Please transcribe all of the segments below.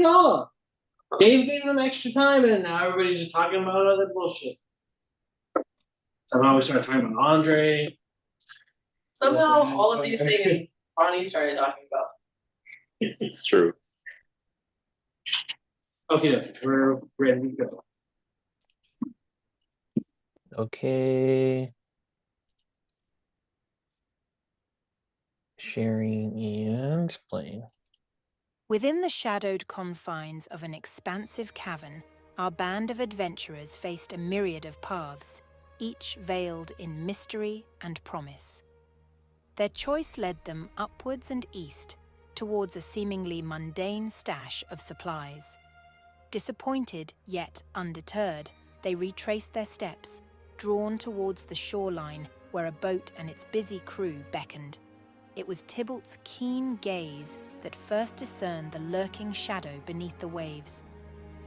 it all. Dave gave them extra time, and now everybody's just talking about other bullshit. Somehow we started talking about Andre. Somehow all of these things Ronnie started talking about. It's true. Okay, we're ready to go. Okay. Sharing and playing. Within the shadowed confines of an expansive cavern, our band of adventurers faced a myriad of paths, each veiled in mystery and promise. Their choice led them upwards and east, towards a seemingly mundane stash of supplies. Disappointed yet undeterred, they retraced their steps, drawn towards the shoreline where a boat and its busy crew beckoned. It was Tybalt's keen gaze that first discerned the lurking shadow beneath the waves,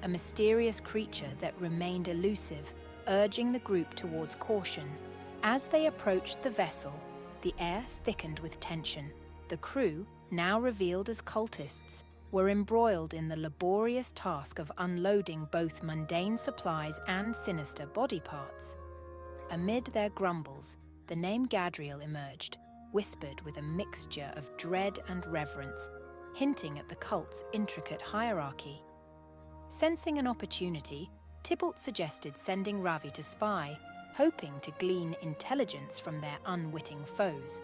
a mysterious creature that remained elusive, urging the group towards caution. As they approached the vessel, the air thickened with tension. The crew, now revealed as cultists, were embroiled in the laborious task of unloading both mundane supplies and sinister body parts. Amid their grumbles, the name Gadriel emerged, whispered with a mixture of dread and reverence, hinting at the cult's intricate hierarchy. Sensing an opportunity, Tybalt suggested sending Ravi to spy, hoping to glean intelligence from their unwitting foes.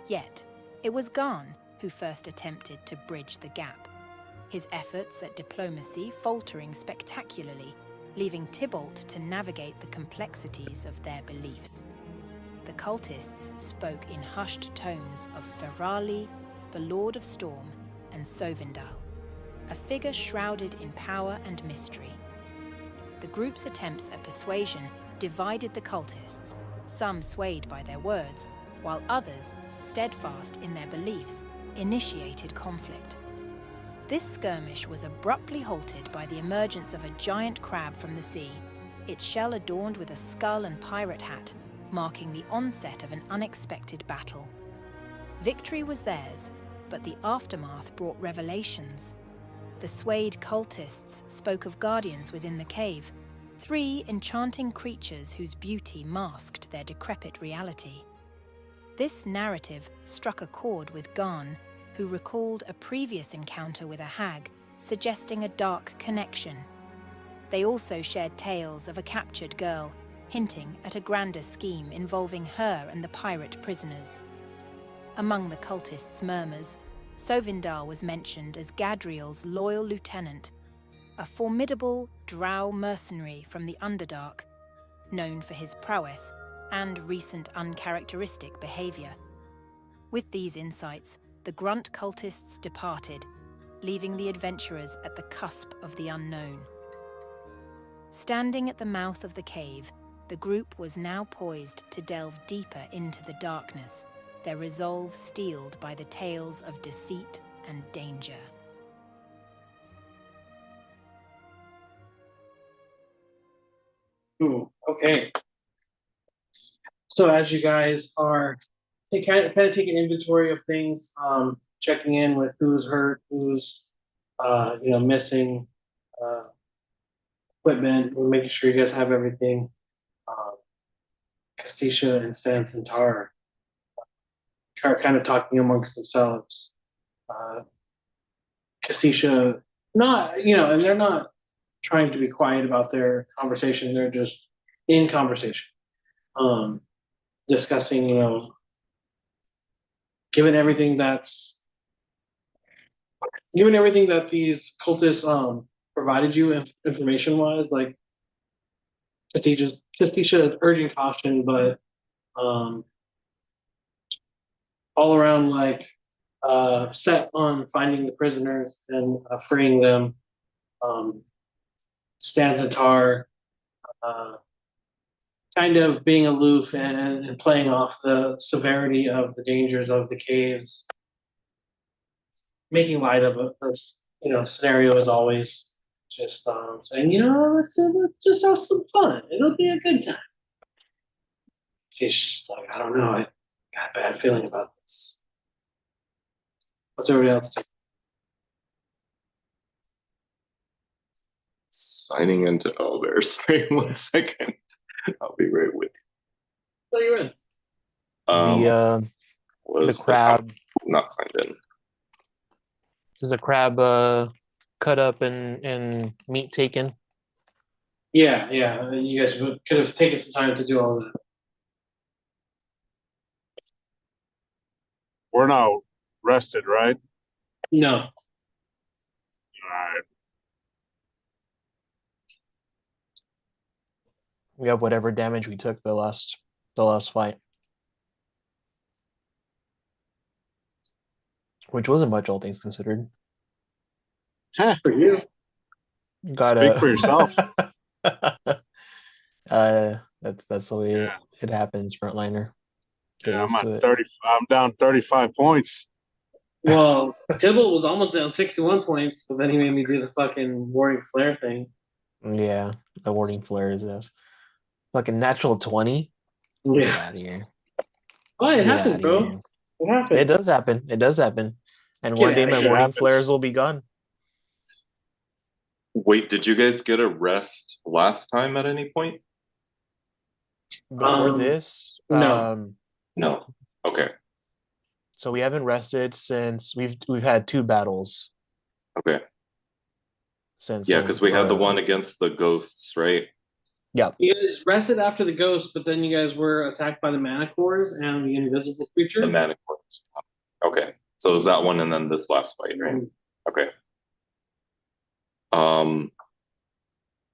Yet, it was Garn who first attempted to bridge the gap, his efforts at diplomacy faltering spectacularly, leaving Tybalt to navigate the complexities of their beliefs. The cultists spoke in hushed tones of Ferali, the Lord of Storm, and Sovindal, a figure shrouded in power and mystery. The group's attempts at persuasion divided the cultists, some swayed by their words, while others, steadfast in their beliefs, initiated conflict. This skirmish was abruptly halted by the emergence of a giant crab from the sea, its shell adorned with a skull and pirate hat, marking the onset of an unexpected battle. Victory was theirs, but the aftermath brought revelations. The swayed cultists spoke of guardians within the cave, 3 enchanting creatures whose beauty masked their decrepit reality. This narrative struck a chord with Garn, who recalled a previous encounter with a hag, suggesting a dark connection. They also shared tales of a captured girl, hinting at a grander scheme involving her and the pirate prisoners. Among the cultists' murmurs, Sovindal was mentioned as Gadriel's loyal lieutenant, a formidable drow mercenary from the Underdark, known for his prowess and recent uncharacteristic behavior. With these insights, the grunt cultists departed, leaving the adventurers at the cusp of the unknown. Standing at the mouth of the cave, the group was now poised to delve deeper into the darkness, their resolve steeled by the tales of deceit and danger. Ooh, okay. So as you guys are kind of taking inventory of things, checking in with who's hurt, who's missing equipment, we're making sure you guys have everything. Castisha and Stance and Tar are kind of talking amongst themselves. Castisha, not, and they're not trying to be quiet about their conversation. They're just in conversation, discussing, given everything that these cultists provided you information wise, like Castisha is urging caution, but all around set on finding the prisoners and freeing them. Stanzatar kind of being aloof and playing off the severity of the dangers of the caves, making light of this scenario as always. Just saying, let's just have some fun. It'll be a good time. She's just like, I don't know. I got a bad feeling about this. What's everybody else doing? signing into Owlbear. Sorry, 1 second. I'll be right with So you're in. you. The Was crab not signed in. is the crab cut up and meat taken? Yeah, yeah. You guys could have taken some time to do all that. We're now rested, right? No. All right. We have whatever damage we took the last fight. Which wasn't much, all things considered. For you. Got Speak for yourself. That's the way Yeah. it happens, frontliner. Get Yeah, I'm used to at it. 30. I'm down 35 points. Well, Tybalt was almost down 61 points, but then he made me do the fucking Warring Flare thing. Yeah, the warding flare is this. Fucking natural 20? Get Yeah. out of here. Oh, it Get happened, outta bro. here. It happened. It does happen. It does happen. And Get one day outta my here. warding Happens. flares will be gone. Wait, did you guys get a rest last time at any point? Before Um, this, no. No. Okay. so we haven't rested since we've had 2 battles Okay. since. Yeah, so, because we had the one against the ghosts, right? Yeah. You guys rested after the ghost, but then you guys were attacked by the Manticores and the invisible creature. The Manticores. Okay. So it was that one and then this last fight, right? Okay.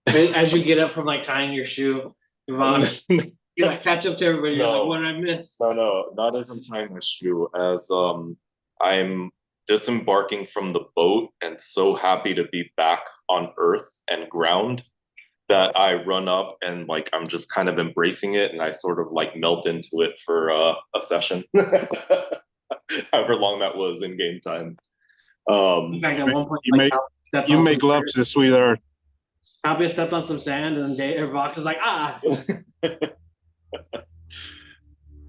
As you get up from like tying your shoe, Yvonne, you like catch up to everybody. You're No. like, what did I miss? No, not as I'm tying my shoe, as I'm disembarking from the boat and so happy to be back on Earth and ground that I run up and like I'm just kind of embracing it and I sort of like melt into it for a session. However long that was in game time. In fact, at one point, You like, make Cal stepped you on make some love sand. to the sweet earth. Calpia stepped on some sand, and then Vox is like, ah.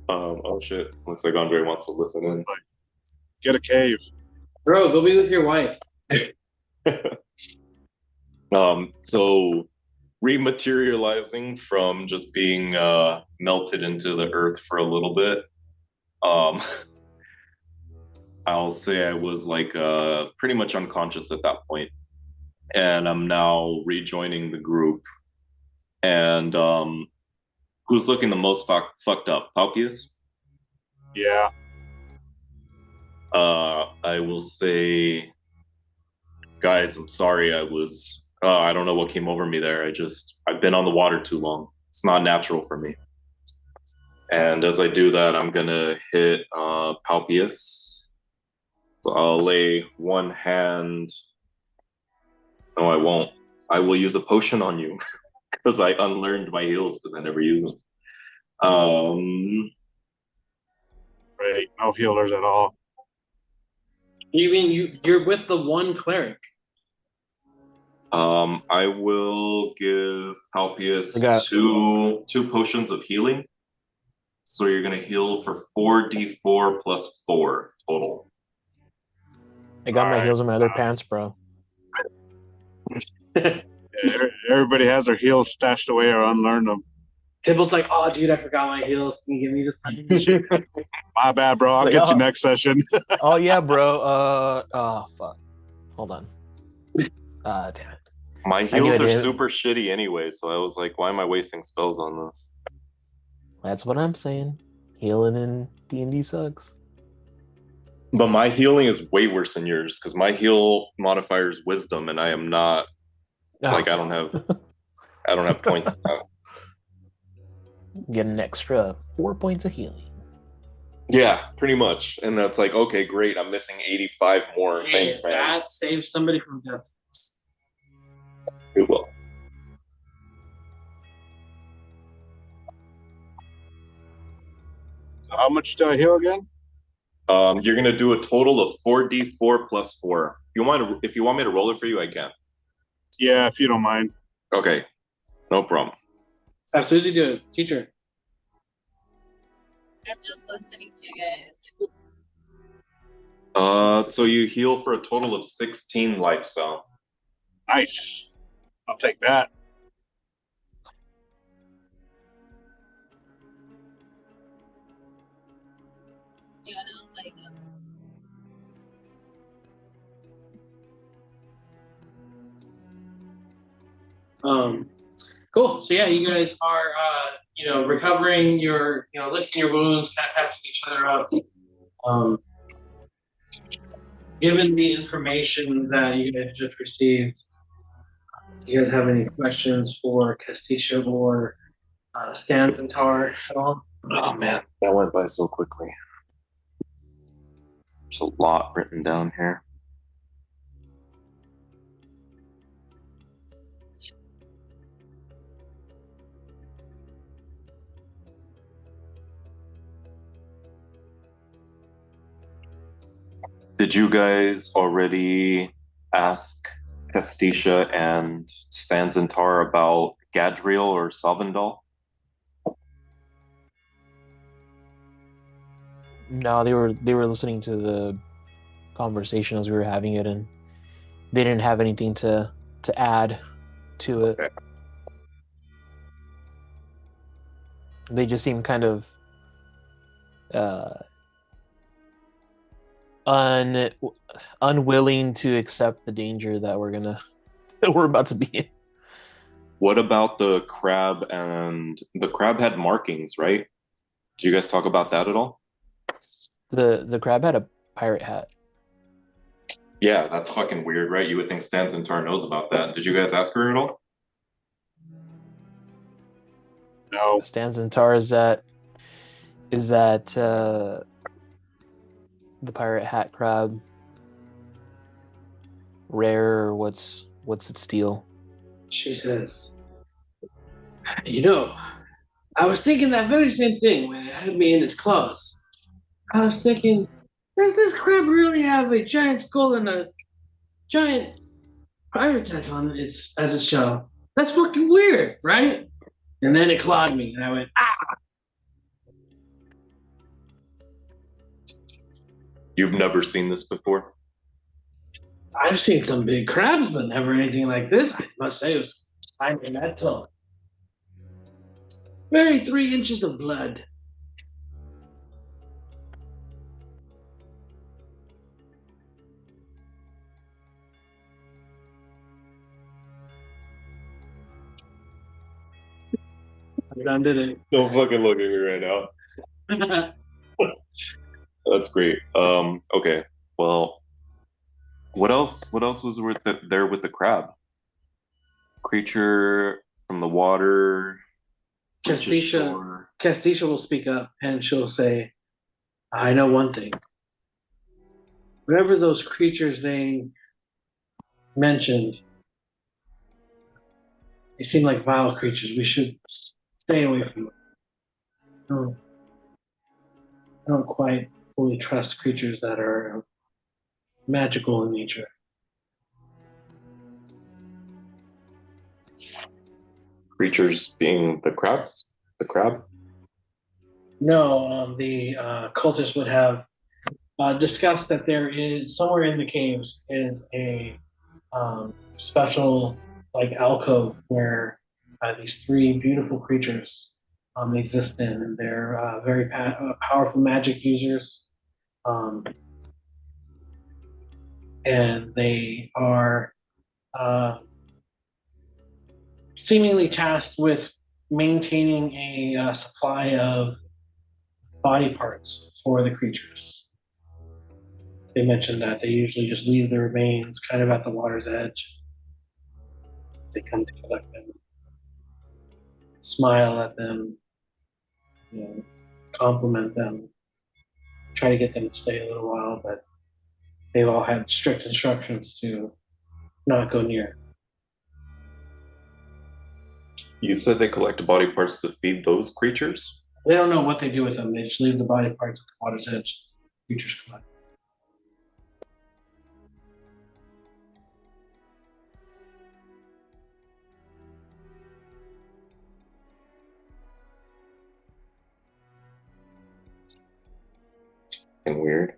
Oh shit. Looks like Andre wants to listen in. Get a cave. Bro, go be with your wife. So rematerializing from just being melted into the earth for a little bit. I'll say I was like pretty much unconscious at that point. And I'm now rejoining the group. And who's looking the most fucked up? Palpius? Yeah. I will say, guys, I'm sorry. I don't know what came over me there. I've been on the water too long. It's not natural for me. And as I do that, I'm gonna hit Palpius. So I'll lay one hand. No, I won't. I will use a potion on you because I unlearned my heals because I never use them. Right. No healers at all. You mean you're with the one cleric? I will give Palpius I got- two potions of healing. So you're gonna heal for 4d4 plus 4 total. I got my Alright. heels in my other pants, bro. Yeah, everybody has their heals stashed away or unlearned them. Tybalt's like, oh, dude, I forgot my heels. Can you give me this? My bad, bro. I'll Like, get you oh. next session. Oh yeah, bro. Oh fuck. Hold on. Damn it. My I knew heals I are did. super shitty anyway, so I was like, why am I wasting spells on this? That's what I'm saying. Healing in D&D sucks. But my healing is way worse than yours because my heal modifier is wisdom, and I am not like I don't have points. Get an extra 4 points of healing. Yeah, pretty much, and that's like okay, great. I'm missing 85 more. Hey, Thanks, man. that saves somebody from death. It will. How much do I heal again? You're gonna do a total of 4d4 plus 4. If you want me to roll it for you, I can. Yeah, if you don't mind. Okay, no problem. Have Susie do it. Teacher. I'm just listening to you guys. So you heal for a total of 16 life cell. Nice. I'll take that. Yeah, I don't like it. Cool. So yeah, you guys are, recovering your, licking your wounds, kind of patching each other up. Given the information that you guys just received, do you guys have any questions for Castisha or Stans and Tar at all? Oh man, that went by so quickly. There's a lot written down here. Did you guys already ask Castisha and Stanzentar about Gadriel or Salvandal? No, they were listening to the conversation as we were having it, and they didn't have anything to add to it. Okay. They just seemed kind of unwilling to accept the danger that we're about to be in. What about the crab? And the crab had markings, right? Did you guys talk about that at all? The crab had a pirate hat. Yeah, that's fucking weird, right? You would think Stanzentar knows about that. Did you guys ask her at all? No. Stanzentar is that the pirate hat crab rare, or what's its deal? She says, I was thinking that very same thing when it had me in its claws. I was thinking, does this crab really have a giant skull and a giant pirate tattoo on its as its shell? That's fucking weird, right? And then it clawed me, and I went, ah! You've never seen this before? I've seen some big crabs, but never anything like this. I must say, it was monumental. Very 3 inches of blood. I done did it. Don't fucking look at me right now. That's great. Okay. Well, what else? What else was there with the crab? Creature from the water. reaches shore. Castisha will speak up and she'll say, I know one thing. Whatever those creatures they mentioned, they seem like vile creatures. We should stay away from them. I don't quite fully trust creatures that are magical in nature. Creatures being the crabs? The crab? No, the cultists would have discussed that there is somewhere in the caves is a special like alcove where these 3 beautiful creatures exist in, and they're very powerful magic users, and they are seemingly tasked with maintaining a supply of body parts for the creatures. They mentioned that they usually just leave the remains kind of at the water's edge. They come to collect them, smile at them, compliment them, try to get them to stay a little while, but they've all had strict instructions to not go near. You said they collect body parts to feed those creatures? They don't know what they do with them. They just leave the body parts at the water's edge. Creatures collect. And weird.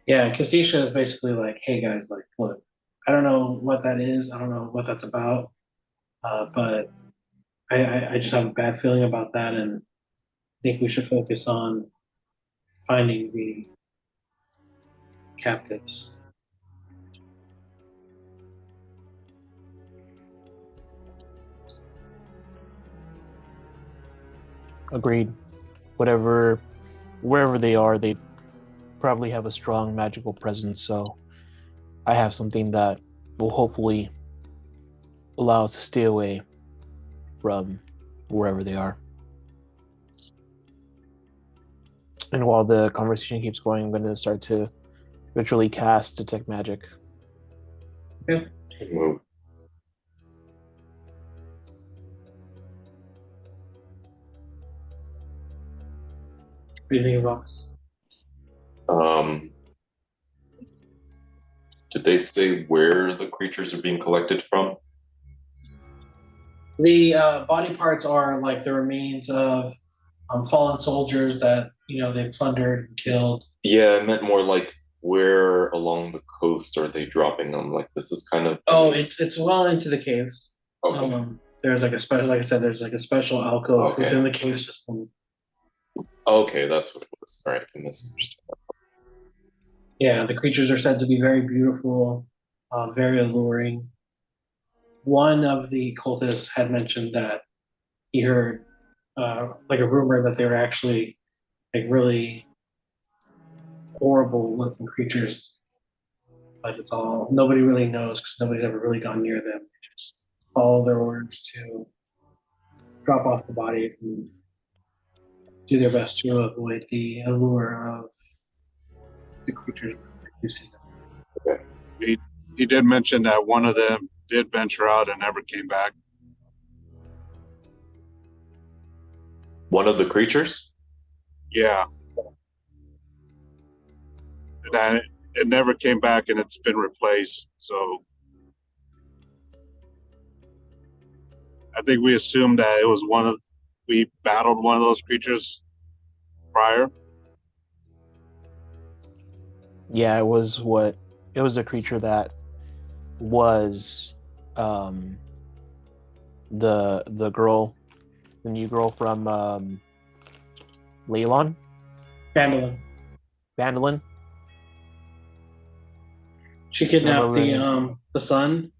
Yeah, Castisha is basically like, hey guys, like, look, I don't know what that is. I don't know what that's about. But I just have a bad feeling about that, and I think we should focus on finding the captives. Agreed. Wherever they are, they probably have a strong magical presence. So I have something that will hopefully allow us to stay away from wherever they are. And while the conversation keeps going, I'm going to start to ritually cast Detect Magic. Move. What do you think, Vox? Did they say where the creatures are being collected from? The body parts are like the remains of fallen soldiers that they plundered and killed. Yeah, I meant more like where along the coast are they dropping them? Like this is kind of. Oh, it's well into the caves. Okay. There's like a special, like I said, there's like a special alcove Okay. within the cave system. Okay, that's what it was. All right, I misunderstood. Yeah, the creatures are said to be very beautiful, very alluring. One of the cultists had mentioned that he heard like a rumor that they were actually like really horrible looking creatures, but it's all nobody really knows because nobody's ever really gone near them. They just follow their orders to drop off the body and do their best to avoid the allure of the creatures producing them. He did mention that one of them did venture out and never came back. One of the creatures? Yeah. And it never came back, and it's been replaced. So I think we assumed that it was we battled one of those creatures prior. Yeah, it was a creature that was the girl, the new girl from Leylon? Vandalin. She kidnapped Remember the son.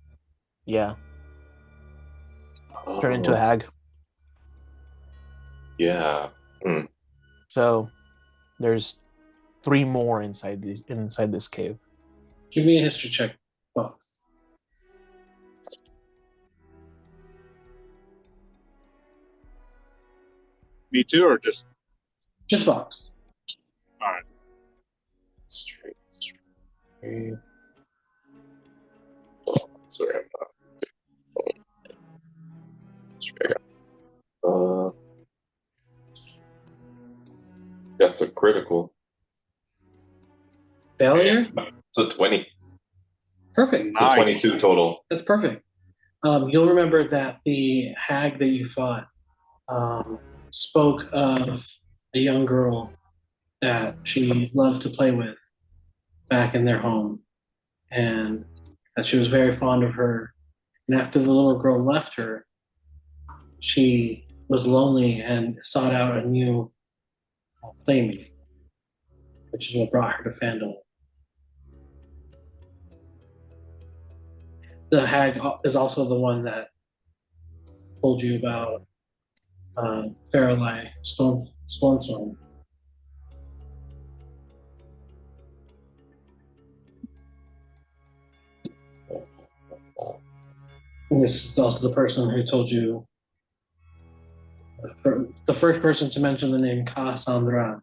Yeah. Turned into a Oh, hag. yeah. So there's 3 more inside this cave. Give me a history check, Fox. Me too, or just Fox. all right. Straight. Sorry, I'm not. Straight. That's a critical. Failure. It's a 20. Perfect. It's a 22 total. That's perfect. You'll remember that the hag that you fought spoke of a young girl that she loved to play with back in their home, and that she was very fond of her. And after the little girl left her, she was lonely and sought out a new playmate, which is what brought her to Fandle. The hag is also the one that told you about Fairlight Stormstorm. And this is also the person who told you, the first person to mention the name Cassandra.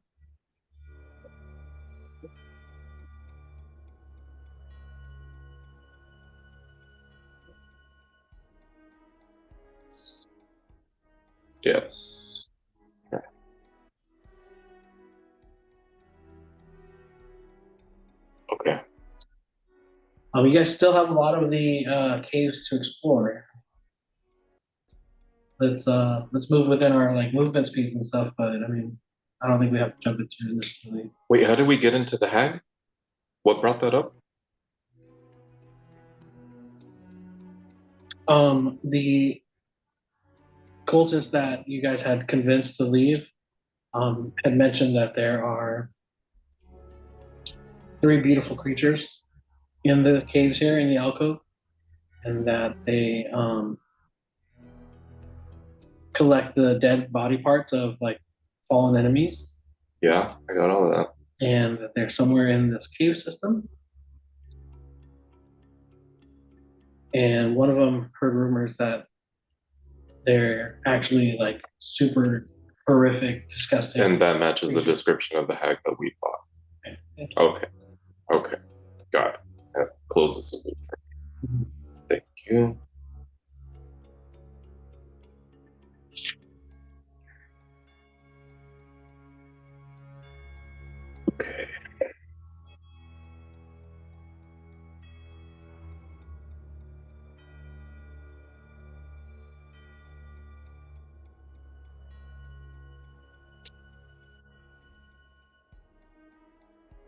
Yes. Okay. You guys still have a lot of the caves to explore. Let's move within our like movement speeds and stuff, but I mean, I don't think we have to jump into this really. Wait, how did we get into the hag? What brought that up? The cultists that you guys had convinced to leave had mentioned that there are 3 beautiful creatures in the caves here in the alcove, and that they collect the dead body parts of like fallen enemies, Yeah, I got all of that. and that they're somewhere in this cave system. And one of them heard rumors that they're actually like super horrific, disgusting. And that matches the description of the hag that we fought. Okay. Okay. Got it. Yeah, close this a bit. Thank you. Okay.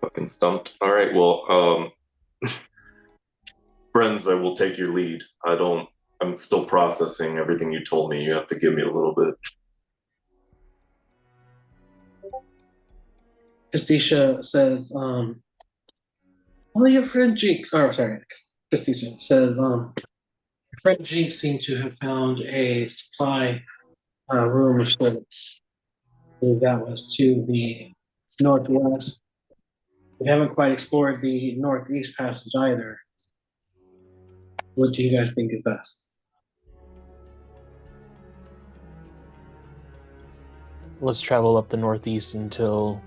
Fucking stumped. All right. Well, friends, I will take your lead. I'm still processing everything you told me. You have to give me a little bit. Castisha says, well, your friend Jinx, oh, sorry, Castisha says, your friend Jinx seemed to have found a supply room of sorts. I believe that was to the northwest. We haven't quite explored the northeast passage either. What do you guys think is best? Let's travel up the northeast until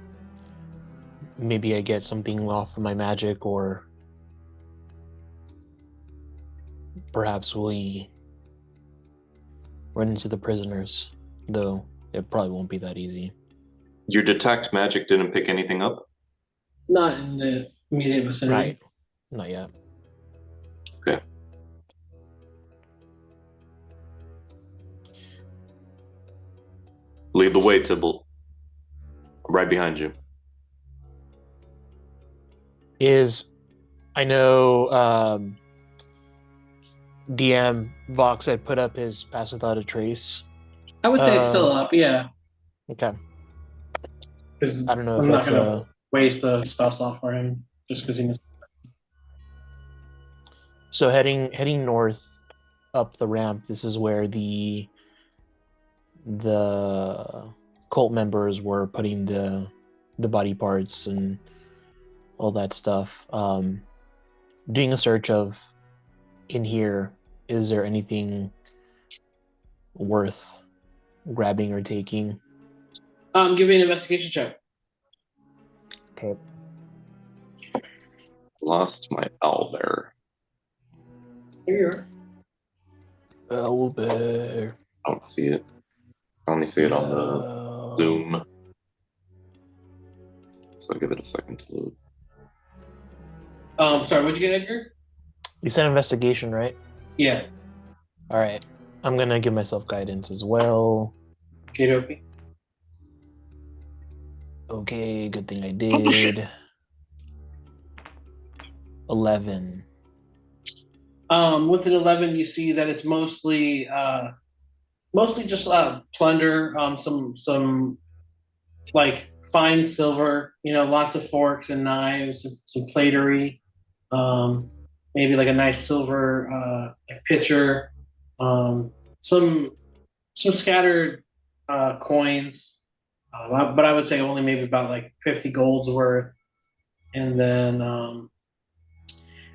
maybe I get something off of my magic, or perhaps we run into the prisoners, though it probably won't be that easy. Your detect magic didn't pick anything up? Not in the immediate vicinity. Right. Not yet. Okay. Lead the way, Tibble. Right behind you. I know DM Vox had put up his Pass Without a Trace. I would say it's still up, yeah. Okay. Because I don't know I'm if not it's going to waste the spell slot for him just because he missed. So heading north up the ramp, this is where the cult members were putting the body parts and all that stuff. Doing a search of in here, is there anything worth grabbing or taking? Give me an investigation check. Okay. Lost my owlbear. Here. Owlbear. I don't see it. I only see it on the Zoom. So I'll give it a second to load. Sorry, what'd you get, Edgar? You said investigation, right? Yeah. All right. I'm gonna give myself guidance as well. Okay. Okay, good thing I did. 11. With an 11, you see that it's mostly just plunder. Some like fine silver. Lots of forks and knives, some platery. Maybe like a nice silver like pitcher. Some scattered coins. But I would say only maybe about like 50 golds worth. And then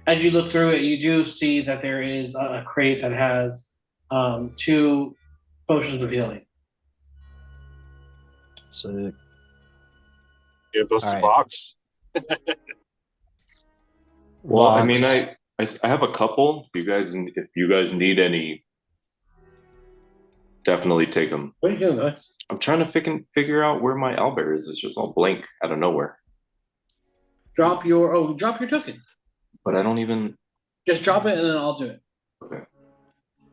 as you look through it, you do see that there is a crate that has 2 potions of healing. So Give those All to right. Box. Well, I mean, Vox. I have a couple. If you guys need any, definitely take them. What are you doing, guys? I'm trying to figure out where my owlbear is. It's just all blank out of nowhere. Drop your token. But I don't even. Just drop it and then I'll do it. Okay.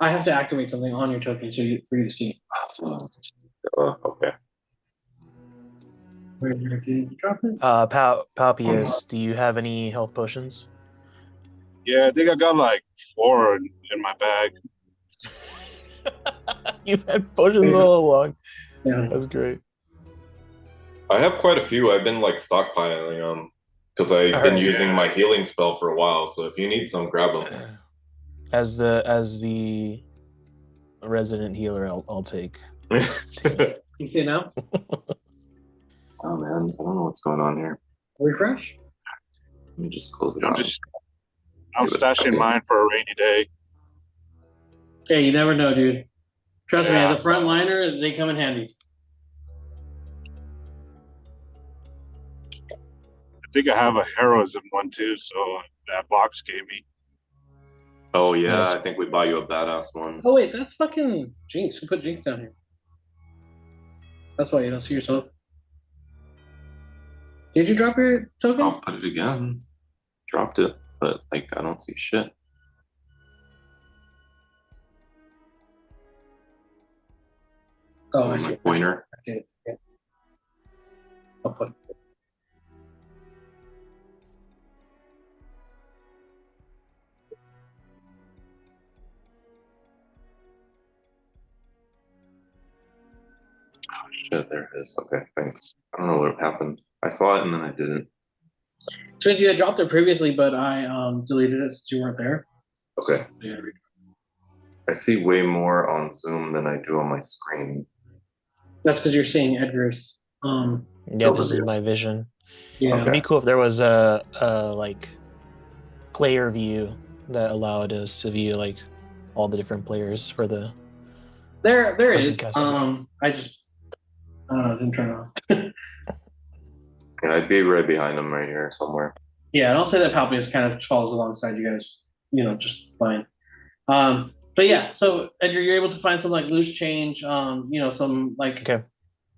I have to activate something on your token for you to see. Okay. Where did you drop it? Palpius, do you have any health potions? Yeah, I think I got like 4 in my bag. You've had potions all along. Yeah. That's great. I have quite a few. I've been like stockpiling them because I've been Alright. using my healing spell for a while. So if you need some, grab them. As the resident healer, I'll take. You know, Oh man, I don't know what's going on here. refresh. Let me just close it I'm out. I'm stashing mine for a rainy day. Okay, you never know, dude. Trust me, Yeah. as a frontliner, they come in handy. I think I have a heroism one too, so that box gave me. Oh yeah, Nice. I think we buy you a badass one. Oh wait, that's fucking Jinx. Who put Jinx down here? That's why you don't see yourself. Did you drop your token? I'll put it again. Dropped it, but like I don't see shit. Oh, So I my see. pointer. Okay, yeah. I'll put. Oh shit, there it is. Okay, thanks. I don't know what happened. I saw it and then I didn't. It's because you had dropped it previously, but I deleted it since you weren't there. Okay. Yeah. I see way more on Zoom than I do on my screen. That's because you're seeing Edgar's. Yeah, this is Overview. my vision. Yeah. It'd be cool if there was a like player view that allowed us to view like all the different players for the. There Person is. casting. I just didn't turn it on. And I'd be right behind him right here somewhere. Yeah, don't say that Palpius kind of falls alongside you guys. You know, just fine. But yeah, so Edgar, you're able to find some like loose change. You know, some like Okay.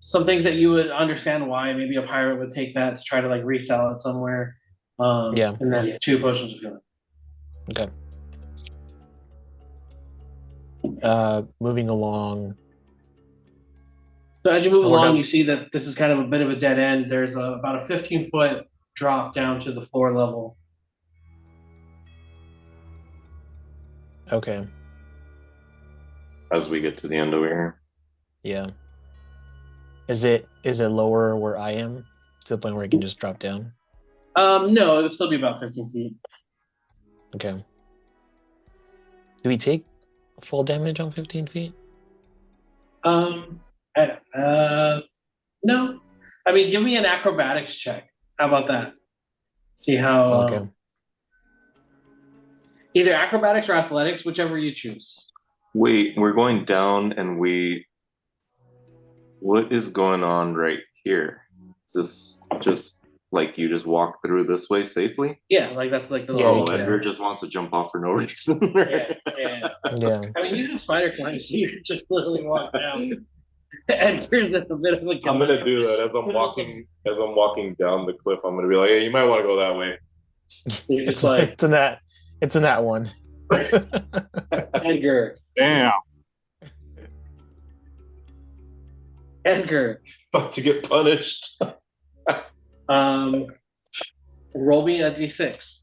some things that you would understand why maybe a pirate would take that to try to like resell it somewhere. Yeah. And then 2 potions of healing. Okay. Moving along. So as you move And we're along, done. you see that this is kind of a bit of a dead end. There's about a 15-foot drop down to the floor level. Okay. As we get to the end over here. Yeah. Is it lower where I am to the point where I can just drop down? No, it would still be about 15 feet. Okay. Do we take full damage on 15 feet? No. I mean, give me an acrobatics check. How about that? See how. Okay. Either acrobatics or athletics, whichever you choose. Wait, we're going down and what is going on right here? Is this just like you just walk through this way safely? Yeah, like that's like the Yeah, Oh, you can. Edgar just wants to jump off for no reason. Yeah. Yeah. I mean, you can spider climb, so you can just literally walk down. Edgar's at a bit of a. I'm gonna do that as I'm walking down the cliff. I'm gonna be like, hey, you might want to go that way. You're just like it's a nat one. Edgar. Damn. Edgar. About to get punished. Roll me a d6.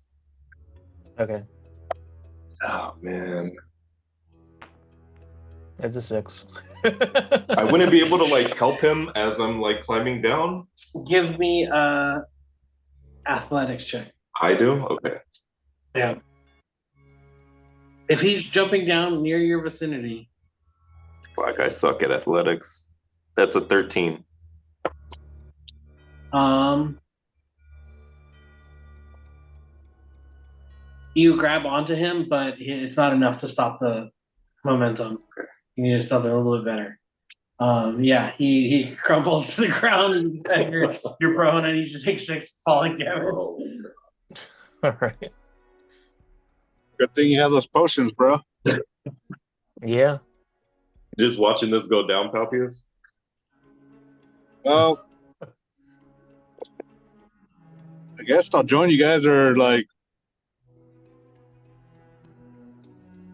Okay. Oh man. It's a 6. I wouldn't be able to like help him as I'm like climbing down. Give me a athletics check. I do? Okay. Yeah. If he's jumping down near your vicinity, Fuck, I suck at athletics. That's a 13. you grab onto him, but it's not enough to stop the momentum. Okay. You need something a little bit better. Yeah, he crumbles to the ground and you're prone and he takes 6 falling damage. Oh. All right. Good thing you have those potions, bro. Yeah. Just watching this go down, Palpius? Well, I guess I'll join you guys, or like,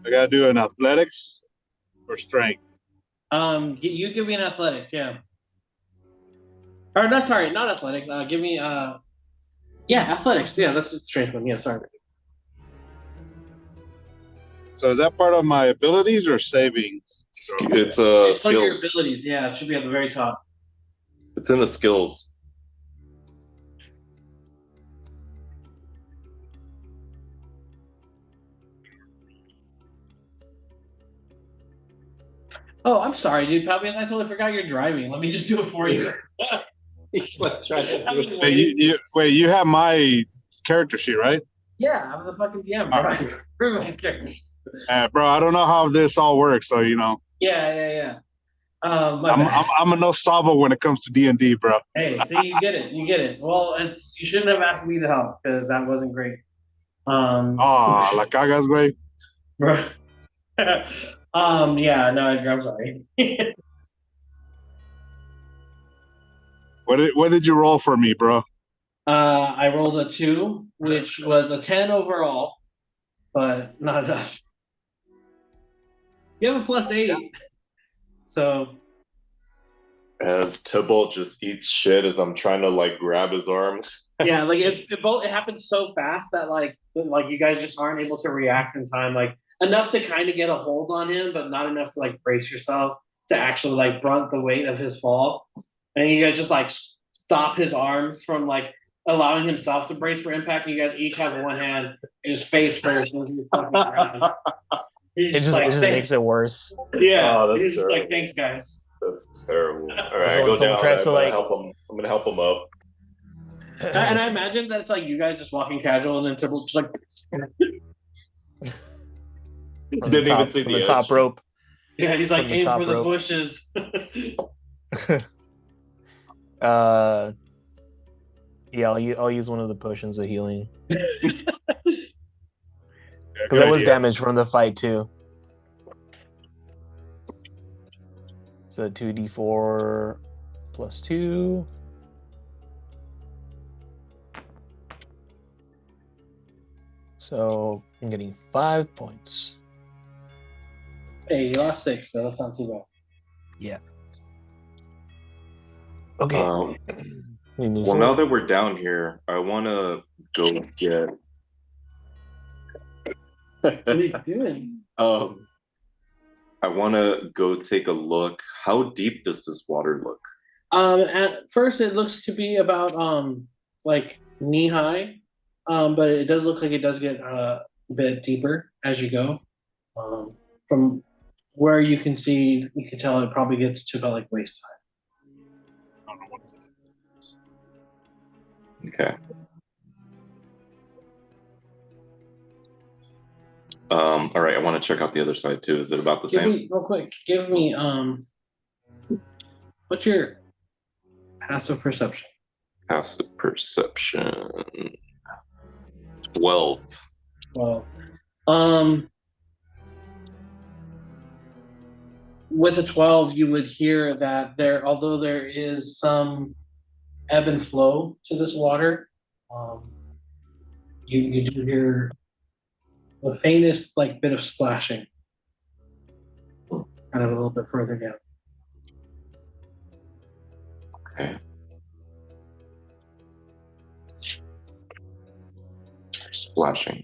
I gotta do an athletics or strength. You give me an athletics, yeah. Or not, sorry, not athletics. Give me yeah, athletics. Yeah, that's the strength one. Yeah, sorry. So is that part of my abilities or savings? It's It's like your skills. abilities. Yeah, it should be at the very top. It's in the skills. Oh, I'm sorry, dude. Probably I totally forgot you're driving. Let me just do it for you. He's like trying to I do was it. waiting. Wait, you have my character sheet, right? Yeah, I'm the fucking DM, bro. Everybody's character. Bro, I don't know how this all works, so Yeah. My I'm bad. I'm a no sabo when it comes to D&D, bro. Hey, see, you get it. Well, you shouldn't have asked me to help because that wasn't great. La cagas, güey. Bro. Yeah, no, I'm sorry. What did you roll for me, bro? I rolled a 2, which was a 10 overall, but not enough. You have a +8, so As Tybalt just eats shit as I'm trying to like grab his arm. yeah, like it happens so fast that like you guys just aren't able to react in time, like enough to kind of get a hold on him, but not enough to like brace yourself to actually like brunt the weight of his fall, and you guys just like stop his arms from like allowing himself to brace for impact. And you guys each have one hand just face first. It just makes it worse. Yeah, Oh, that's he's just like, terrible. thanks, guys. That's terrible. All right, So I go someone down. tries to, like- help him. I'm gonna help him up. And I imagine that it's like you guys just walking casual, and then Tibble just like, From Didn't top, even see from the the top edge. rope. yeah, he's like From the aim top for the rope. bushes. Yeah, I'll use one of the potions of healing Yeah, because good I was idea. damaged from the fight too. So 2d4 plus 2. So I'm getting 5 points. Hey, you lost 6, so that's not too bad. Yeah. Okay. We move Well, now forward. that we're down here, I want to go get. What are you doing? I want to go take a look. How deep does this water look? At first, it looks to be about like knee high, but it does look like it does get a bit deeper as you go. From where you can see, you can tell it probably gets to about like waist high. I don't know what Okay. All right, I want to check out the other side too. Is it about the Give same? me real quick. Give me what's your passive perception? Passive perception. 12. Well, with a 12, you would hear that although there is some ebb and flow to this water, you do hear the faintest like bit of splashing, kind of a little bit further down. Okay. Splashing.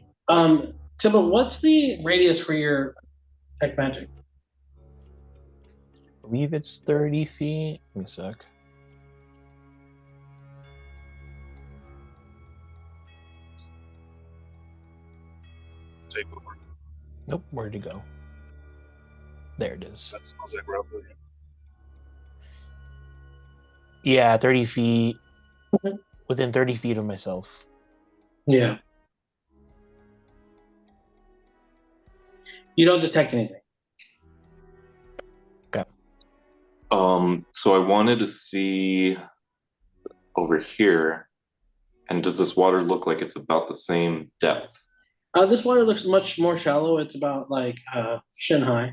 Tibble, what's the radius for your tech magic? I believe it's 30 feet. Give me a sec. take over. Nope, where'd it go? There it is. That smells like rubber. Yeah, 30 feet. Within 30 feet of myself. Yeah. You don't detect anything. Okay. So I wanted to see over here, and does this water look like it's about the same depth? This water looks much more shallow. It's about like shin high.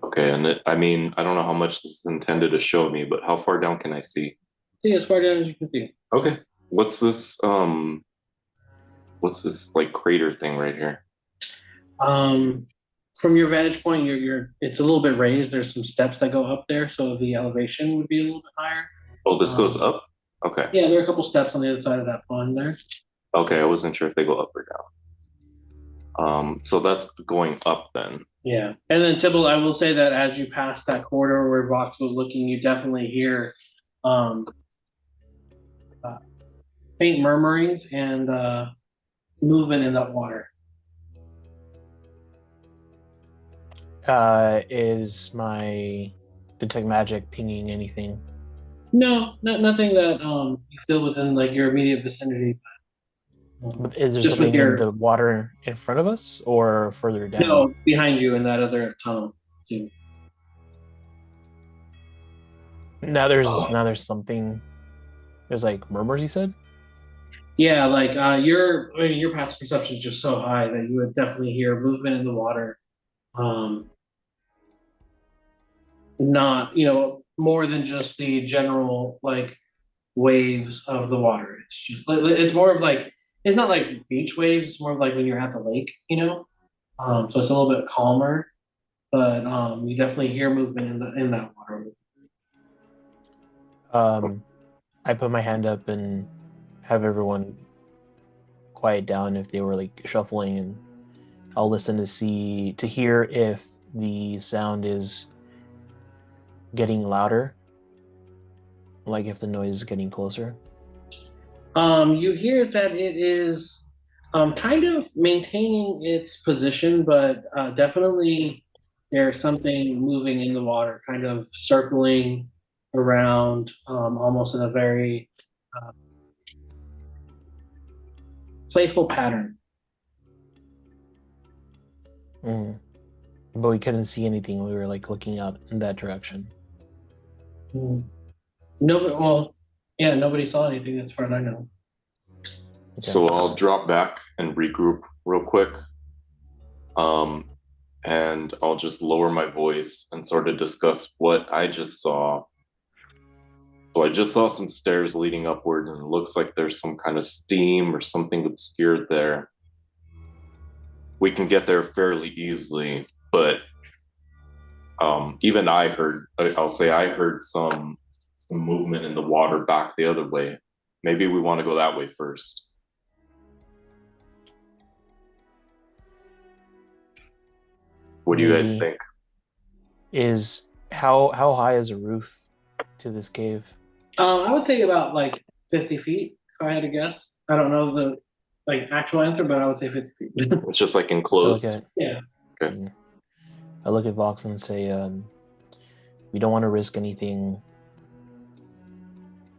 Okay, and I mean, I don't know how much this is intended to show me, but how far down can I see? See as far down as you can see. Okay. What's this like crater thing right here? From your vantage point, it's a little bit raised. There's some steps that go up there, so the elevation would be a little bit higher. Oh, this goes up? Okay. Yeah, there are a couple steps on the other side of that pond there. Okay, I wasn't sure if they go up or down. So that's going up then. Yeah. And then Tibble, I will say that as you pass that corridor where Vox was looking, you definitely hear um, uh, faint murmurings and movement in that water. Is my detect magic pinging anything? No, nothing that you feel within like your immediate vicinity. But is there Just with something in your the water in front of us or further down? no behind you in that other tunnel too. Now there's something. There's like murmurs. You said. Yeah, like your passive perception is just so high that you would definitely hear movement in the water. Um, not more than just the general like waves of the water. It's just it's more of like it's not like beach waves. It's more of like when you're at the lake, So it's a little bit calmer, but you definitely hear movement in that water. I put my hand up and have everyone quiet down if they were like shuffling, and I'll listen to hear if the sound is getting louder, like if the noise is getting closer. You hear that it is kind of maintaining its position, but definitely there's something moving in the water, kind of circling around, almost in a very uh, playful pattern. Mm. But we couldn't see anything. We were like looking out in that direction. Mm. Nobody, well, yeah, nobody saw anything as far as I know. Okay. So I'll drop back and regroup real quick. And I'll just lower my voice and sort of discuss what I just saw. So I just saw some stairs leading upward, and it looks like there's some kind of steam or something obscured there. We can get there fairly easily, but even I'll say I heard some movement in the water back the other way. Maybe we want to go that way first. What do you guys Maybe. think? Is how high is a roof to this cave? I would say about like 50 feet, if I had to guess. I don't know the like actual answer, but I would say 50 feet. It's just like I look enclosed. at Yeah. Okay. I look at Vox and say, we don't want to risk anything.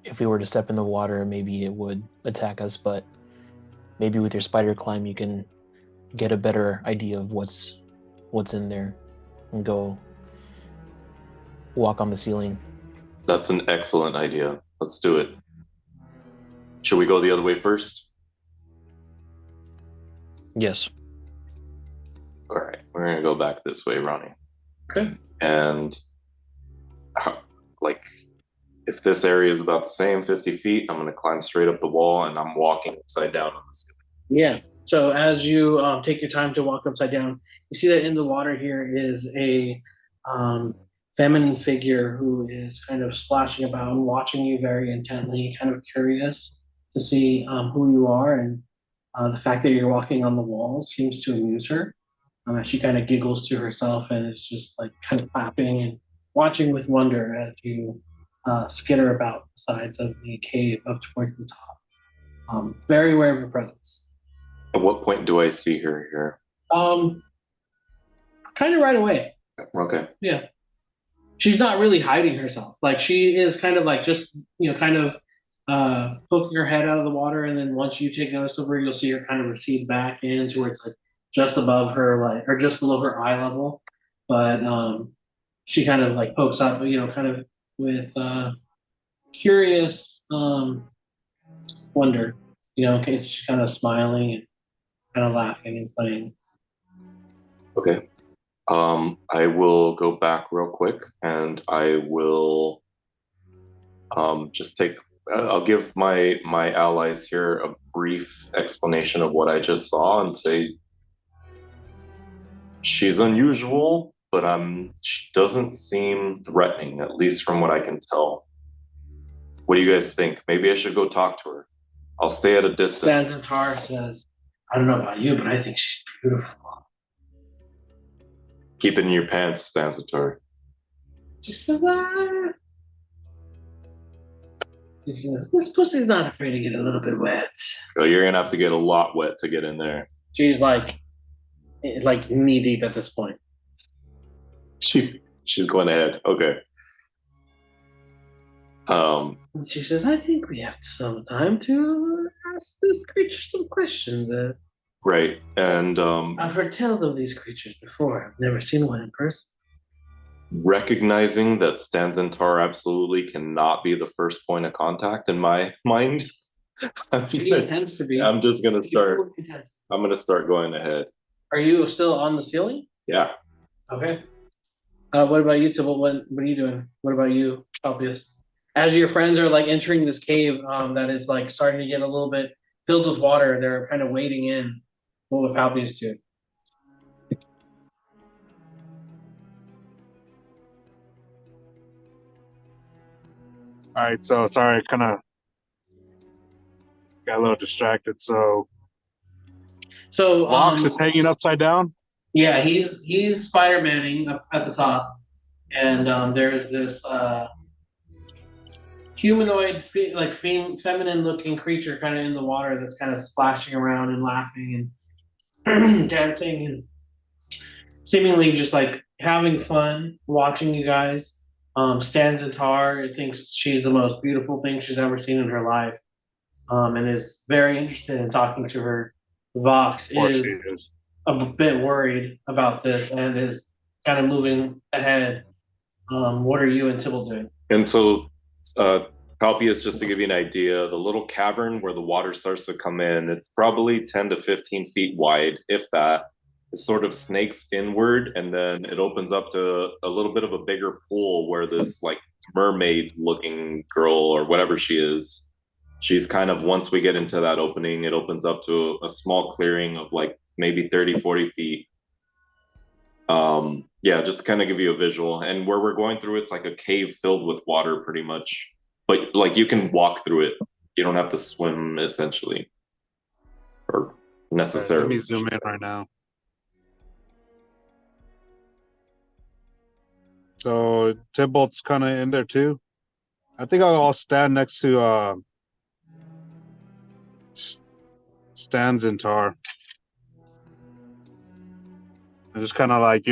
If we were to step in the water, maybe it would attack us, but maybe with your spider climb, you can get a better idea of what's in there and go walk on the ceiling. That's an excellent idea. Let's do it. Should we go the other way first? Yes. All right, we're gonna go back this way, Ronnie. Okay. And like, if this area is about the same, 50 feet, I'm gonna climb straight up the wall, and I'm walking upside down on the ceiling. Yeah. So as you take your time to walk upside down, you see that in the water here is a feminine figure who is kind of splashing about and watching you very intently, kind of curious to see who you are. And the fact that you're walking on the wall seems to amuse her. She kind of giggles to herself and is just like kind of clapping and watching with wonder as you skitter about the sides of the cave up towards the top. Very aware of your presence. At what point do I see her here? Kind of right away. Okay. Yeah. She's not really hiding herself. Like she is kind of like just, kind of poking her head out of the water. And then once you take notice of her, you'll see her kind of recede back into where it's like just above her, like, or just below her eye level. But she kind of like pokes up, kind of with curious wonder, she's kind of smiling and kind of laughing and playing. Okay. I will go back real quick, and I will just take. I'll give my allies here a brief explanation of what I just saw, and say she's unusual, but she doesn't seem threatening, at least from what I can tell. What do you guys think? Maybe I should go talk to her. I'll stay at a distance. Zanzitar says, I don't know about you, but I think she's beautiful. Keep it in your pants, Stanzator. She said that. She says, this pussy's not afraid to get a little bit wet. So you're gonna have to get a lot wet to get in there. She's like knee deep at this point. She's going ahead. Okay. And she says, I think we have some time to ask this creature some questions. Right. And I've heard tales of these creatures before. I've never seen one in person. recognizing that Stanzentar absolutely cannot be the first point of contact in my mind. She intends to be. I'm just gonna start. I'm gonna start going ahead. Are you still on the ceiling? Yeah. Okay. What about you, Tibble? What are you doing? What about you, Calpius? As your friends are like entering this cave that is like starting to get a little bit filled with water, they're kind of wading in. What would Calpius do? All right, so sorry, kind of got a little distracted. So Vox is hanging upside down. Yeah, he's Spider-Manning up at the top, and there's this humanoid, feminine-looking creature kind of in the water that's kind of splashing around and laughing and dancing and seemingly just like having fun watching you guys. Stanzatar thinks she's the most beautiful thing she's ever seen in her life, and is very interested in talking to her. Vox is a bit worried about this and is kind of moving ahead. What are you and Tibble doing? And so, Calpius, just to give you an idea, the little cavern where the water starts to come in, it's probably 10 to 15 feet wide, if that. It sort of snakes inward, and then it opens up to a little bit of a bigger pool where this like mermaid-looking girl or whatever she is, she's kind of, once we get into that opening, it opens up to a small clearing of like maybe 30, 40 feet. Yeah, just to kind of give you a visual. And where we're going through, it's like a cave filled with water pretty much. But like you can walk through it. You don't have to swim essentially. Or necessarily. Let me zoom in right now. So Tybalt's kind of in there too. I think I'll stand next to Stanzentar. And just kind of like,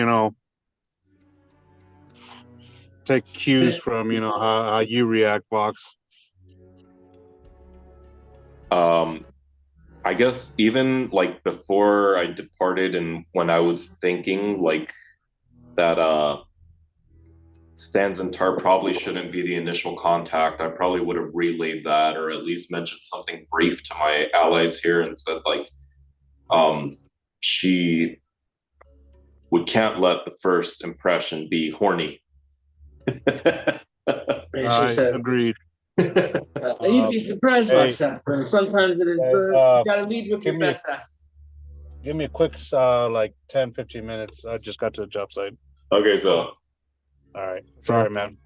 take cues from, how you react, Vox. I guess even like before I departed and when I was thinking like that Stanzentar probably shouldn't be the initial contact, I probably would have relayed that or at least mentioned something brief to my allies here and said like we can't let the first impression be horny. Agreed. You'd be surprised, Vox. Sometimes it is you gotta lead with your best ass. Give me a quick, like 10, 15 minutes. I just got to the job site. Okay, so. All right. Sorry, man.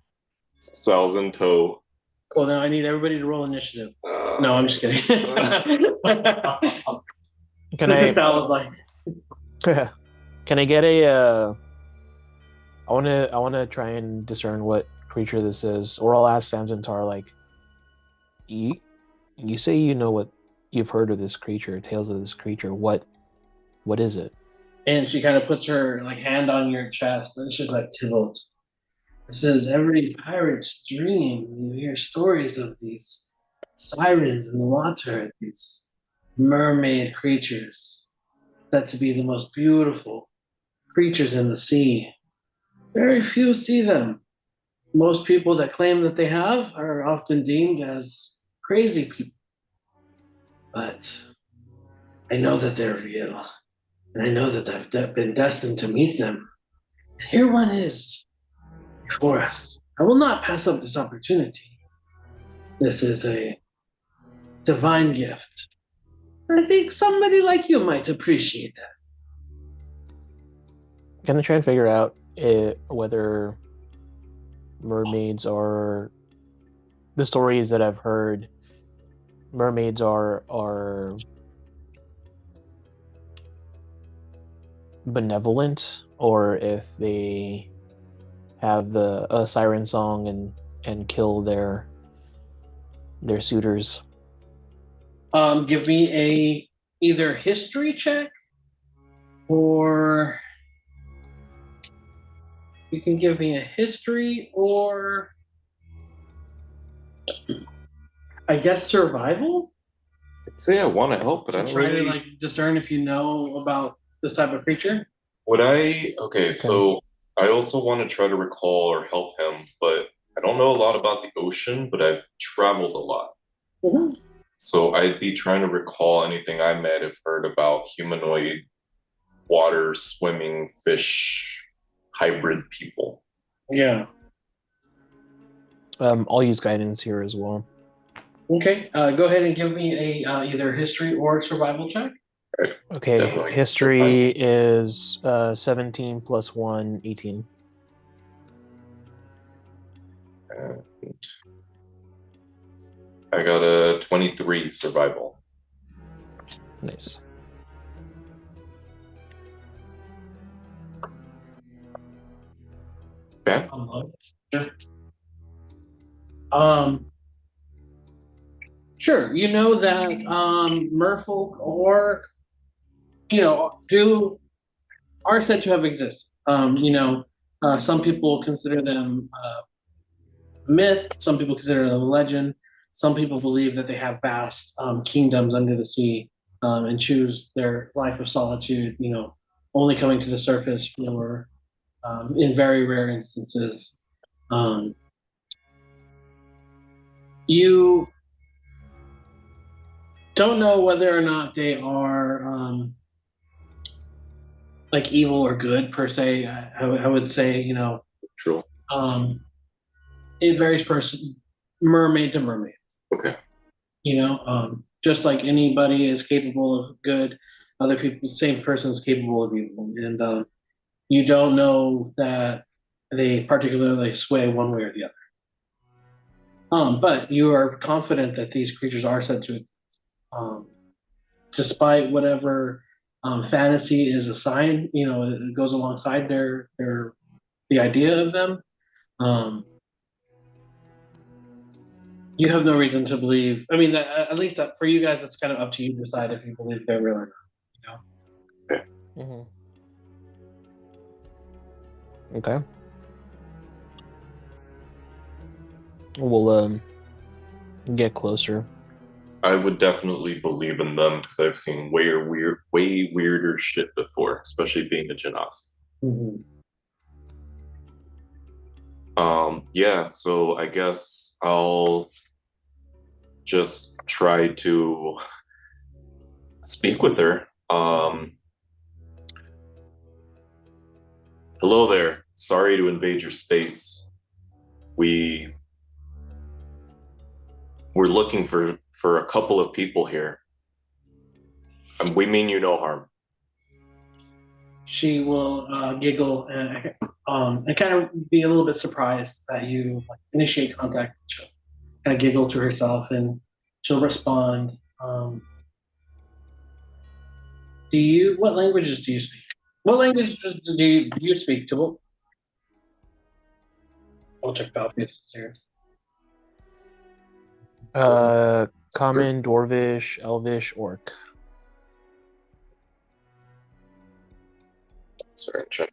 Cells in tow. Cool. Now I need everybody to roll initiative. No, I'm just kidding. Sal was like. Can I get a? I wanna try and discern what creature this is, or I'll ask Stanzentar like, you say you know what you've heard of this creature, tales of this creature. What is it? And she kind of puts her like hand on your chest, and she's like, Tybalt. This is every pirate's dream. You hear stories of these sirens in the water, these mermaid creatures, said to be the most beautiful creatures in the sea. Very few see them. Most people that claim that they have are often deemed as crazy people. But I know that they're real. And I know that I've been destined to meet them. And here one is before us. I will not pass up this opportunity. This is a divine gift. I think somebody like you might appreciate that. Can I try and figure out whether mermaids are, the stories that I've heard, mermaids are benevolent, or if they have a siren song and kill their suitors. Give me a either history check, or you can give me a history, or I guess survival. I'd say I want to help, but I To don't try really. to like discern if you know about this type of creature. Would I? Okay, so I also want to try to recall or help him, but I don't know a lot about the ocean, but I've traveled a lot. Mhm. So I'd be trying to recall anything I might have heard about humanoid, water, swimming, fish, hybrid people. Yeah. I'll use guidance here as well. Okay. Go ahead and give me a either history or survival check. Okay, Definitely history is 17 plus 1, 18. And I got a 23 survival. Nice. Okay. Sure. Sure. You know that merfolk or are said to have existed. Some people consider them myth. Some people consider them legend. Some people believe that they have vast kingdoms under the sea and choose their life of solitude. Only coming to the surface for in very rare instances. Um, you don't know whether or not they are like evil or good per se. I would say, True. it varies person mermaid to mermaid. Okay. Just like anybody is capable of good, other people, same person is capable of evil, and you don't know that they particularly sway one way or the other. But you are confident that these creatures are said to, despite whatever fantasy is assigned, it goes alongside their the idea of them. Um, you have no reason to believe. I mean, at least for you guys, it's kind of up to you to decide if you believe they're real or not. Mm-hmm. Okay. We'll get closer. I would definitely believe in them because I've seen way weirder shit before, especially being a Genasi. Mhm. Yeah, so I guess I'll just try to speak with her. Hello there. Sorry to invade your space. We're looking for a couple of people here. And we mean you no harm. She will giggle and kind of be a little bit surprised that you initiate contact. She'll kind of giggle to herself and she'll respond. What languages do you speak? What languages do you speak to? I'll check the obvious here. Common, Dwarvish, Elvish, Orc. Sorry, check.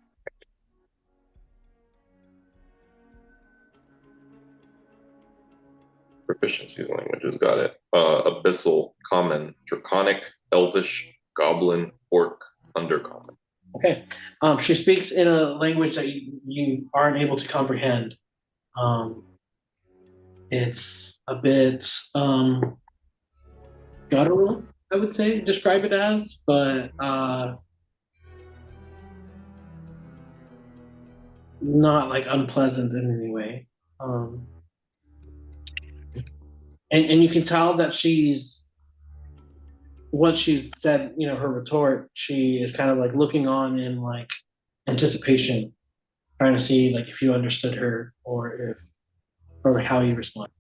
Proficiency languages, got it. Abyssal, Common, Draconic, Elvish, Goblin, Orc, Undercommon. Okay. She speaks in a language that you aren't able to comprehend. It's a bit guttural, I would say, describe it as, but not like unpleasant in any way. And you can tell that once she's said, her retort, she is kind of like looking on in like anticipation, trying to see like if you understood her or like how you respond.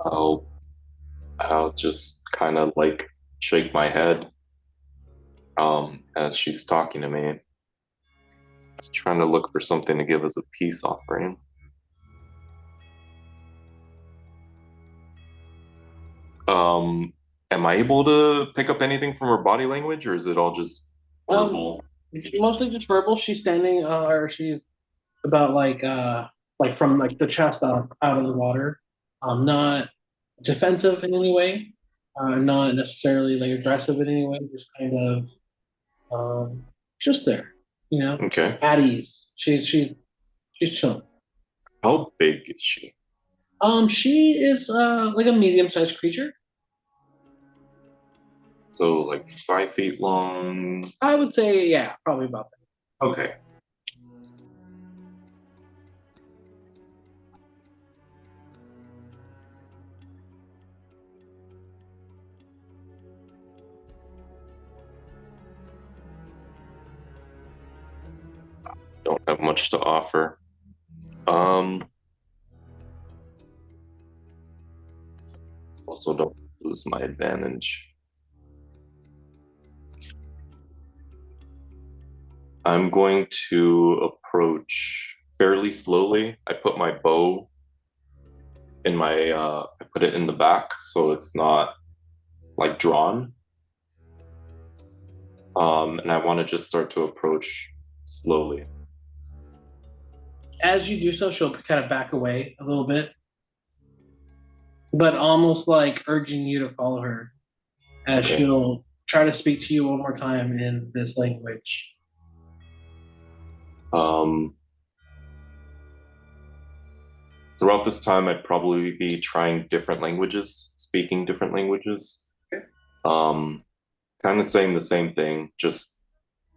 I'll I'll just kind of like shake my head as she's talking to me. Just trying to look for something to give as a peace offering. Am I able to pick up anything from her body language, or is it all just verbal? Mostly just verbal. She's standing, or she's about like from like the chest out of the water. Not defensive in any way. Not necessarily like aggressive in any way. Just kind of just there. You know, Okay. at ease. She's chilling. How big is she? She is like a medium-sized creature. So like 5 feet long. I would say, yeah, probably about that. Okay. Don't have much to offer. Also don't lose my advantage. I'm going to approach fairly slowly. I put my bow in my I put it in the back so it's not like drawn. And I want to just start to approach slowly. As you do so, she'll kind of back away a little bit, but almost like urging you to follow her, as Okay. she'll try to speak to you one more time in this language. Throughout this time, I'd probably be trying different languages, speaking different languages. Okay. Kind of saying the same thing, just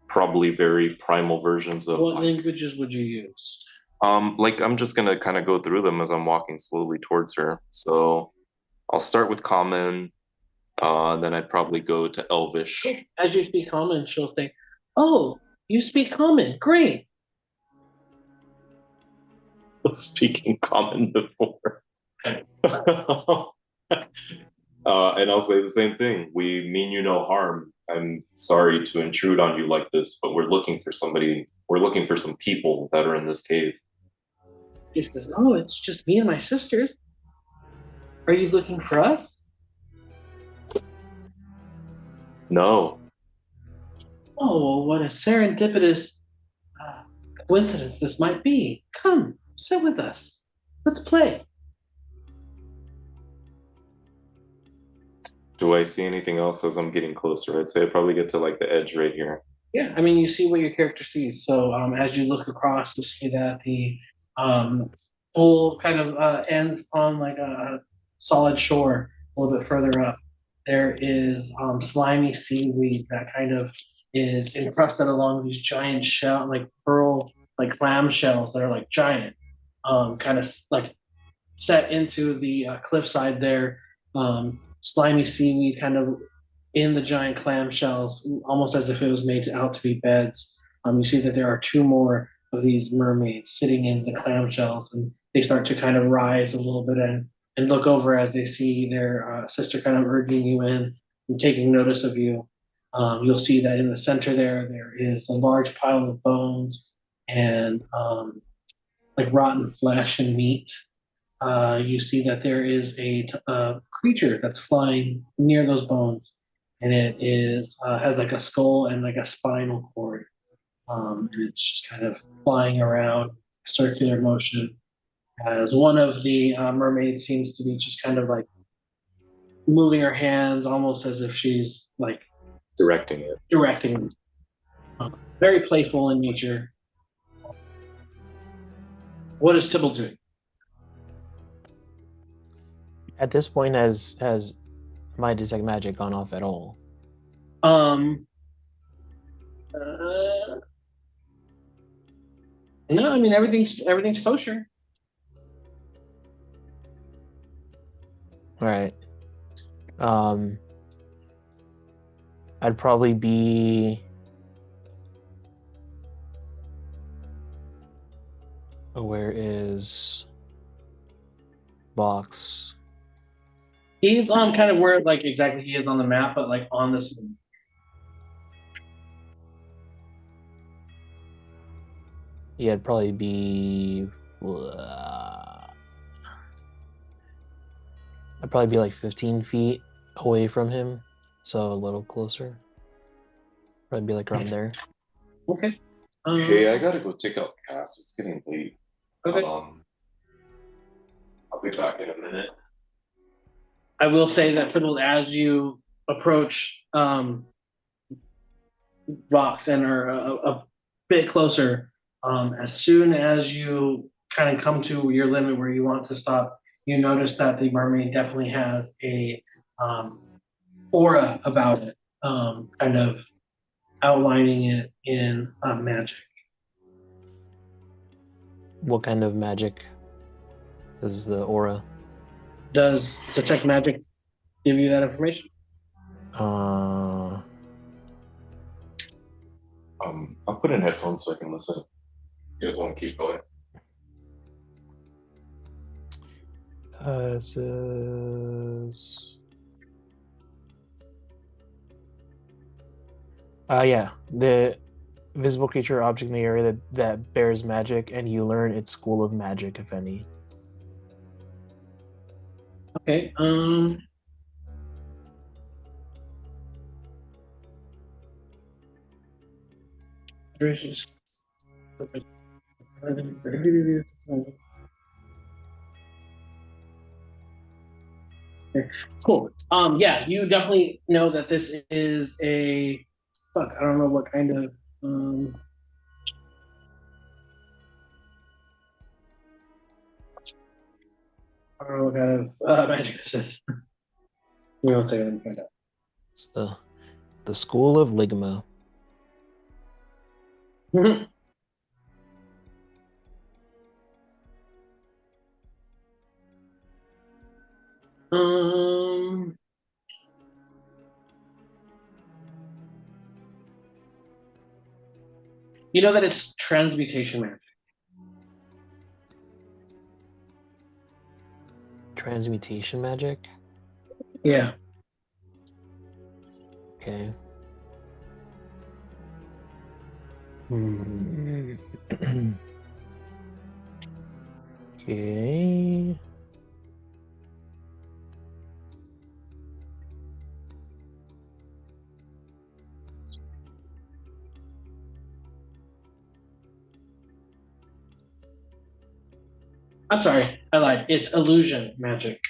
probably very primal versions of. What languages would you use? Like I'm just gonna kind of go through them as I'm walking slowly towards her. So I'll start with Common, then I'd probably go to Elvish. As you speak common, she'll say, "Oh, you speak common. Great." Speaking Common before. And I'll say the same thing. We mean you no harm. I'm sorry to intrude on you like this, but we're looking for somebody. We're looking for some people that are in this cave. She says, "Oh, it's just me and my sisters. Are you looking for us?" No, Oh, well, what a serendipitous uh, coincidence this might be. Come, sit with us. Let's play. do I see anything else as I'm getting closer? I'd say I probably get to like the edge right here. Yeah, I mean, you see what your character sees. So as you look across, you see that the pool kind of ends on like a solid shore a little bit further up. There is slimy seaweed that kind of is encrusted along these giant shell, like pearl, like clam shells that are like giant, kind of like set into the cliffside there. Slimy seaweed kind of in the giant clam shells, almost as if it was made out to be beds. You see that there are two more of these mermaids sitting in the clam shells, and they start to kind of rise a little bit and look over as they see their sister kind of urging you in and taking notice of you. You'll see that in the center there is a large pile of bones and like rotten flesh and meat. You see that there is a creature that's flying near those bones, and it is has like a skull and like a spinal cord, and it's just kind of flying around circular motion. As one of the mermaids seems to be just kind of like moving her hands, almost as if she's like Directing it. directing. Very playful in nature. What is Tibble doing? At this point, has my detect magic gone off at all? No, I mean everything's kosher. All right. I'd probably be where is box? He's on kind of where like exactly he is on the map, but like on this. Yeah, it'd probably be. I'd probably be like 15 feet away from him, so a little closer. Probably be like around there. Okay. Hey, I gotta go take out Cass. It's getting late. Okay. I'll be back in a minute. I will say that Fiddle, as you approach Vox and are a bit closer, as soon as you kind of come to your limit where you want to stop, you notice that the mermaid definitely has a aura about it, kind of outlining it in magic. What kind of magic is the aura? Does detect magic give you that information? Uh, I'll put in headphones so I can listen. You guys want to keep going? it says. Yeah, the visible creature or object in the area that bears magic, and you learn its school of magic, if any. Okay. Cool. Yeah, you definitely know that this is a fuck. I don't know what kind of I don't know what kind of magic this is. Give me 1 second. Let me find out. It's the school of Ligma. um, you know that it's transmutation magic. Transmutation magic. Yeah. Okay. Hmm. Okay. I'm sorry, I lied. It's illusion magic.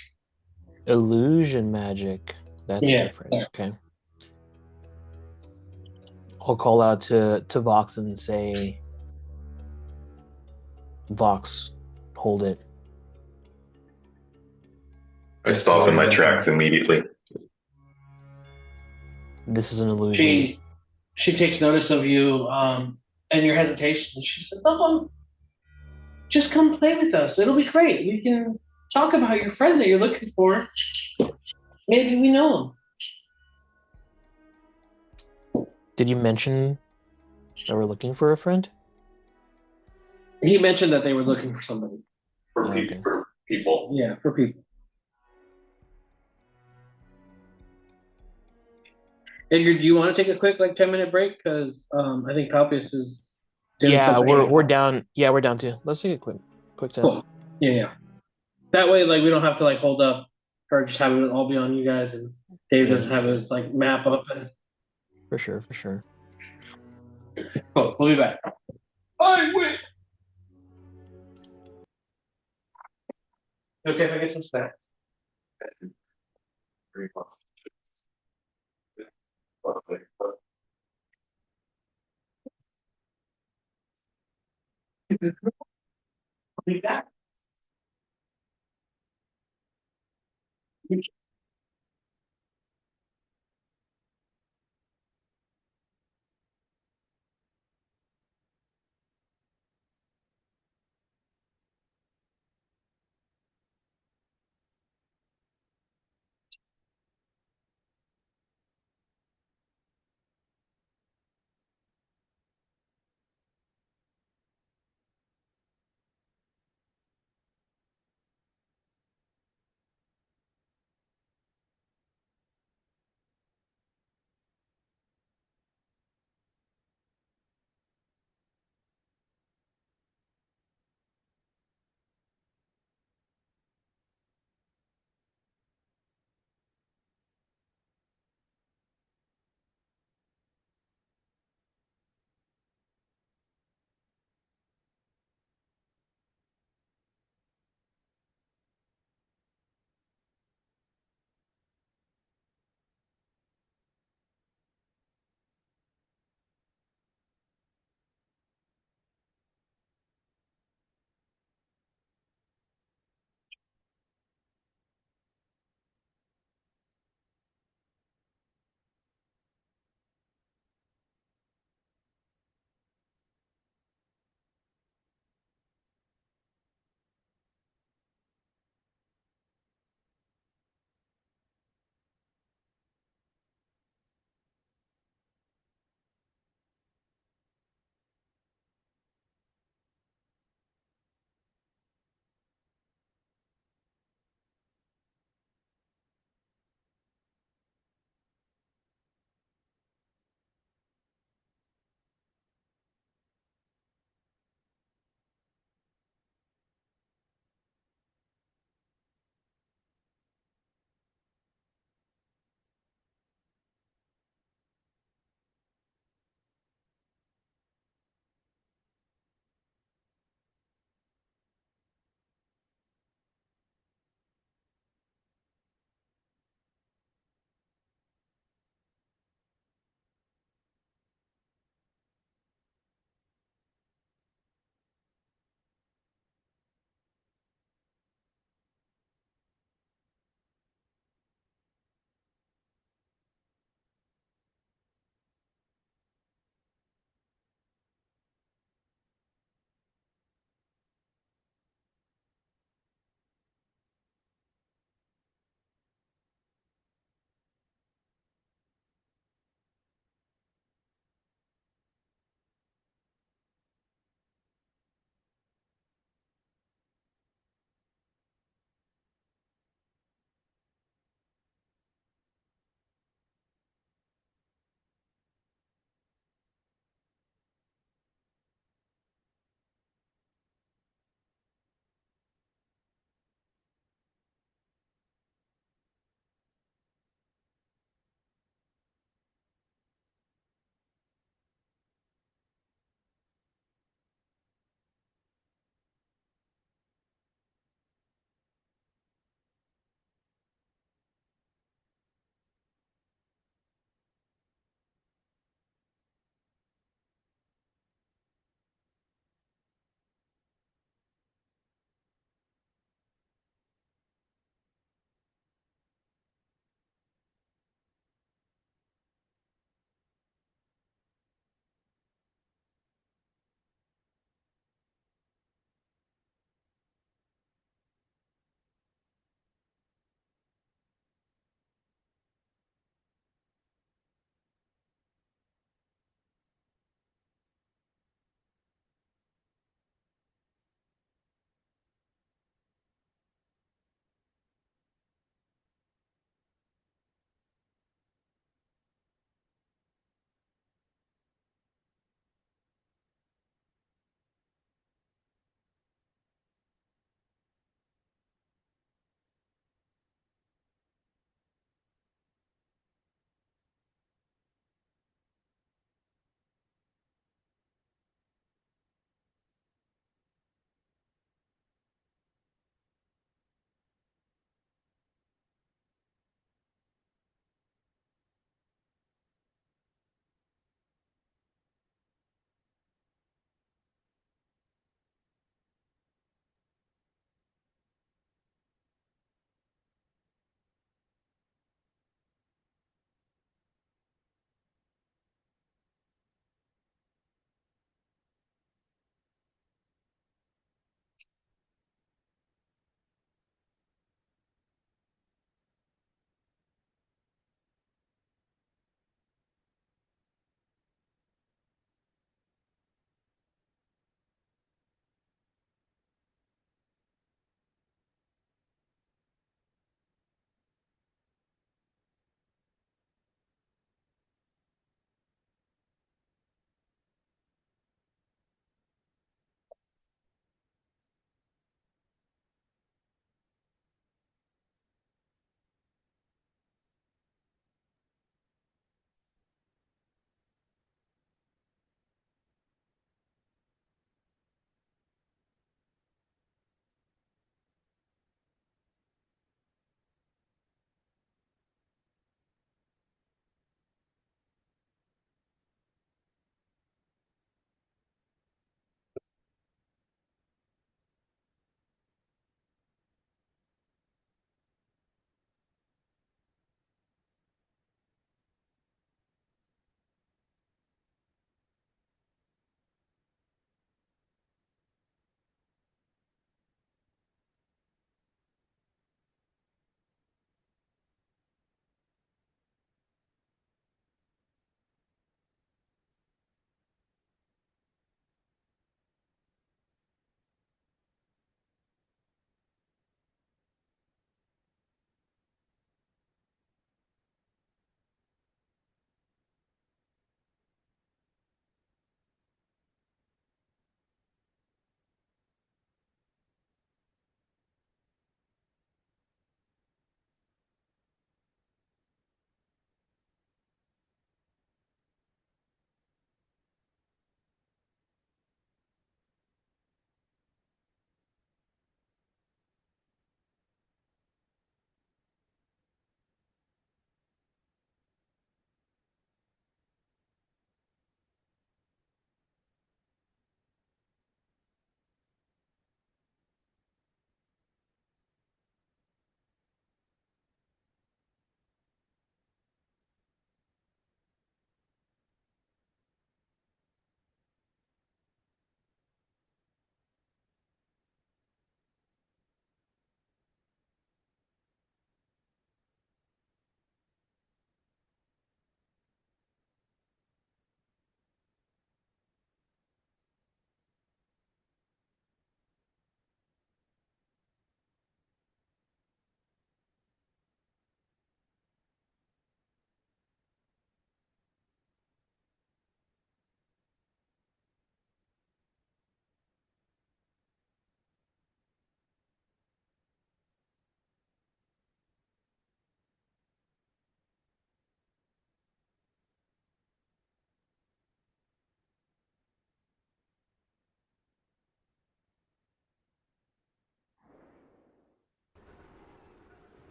Illusion magic. That's Yeah. different. Okay. I'll call out to Vox and say, Vox, hold it. I stop in my tracks immediately. This is an illusion. She takes notice of you and your hesitation. She says, "Oh, just come play with us. It'll be great. We can talk about your friend that you're looking for. Maybe we know him." Did you mention that we're looking for a friend? He mentioned that they were looking for somebody. For Okay. people. Yeah, for people. Edgar, do you want to take a quick 10-minute break? Because I think Palpius is doing Yeah, something. we're down. Yeah, we're down too. Let's take a quick time. Cool. Yeah. That way, we don't have to hold up or just have it all be on you guys, and Dave doesn't have his map up. And For sure. cool. We'll be back. Oh wait. Okay, if I get some snacks. I'll be back.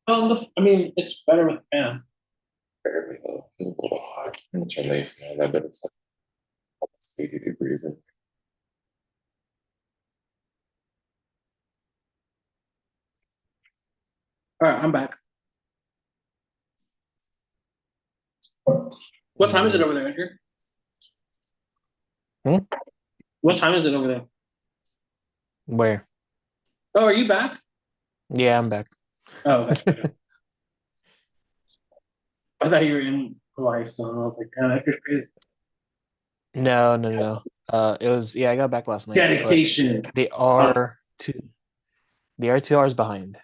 I mean, it's better with fan. There we go. A little hot. I'm gonna turn the AC on. I bet it's like almost 80 degrees in. All right, I'm back. What time is it over there, Andrew? What time is it over there? Where? Oh, are you back? Yeah, I'm back. Oh, okay. I thought you were in Hawaii still. And I was like, man, that's crazy. No. It was I got back last night. but Dedication. They are 2 hours behind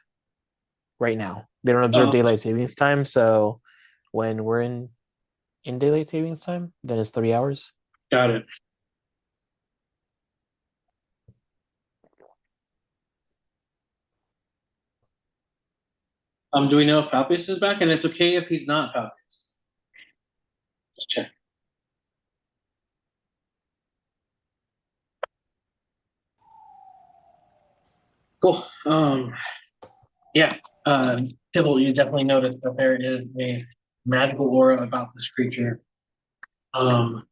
right now. They don't observe Oh. daylight savings time, so when we're in daylight savings time, then it's 3 hours. Got it. Do we know if Palpius is back? And it's okay if he's not Palpius. Just check. Cool. Yeah. Tibble, you definitely noticed that there is a magical aura about this creature. And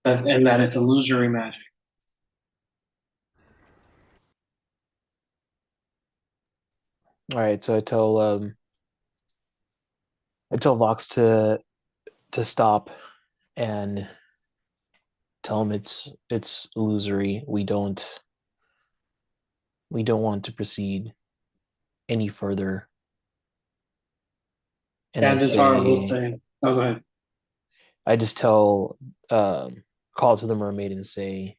that it's illusory magic. All right, so I tell Vox to stop and tell him it's illusory. We don't want to proceed any further. And And this horrible thing. Oh, go ahead. I just call to the mermaid and say,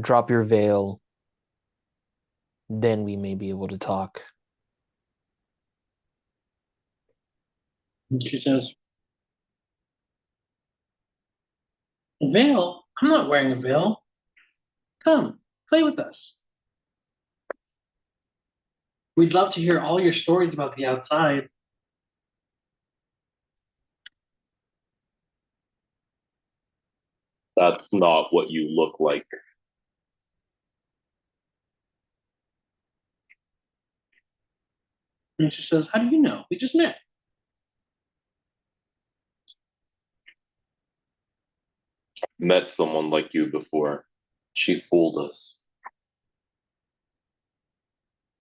drop your veil, then we may be able to talk. And she says, a veil? I'm not wearing a veil. Come, play with us. We'd love to hear all your stories about the outside. That's not what you look like. And she says, how do you know? We just met. Met someone like you before. She fooled us.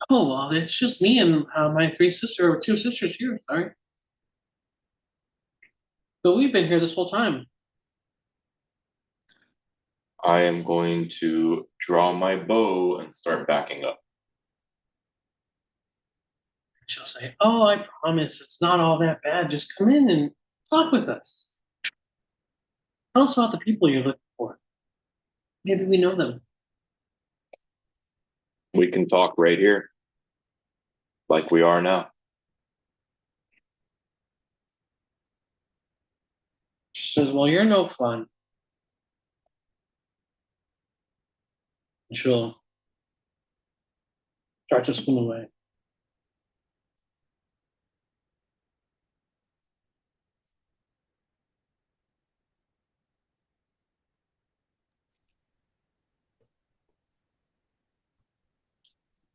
Oh, well, it's just me and my two sisters here, sorry. But we've been here this whole time. I am going to draw my bow and start backing up. She'll say, oh, I promise it's not all that bad. Just come in and talk with us. Tell us about the people you're looking for. Maybe we know them. We can talk right here, like we are now. She says, well, you're no fun. And she'll start to swim away.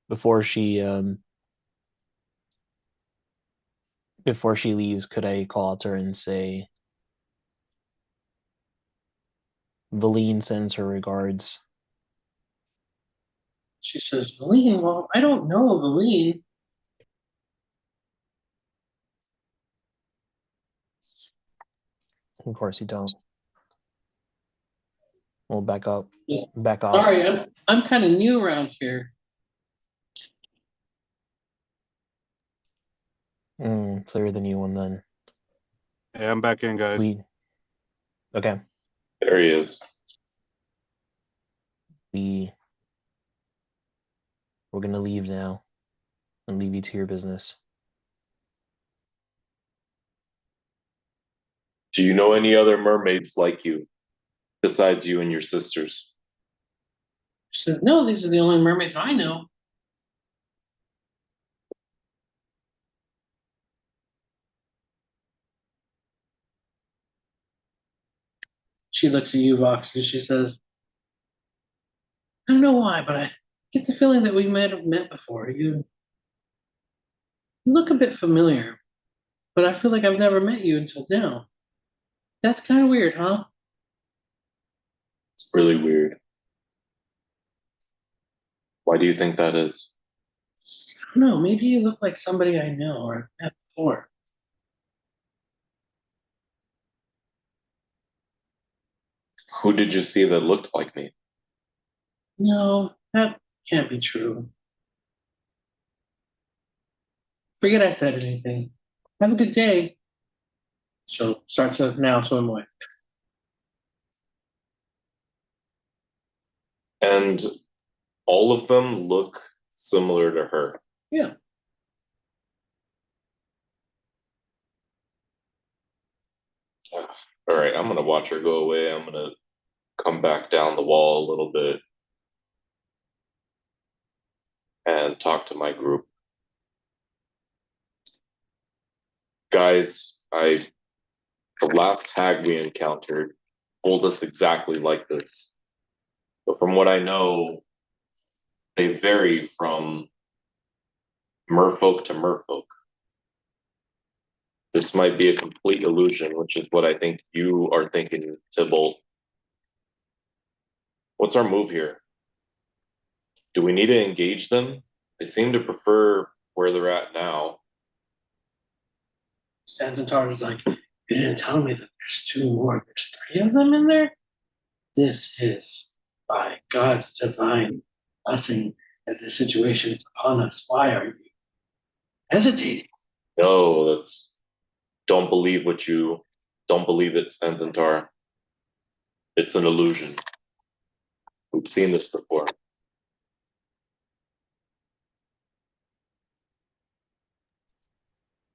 Before she leaves, could I call to her and say, Valine sends her regards. She says, Valine, well, I don't know Valine. Of course you don't. We'll back up. Yeah. Back off. Sorry, I'm kind of new around here. So you're the new one then. Hey, I'm back in, guys. Okay. There he is. We're gonna leave now and leave you to your business. Do you know any other mermaids like you, besides you and your sisters? She says, no, these are the only mermaids I know. She looks at you, Vox, and she says, I don't know why, but get the feeling that we might have met before. You look a bit familiar, but I feel like I've never met you until now. That's kind of weird, huh? It's really weird. Why do you think that is? I don't know. Maybe you look like somebody I know or have met before. Who did you see that looked like me? No, that can't be true. Forget I said anything. Have a good day. So start to now swim away. And all of them look similar to her. Yeah. All right, I'm gonna watch her go away. I'm gonna come back down the wall a little bit and talk to my group. Guys, the last hag we encountered told us exactly like this. But from what I know, they vary from merfolk to merfolk. This might be a complete illusion, which is what I think you are thinking, Tybalt. What's our move here? Do we need to engage them? They seem to prefer where they're at now. Santatar was like, you didn't tell me that there's two more. There's three of them in there? This is by God's divine blessing that this situation is upon us. Why are you hesitating? No, that's don't believe it, Stanzantar. It's an illusion. We've seen this before.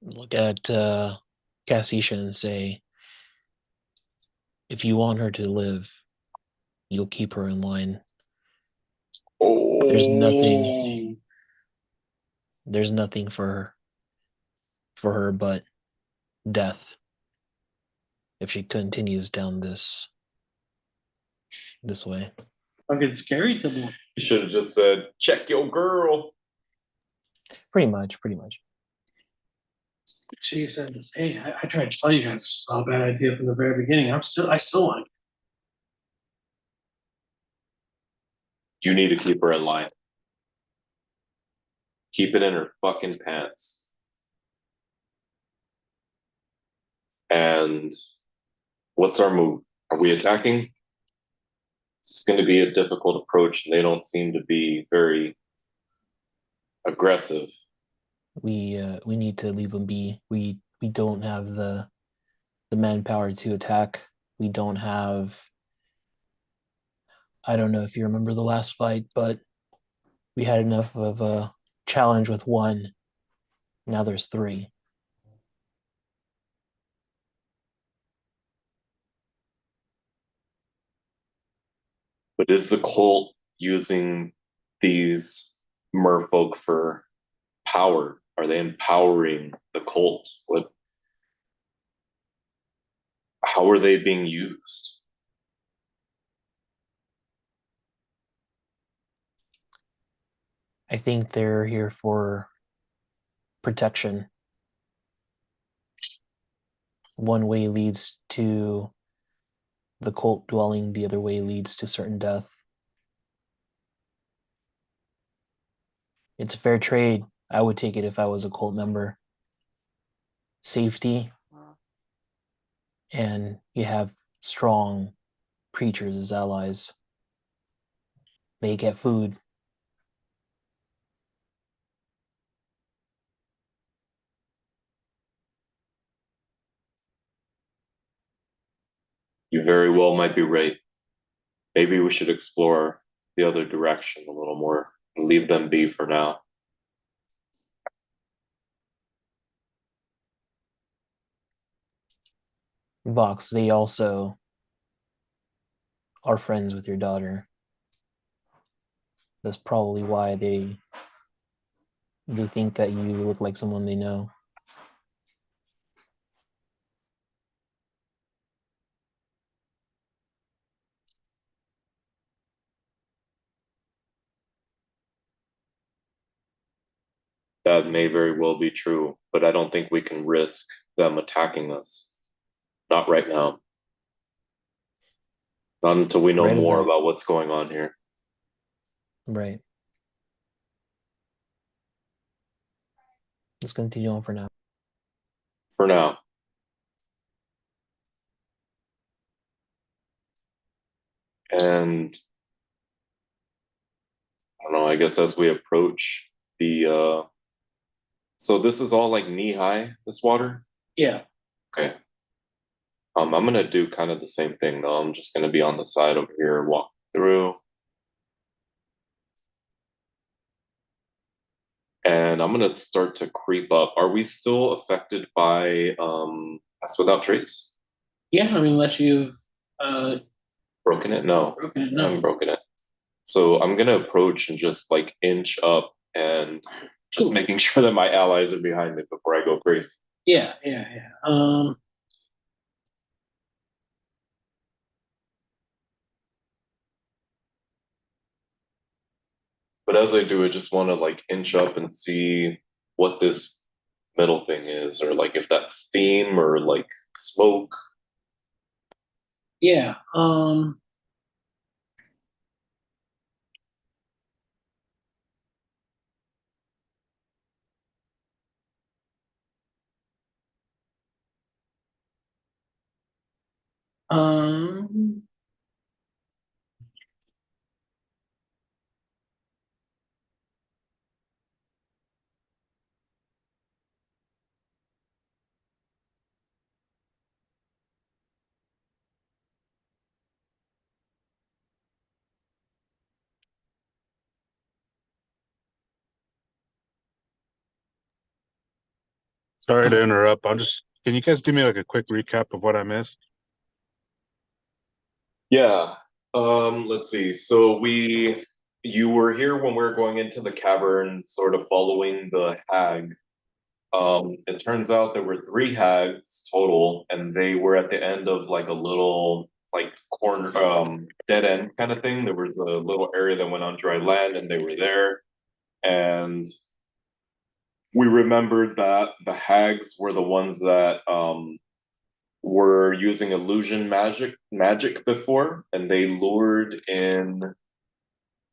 Look at Cassisha and say, if you want her to live, you'll keep her in line. Oh, There's nothing for her but death if she continues down this way. Fucking scary to me. you should have just said, check your girl. Pretty much. She said, hey, I tried to tell you guys it's all a bad idea from the very beginning. I still want You need to keep her in line. Keep it in her fucking pants. And what's our move? Are we attacking? It's going to be a difficult approach, and they don't seem to be very aggressive. We need to leave them be. We don't have the manpower to attack. We don't have. I don't know if you remember the last fight, but we had enough of a challenge with one. Now there's three. But is the cult using these merfolk for power? Are they empowering the cult? How are they being used? I think they're here for protection. One way leads to the cult dwelling, the other way leads to certain death. It's a fair trade. I would take it if I was a cult member. Safety, and you have strong creatures as allies. They get food. You very well might be right. Maybe we should explore the other direction a little more and leave them be for now. Vox, they also are friends with your daughter. That's probably why they think that you look like someone they know. That may very well be true, but I don't think we can risk them attacking us. Not right now. Not until we know Right more about- about what's going on here. Right. Let's continue on for now. For now. And I don't know, I guess as we approach the so this is all like knee high, this water? Yeah. Okay. I'm gonna do kind of the same thing though. I'm just gonna be on the side over here, walk through. And I'm gonna start to creep up. Are we still affected by Pass Without Trace? Yeah, I mean, unless you've Broken it? No. broken it, I haven't no. broken it. So I'm gonna approach and just like inch up and just Cool. making sure that my allies are behind me before I go crazy. Yeah. But as I do, I just want to like inch up and see what this middle thing is, or like if that's steam or like smoke. Yeah. Um, Sorry to interrupt. Can you guys give me like a quick recap of what I missed? Yeah. Let's see. So you were here when we were going into the cavern, sort of following the hag. It turns out there were 3 hags total, and they were at the end of like a little like corner dead end kind of thing. There was a little area that went on dry land, and they were there. And we remembered that the hags were the ones that were using illusion magic before, and they lured in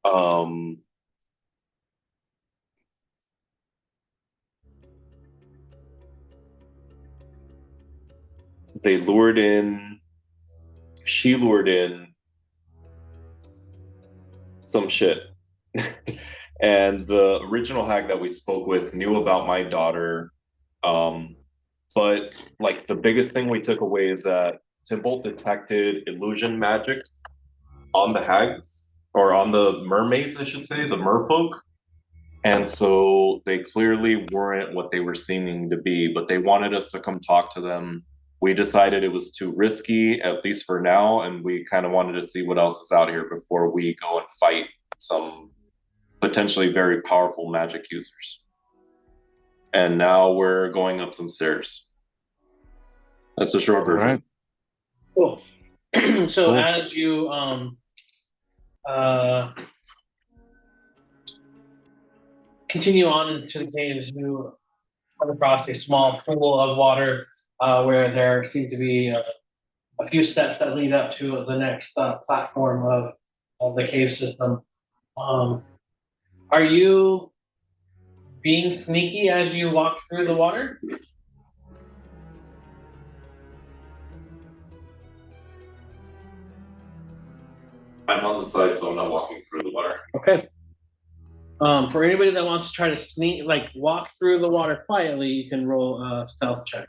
um they lured in she lured in some shit. And the original hag that we spoke with knew about my daughter. But like the biggest thing we took away is that Tybalt detected illusion magic on the hags, or on the mermaids, I should say, the merfolk. And so they clearly weren't what they were seeming to be, but they wanted us to come talk to them. We decided it was too risky, at least for now, and we kind of wanted to see what else is out here before we go and fight some potentially very powerful magic users. And now we're going up some stairs. That's the short All version. right. cool. So Cool. as you continue on into the caves, you come across a small pool of water where there seem to be a few steps that lead up to the next platform of the cave system. Are you being sneaky as you walk through the water? I'm on the side, so I'm not walking through the water. Okay. For anybody that wants to try to sneak, like walk through the water quietly, you can roll a stealth check.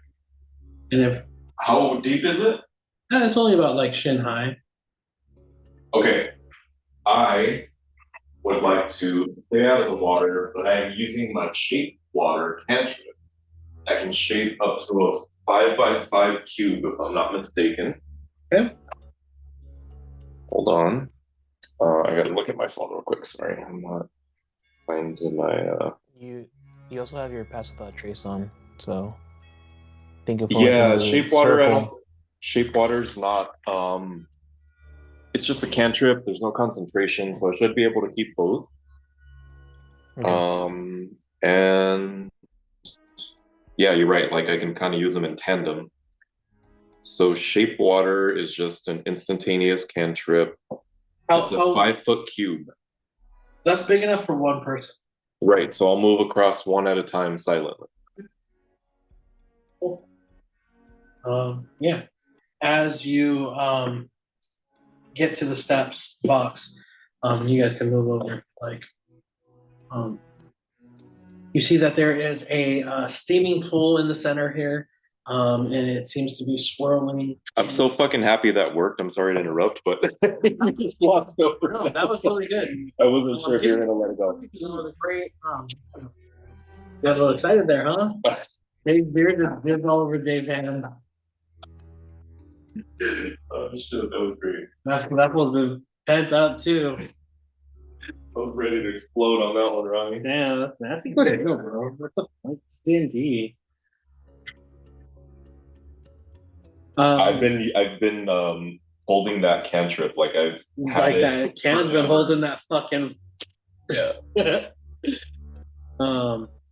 And if How deep is it? it's only about like shin high. Okay. I would like to stay out of the water, but I am using my shape water cantrip. I can shape up to a 5x5 cube, if I'm not mistaken. Okay. Hold on. I gotta look at my phone real quick. Sorry, I'm not signed to my. You also have your Pass Without Trace on, so think of Yeah, shape water. I don't. circle. Shape water's not. It's just a cantrip. There's no concentration, so I should be able to keep both. Okay. And yeah, you're right. Like I can kind of use them in tandem. So shape water is just an instantaneous cantrip. It's a 5-foot cube. That's big enough for one person. Right. So I'll move across one at a time silently. Cool. Yeah. As you get to the steps box, you guys can move over. Like, you see that there is a steaming pool in the center here, and it seems to be swirling. I'm so fucking happy that worked. I'm sorry to interrupt, but you just walked over. No, that was really good. I wasn't sure if you were gonna let it go. Great. Got a little excited there, huh? Dave's beard just dipped all over Dave's hand. Oh shit, that was great. That was the heads up too. I was ready to explode on that one, Ronnie. Damn, that's a good deal, bro. What the fuck? It's D&D. I've been holding that cantrip like I've had like it that. Cannon's been holding that fucking. Yeah.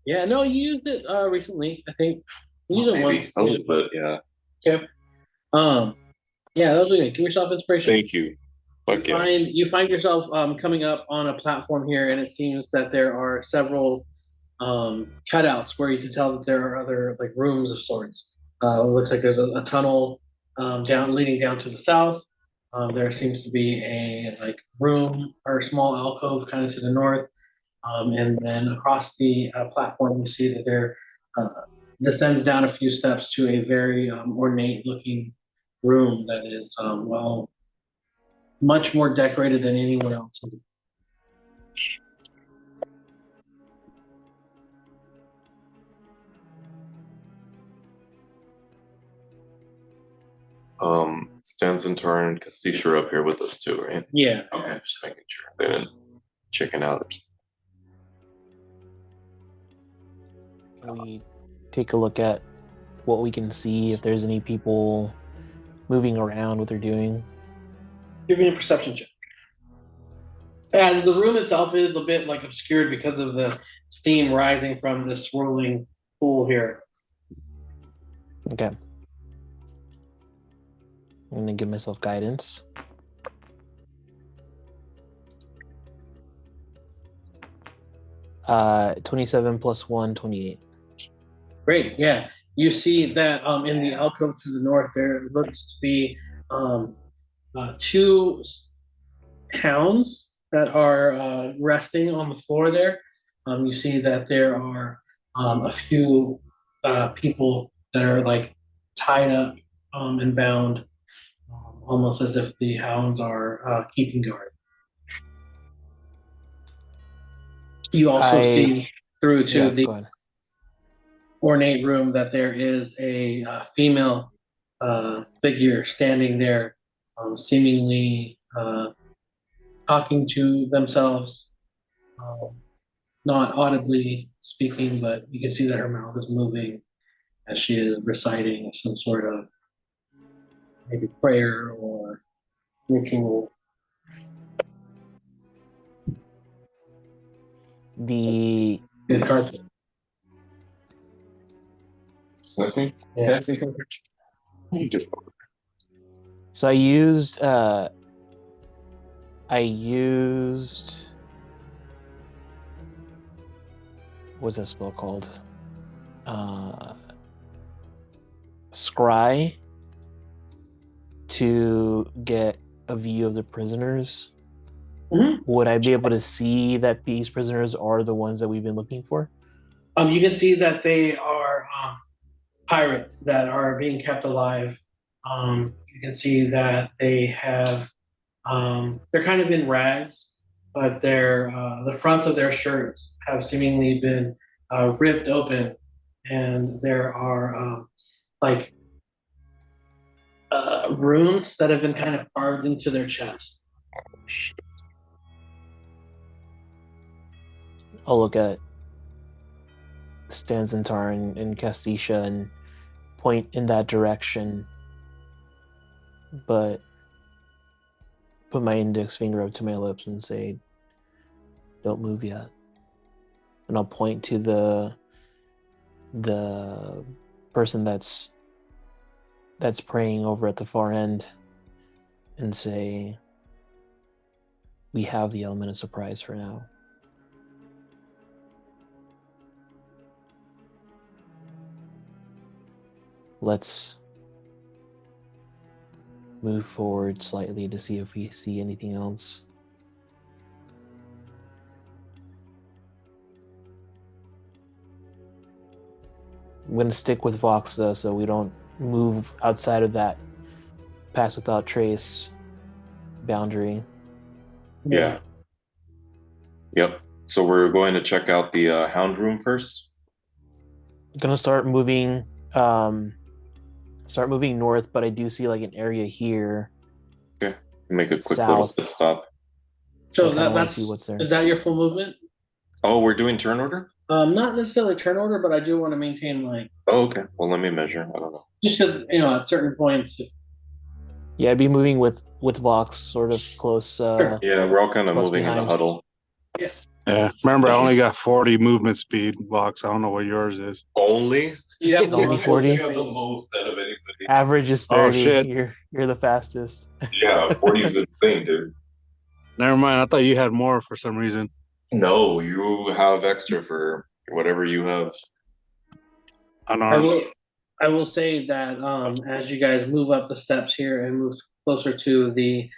Yeah, no, you used it recently. I think you used it Maybe once. a little bit, yeah. Okay. Yeah, that was really good. Give yourself inspiration. Thank you. Fuck yeah. You find yourself coming up on a platform here, and it seems that there are several cutouts where you can tell that there are other like rooms of sorts. It looks like there's a tunnel leading down to the south. There seems to be a like room or a small alcove kind of to the north, and then across the platform you see that there descends down a few steps to a very ornate looking room that is much more decorated than anyone else. Stanzentor and Castisha are up here with us too, right? Yeah. Okay, just making sure they didn't chicken out. Can we take a look at what we can see, if there's any people moving around, what they're doing? Give me a perception check. As the room itself is a bit like obscured because of the steam rising from this swirling pool here. Okay. I'm gonna give myself guidance. Uh, 27 plus 1, 28. Great, yeah. You see that in the alcove to the north there looks to be two hounds that are resting on the floor there. You see that there are a few people that are like tied up and bound, almost as if the hounds are keeping guard. You also see through to the ornate room that there is a female figure standing there, seemingly talking to themselves, not audibly speaking, but you can see that her mouth is moving as she is reciting some sort of maybe prayer or ritual. The Good card. Sniffing? Yeah. So I used what's that spell called? Scry to get a view of the prisoners. Mm-hmm. Would I be able to see that these prisoners are the ones that we've been looking for? You can see that they are pirates that are being kept alive. You can see that they have they're kind of in rags, but the fronts of their shirts have seemingly been ripped open, and there are like runes that have been kind of carved into their chest. I'll look at Stanzentar and Castisha and point in that direction, but put my index finger up to my lips and say, "Don't move yet." and I'll point to the person that's praying over at the far end and say, we have the element of surprise for now. Let's move forward slightly to see if we see anything else. I'm going to stick with Vox though, so we don't move outside of that pass without trace boundary. Yeah. Yep. So we're going to check out the hound room first. I'm gonna start moving north, but I do see like an area here. Okay. Make a quick little South. pit stop. So So I kinda wanna that's see what's there. is that your full movement? Oh, we're doing turn order? Not necessarily turn order, but I do want to maintain like Oh, okay. Well, let me measure. I don't know. just because at certain points. Yeah, I'd be moving with Vox sort of close. Sure. Yeah, we're all kind of Close moving in the behind. huddle. Yeah. Remember, I only got 40 movement speed box. I don't know what yours is. Only? You have Only 40? the most out of anybody. Average is Oh, 30. shit. You're the fastest. Yeah, 40 is insane, dude. Never mind. I thought you had more for some reason. No, you have extra for whatever you have. Unarmed. I will say that as you guys move up the steps here and move closer to the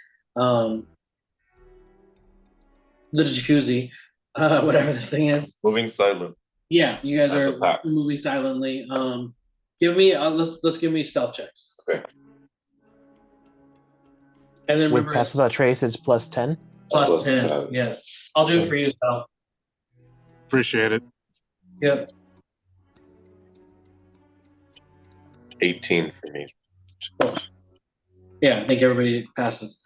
jacuzzi, whatever this thing is. Moving silent. Yeah, you guys As a are pack. moving silently. Give me let's give me stealth checks. Okay. And then With remember pass it's without trace, it's plus 10. plus Plus 10. 10. Yes. I'll do it for you, Sal. Appreciate it. Yep. 18 for me. Yeah, I think everybody passes.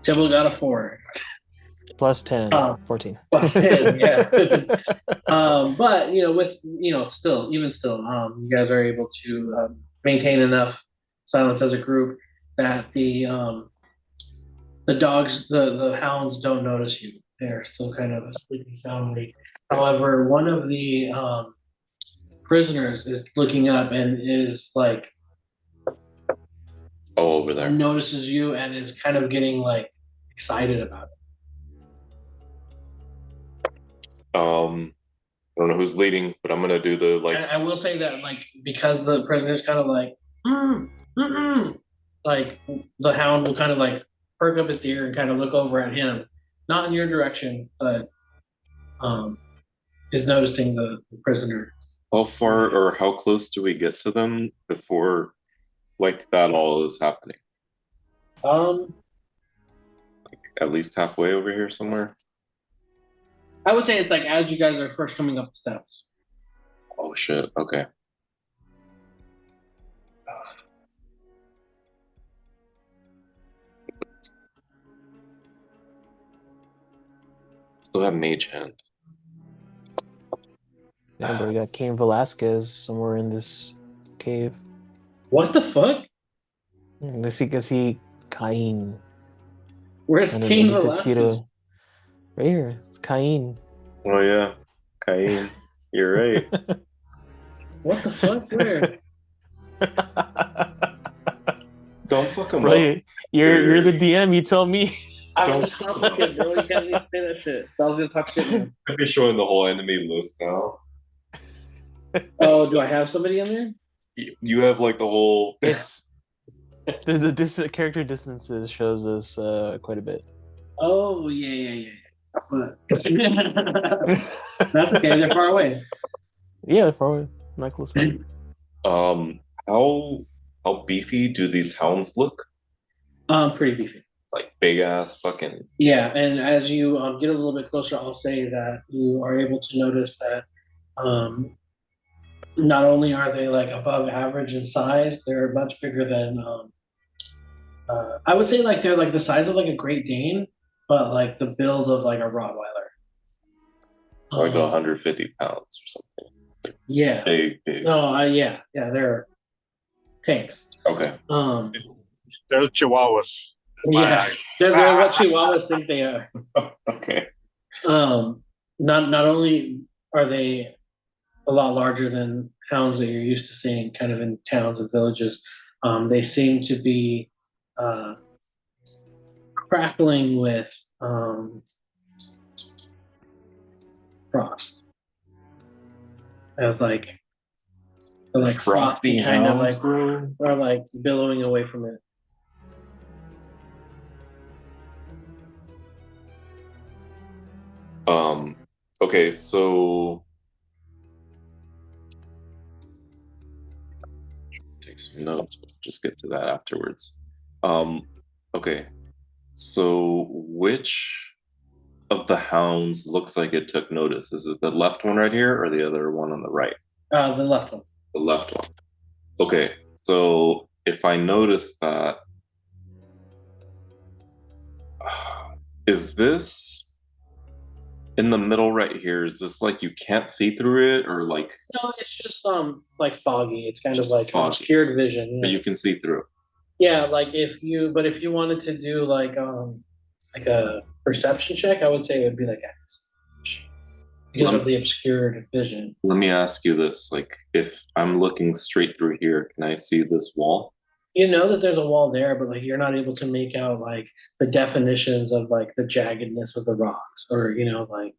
Sybil got a 4. Plus 10. 14. Plus 10, yeah. But with still, you guys are able to maintain enough silence as a group that the dogs, the hounds, don't notice you. They're still kind of sleeping soundly. However, one of the prisoners is looking up and is like Over there. notices you and is kind of getting like excited about it. I don't know who's leading, but I'm gonna do the And I will say that because the prisoner's kind of like like the hound will kind of like perk up its ear and kind of look over at him, not in your direction, but is noticing the prisoner. how far or how close do we get to them before that all is happening? At least halfway over here somewhere. I would say it's like as you guys are first coming up the steps. Oh shit, okay. Still have mage hand. Yeah, but we got Cain Velasquez somewhere in this cave. What the fuck? Let's see Cain. Where's Cain 186 feet Velasquez? away. Right here. It's Cain. Oh yeah, Cain. You're right. What the fuck? Where? Don't fuck him up. Right. You're the DM, you tell me. I Don't- don't know, fucking bro. You can't even say that shit. So I was gonna talk shit. Now. I'd be showing the whole enemy list now. Oh, do I have somebody in there? You have the whole. It's the character distances shows us quite a bit. Oh yeah. That's okay. They're far away. Yeah, far away. Not close by. How beefy do these hounds look? Pretty beefy. Like big ass fucking. Yeah, and as you get a little bit closer, I'll say that you are able to notice that not only are they above average in size, they're much bigger than I would say they're the size of a Great Dane, but the build of a Rottweiler. So 150 pounds or something. Yeah. Big. No, yeah, they're tanks. Okay. They're Chihuahuas. Yeah, they're what Chihuahuas think they are. Okay. Not only are they a lot larger than hounds that you're used to seeing kind of in towns and villages, they seem to be uh, crackling with frost. As like they're like frosty kind of like bro. or like billowing away from it. Okay, so take some notes, but just get to that afterwards. Okay, so which of the hounds looks like it took notice? Is it the left one right here or the other one on the right? The left one. The left one. Okay, so if I notice that, is this in the middle right here? Is this like you can't see through it, or like No, it's just like foggy. It's kind of Just like foggy. obscured vision. but Yeah. you can see through? Yeah, like if you wanted to do like a perception check, I would say it would be like X because of the obscured vision. Let me ask you this: like, if I'm looking straight through here, can I see this wall? You know that there's a wall there, but like you're not able to make out like the definitions of like the jaggedness of the rocks, or like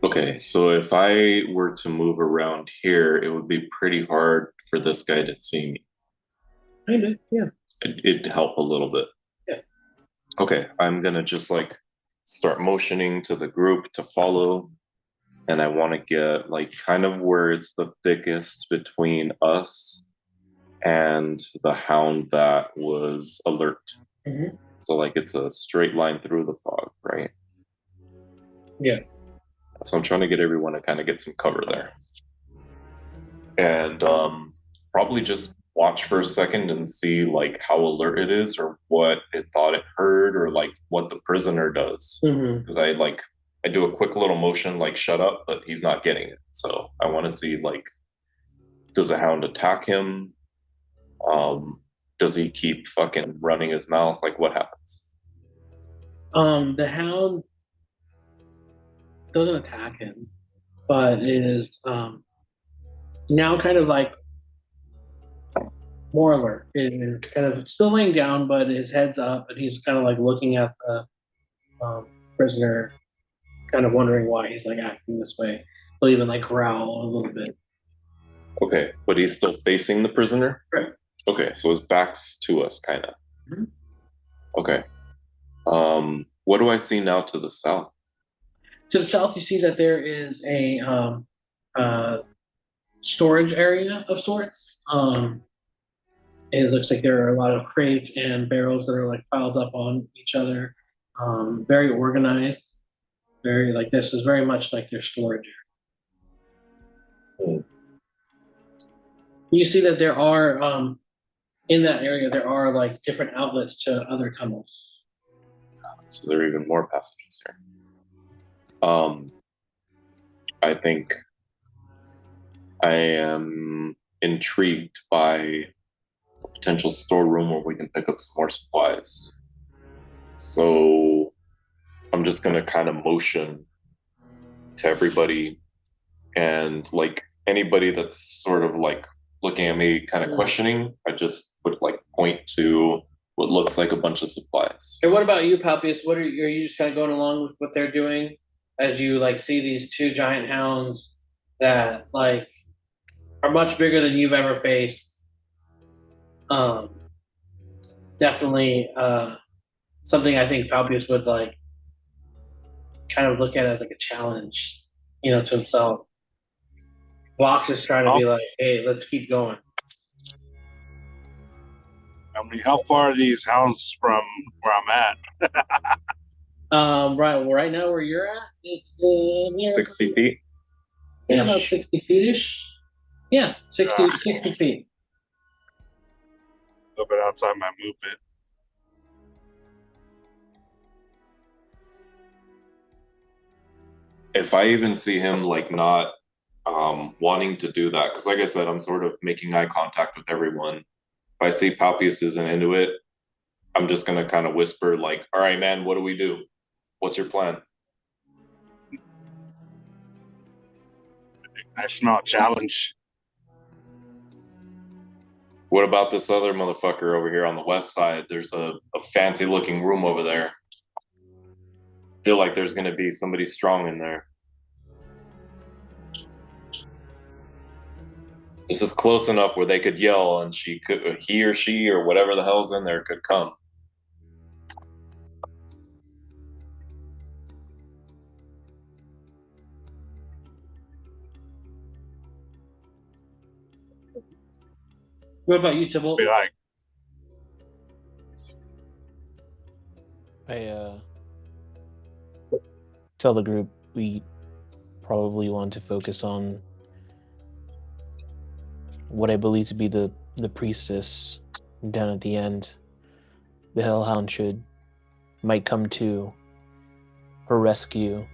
Okay, so if I were to move around here, it would be pretty hard for this guy to see me. kind of, yeah. It'd help a little bit. Yeah. Okay, I'm gonna just like start motioning to the group to follow, and I want to get like kind of where it's the thickest between us and the hound that was alert. Mhm. So like it's a straight line through the fog, right? Yeah. So I'm trying to get everyone to kind of get some cover there. And probably just watch for a second and see like how alert it is or what it thought it heard or like what the prisoner does. Mhm. Because I do a quick little motion like shut up, but he's not getting it. So I want to see like, does the hound attack him? Does he keep fucking running his mouth? Like what happens? The hound doesn't attack him, but is now kind of like more alert. Is kind of still laying down, but his head's up, and he's kind of like looking at the prisoner, kind of wondering why he's like acting this way. He'll even like growl a little bit. Okay, but he's still facing the prisoner? Right. Okay, so his back's to us, kind of. Mhm. Okay. What do I see now to the south? To the south, you see that there is a storage area of sorts. It looks like there are a lot of crates and barrels that are like piled up on each other. Very organized. Very like this is very much like their storage area. You see that there are in that area there are like different outlets to other tunnels. So there are even more passages here. I think I am intrigued by a potential storeroom where we can pick up some more supplies. So I'm just gonna kind of motion to everybody, and like anybody that's sort of like looking at me kind of questioning, I just would like point to what looks like a bunch of supplies. And what about you, Palpius? What are you just kind of going along with what they're doing as you like see these two giant hounds that like are much bigger than you've ever faced? Definitely something I think Palpius would like kind of look at as like a challenge, to himself. Vox is trying to be like, hey, let's keep going. I mean, how far are these hounds from where I'm at? Right now where you're at, it's 60 feet? Yeah, about 60 feet ish. Yeah, 60 feet. A little bit outside my movement. If I even see him like not wanting to do that, because like I said, I'm sort of making eye contact with everyone. If I see Palpius isn't into it, I'm just gonna kind of whisper like, "All right, man, what do we do? What's your plan?" I smell challenge. What about this other motherfucker over here on the west side? There's a fancy looking room over there. Feel like there's gonna be somebody strong in there. This is close enough where they could yell and he or she or whatever the hell's in there could come. What about you, Tibble? Be like, I tell the group we probably want to focus on what I believe to be the priestess down at the end. The Hellhound might come to her rescue.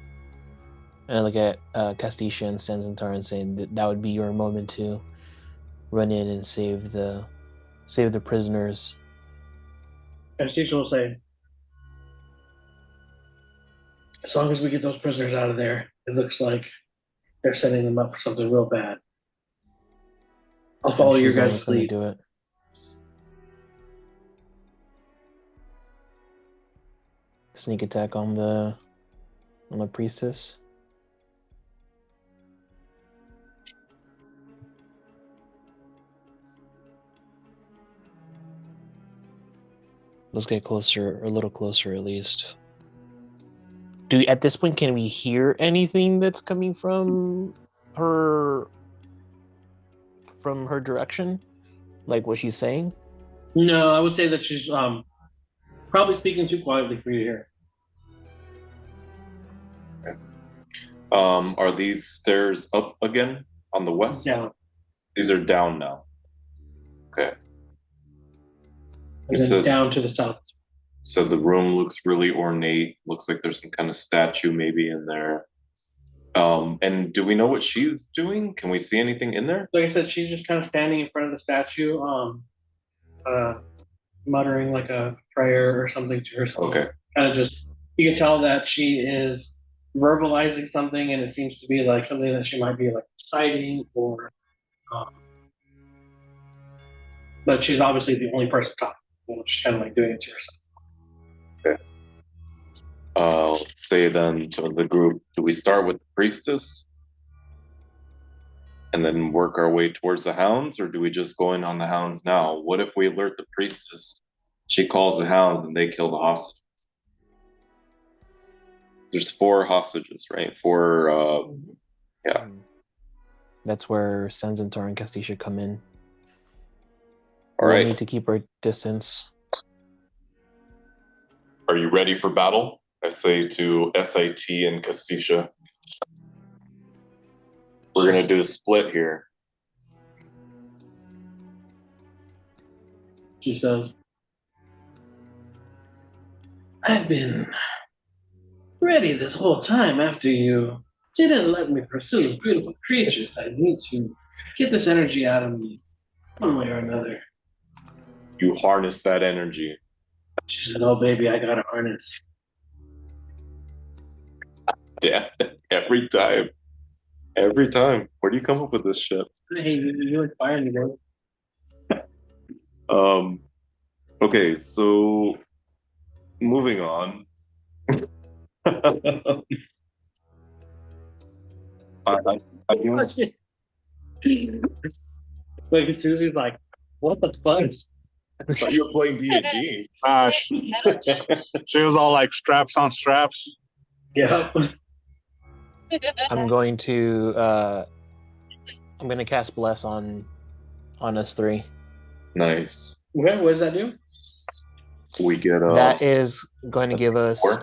And I look at Castisha and Sanzantar and say that would be your moment to run in and save the prisoners. Castisha will say, as long as we get those prisoners out of there, it looks like they're setting them up for something real bad. I'll follow your She's the one guys' that's gonna lead. do it. Sneak attack on the priestess. Let's get closer, or a little closer at least. At this point, can we hear anything that's coming from her direction? Like what she's saying? No, I would say that she's probably speaking too quietly for you to hear. Are these stairs up again on the west? Down. These are down now. Okay. And then So- down to the south. So the room looks really ornate. Looks like there's some kind of statue maybe in there. And do we know what she's doing? Can we see anything in there? Like I said, she's just kind of standing in front of the statue, muttering like a prayer or something to herself. Okay. Kind of just, you can tell that she is verbalizing something, and it seems to be like something that she might be like reciting, or but she's obviously the only person talking. She's kind of like doing it to herself. Let's say then to the group, do we start with the priestess and then work our way towards the hounds, or do we just go in on the hounds now? What if we alert the priestess? She calls the hounds and they kill the hostages. There's 4 hostages, right? 4, yeah. That's where Sanzantar and Castisha come in. All We'll right. need to keep our distance. Are you ready for battle? I say to SIT and Castisha. We're going to do a split here. She says, I've been ready this whole time after you didn't let me pursue those beautiful creatures. I need to get this energy out of me one way or another. You harness that energy. She said, oh, baby, I got to harness. Yeah, every time. Every time. Where do you come up with this shit? Hey, you inspire me, bro. Okay, so moving on. I guess Like, Susie's like, what the fuck? I thought you were playing D&D. she was all like straps on straps. Yeah. I'm going to cast Bless on us 3. Nice. What does that do? We get That is going to give us Force?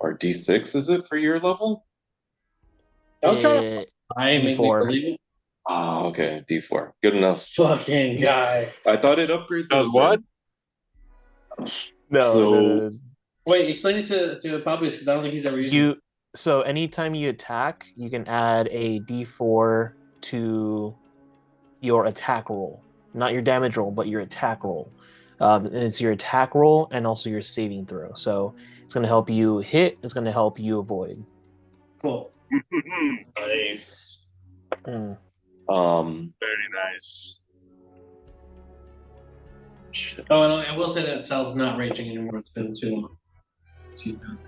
Our D6, is it for your level? Don't try to make me D4. believe it. Ah, okay, D4. Good enough. Fucking guy. I thought it upgrades. Does what? No. Wait, explain it to Poppy, because I don't think he's ever used it. So anytime you attack, you can add a D4 to your attack roll. Not your damage roll, but your attack roll. And it's your attack roll and also your saving throw. So it's going to help you hit. It's going to help you avoid. Cool. Nice. Mm. Very nice. Shit. Oh, and I will say that Sal's not raging anymore. It's been too long. She's been-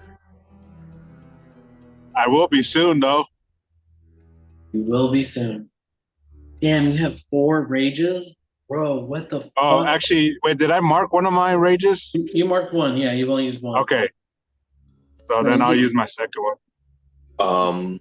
I will be soon, though. You will be soon. Damn, you have 4 rages? Bro, what the Oh, fuck? actually, wait, did I mark one of my rages? You marked 1. Yeah, you've only used 1. Okay. So then I'll use my second one.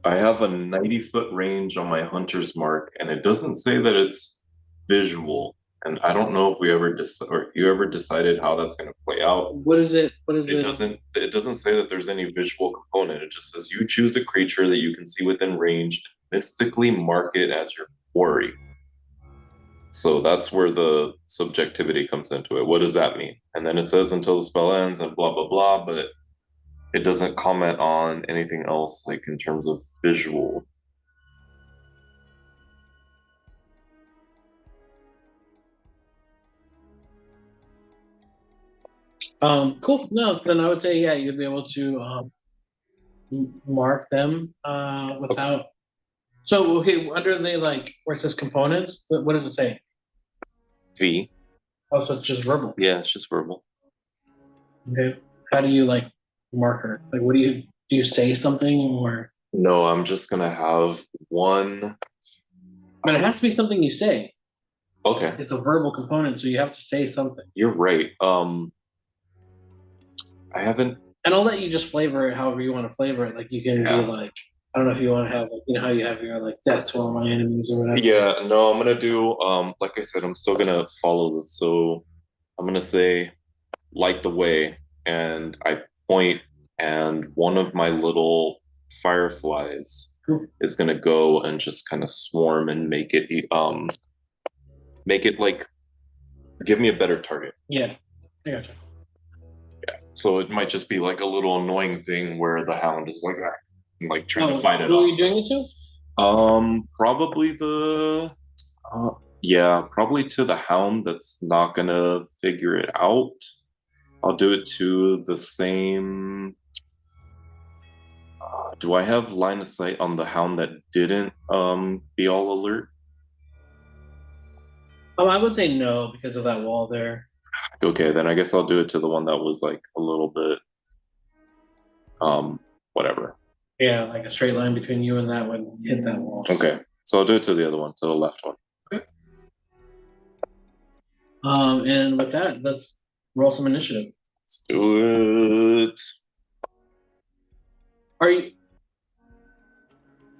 I have a 90-foot range on my hunter's mark, and it doesn't say that it's visual. And I don't know if we ever or if you ever decided how that's going to play out. What is it? What is It it? doesn't. It doesn't say that there's any visual component. It just says you choose a creature that you can see within range, and mystically mark it as your quarry. So that's where the subjectivity comes into it. What does that mean? And then it says until the spell ends and blah blah blah, but it doesn't comment on anything else, like in terms of visual. Cool. No, then I would say, yeah, you'd be able to mark them without. So, okay, under the, like, where it says components, what does it say? V. Oh, so it's just verbal. Yeah, it's just verbal. Okay. How do you, like, mark her? Like, what do you say something, or? No, I'm just gonna have one. But it has to be something you say. Okay, It's a verbal component, so you have to say something. you're right. I haven't. And I'll let you just flavor it however you want to flavor it. Like, you can Yeah. be like, I don't know if you want to have, like, you know how you have your, like, that's one of my enemies or whatever. Yeah, no, I'm gonna do. Like I said, I'm still gonna follow this. So I'm gonna say, light the way, and I point, and one of my little fireflies Cool. is gonna go and just kind of swarm and make it like give me a better target. Yeah. I gotcha. So it might just be like a little annoying thing where the hound is like, "Ah," and, like trying to fight it who are off. you doing it to? Probably probably to the hound that's not gonna figure it out. I'll do it to the same. Do I have line of sight on the hound that didn't be all alert? I would say no because of that wall there. Okay, then I guess I'll do it to the one that was like a little bit whatever. Yeah, like a straight line between you and that would hit that wall. Okay, so I'll do it to the other one, to the left one. And with that, let's roll some initiative. Let's do it. Are you?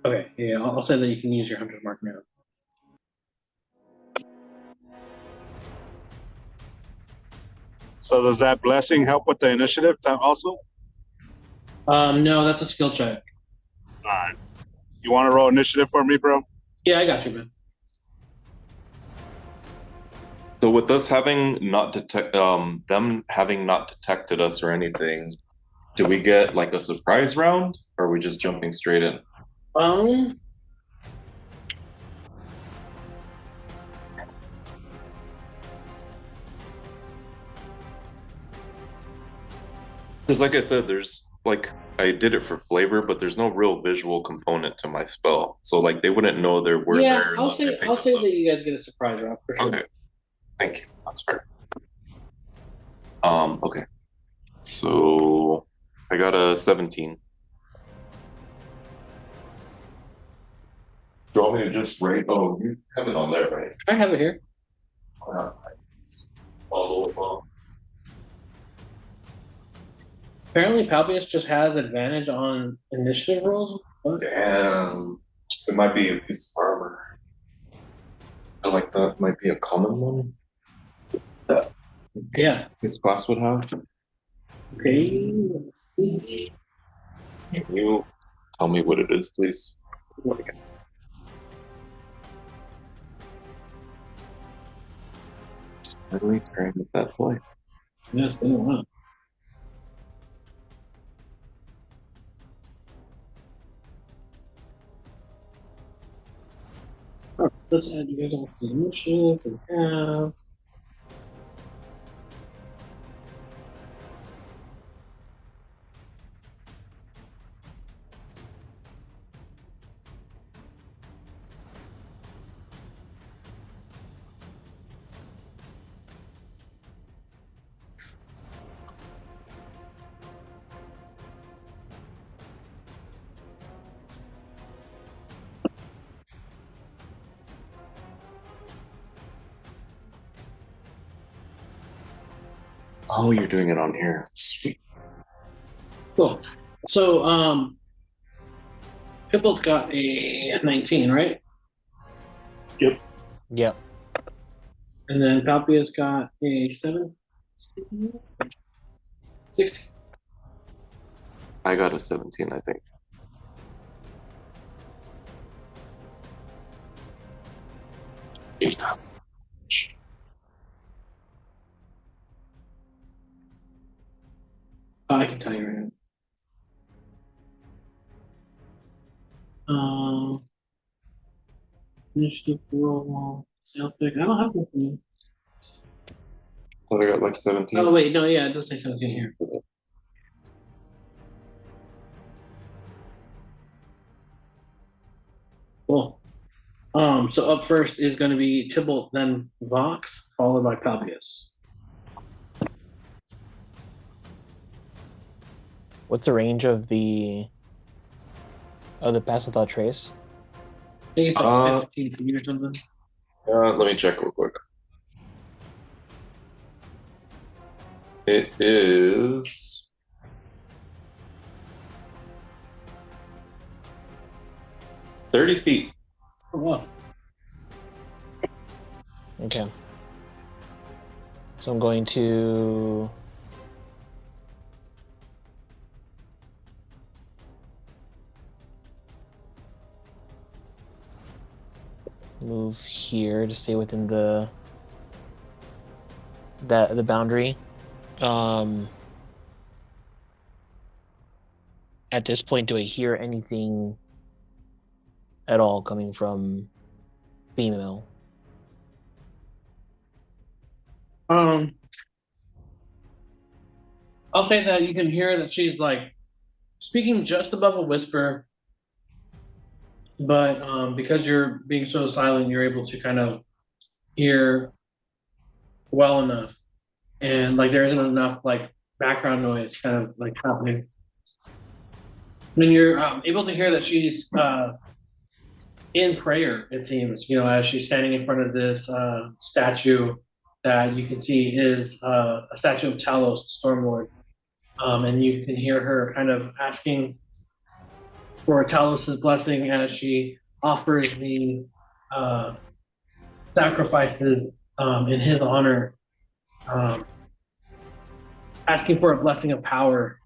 Okay, yeah, I'll say that you can use your hunter's mark now. So does that blessing help with the initiative time also? No, that's a skill check. All right. You want to roll initiative for me, bro? Yeah, I got you, man. So with us having not them having not detected us or anything, do we get like a surprise round, or are we just jumping straight in? Because like I said, there's like I did it for flavor, but there's no real visual component to my spell. So like they wouldn't know there were yeah, there I'll unless they say picked I'll us say up. that you guys get a surprise round for sure. Okay. Thank you. That's fair. Okay. So I got a 17. Do you want me to just write? Oh, you have it on there, right? I have it here. Follow along. Apparently, Palpius just has advantage on initiative rolls. What? Damn. It might be a piece of armor. I like that. Might be a common one. That Yeah. his class would have. Okay. Let's see. Can you tell me what it is, please? Really trying with that point. Yeah, it's been a while. Alright, let's add you guys all to the initiative we have. Oh, you're doing it on here. Sweet. Cool. So, Pipple got a 19, right? Yep. Yep. And then Palpia's got a 7? 16. I got a 17, I think. Eight. I can tell you right now. Initiative roll, self pick. I don't have one for you. Oh, I got like 17. Oh wait, no, yeah, it does say 17 here. Cool. So up first is going to be Tybalt, then Vox, followed by Palpius. What's the range of the pass without trace? I think it's like 15 feet or something. Let me check real quick. It is 30 feet. Oh, wow. Okay. So I'm going to move here to stay within the boundary. At this point, do I hear anything at all coming from female? I'll say that you can hear that she's like speaking just above a whisper, but because you're being so silent, you're able to kind of hear well enough, and like there isn't enough like background noise kind of like happening. When you're able to hear that she's in prayer, it seems, as she's standing in front of this statue that you can see is a statue of Talos, the Stormlord. And you can hear her kind of asking for Talos's blessing as she offers the sacrifices in his honor, asking for a blessing of power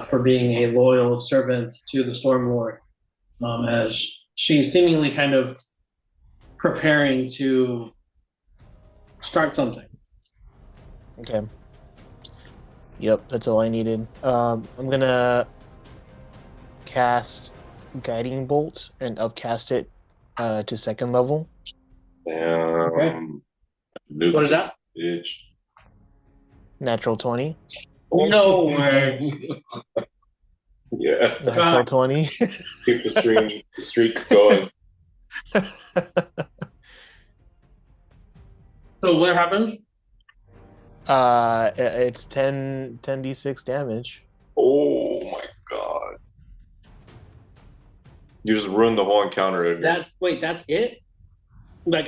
for being a loyal servant to the Stormlord, as she's seemingly kind of preparing to start something. Okay. Yep, that's all I needed. I'm gonna cast Guiding Bolt and upcast it to 2nd level. What is that? Bitch. Natural 20. No way. Yeah. Natural 20. Keep the streak going. So what happens? It's 10d6 damage. Oh my god. You just ruined the whole encounter. That's it? Like,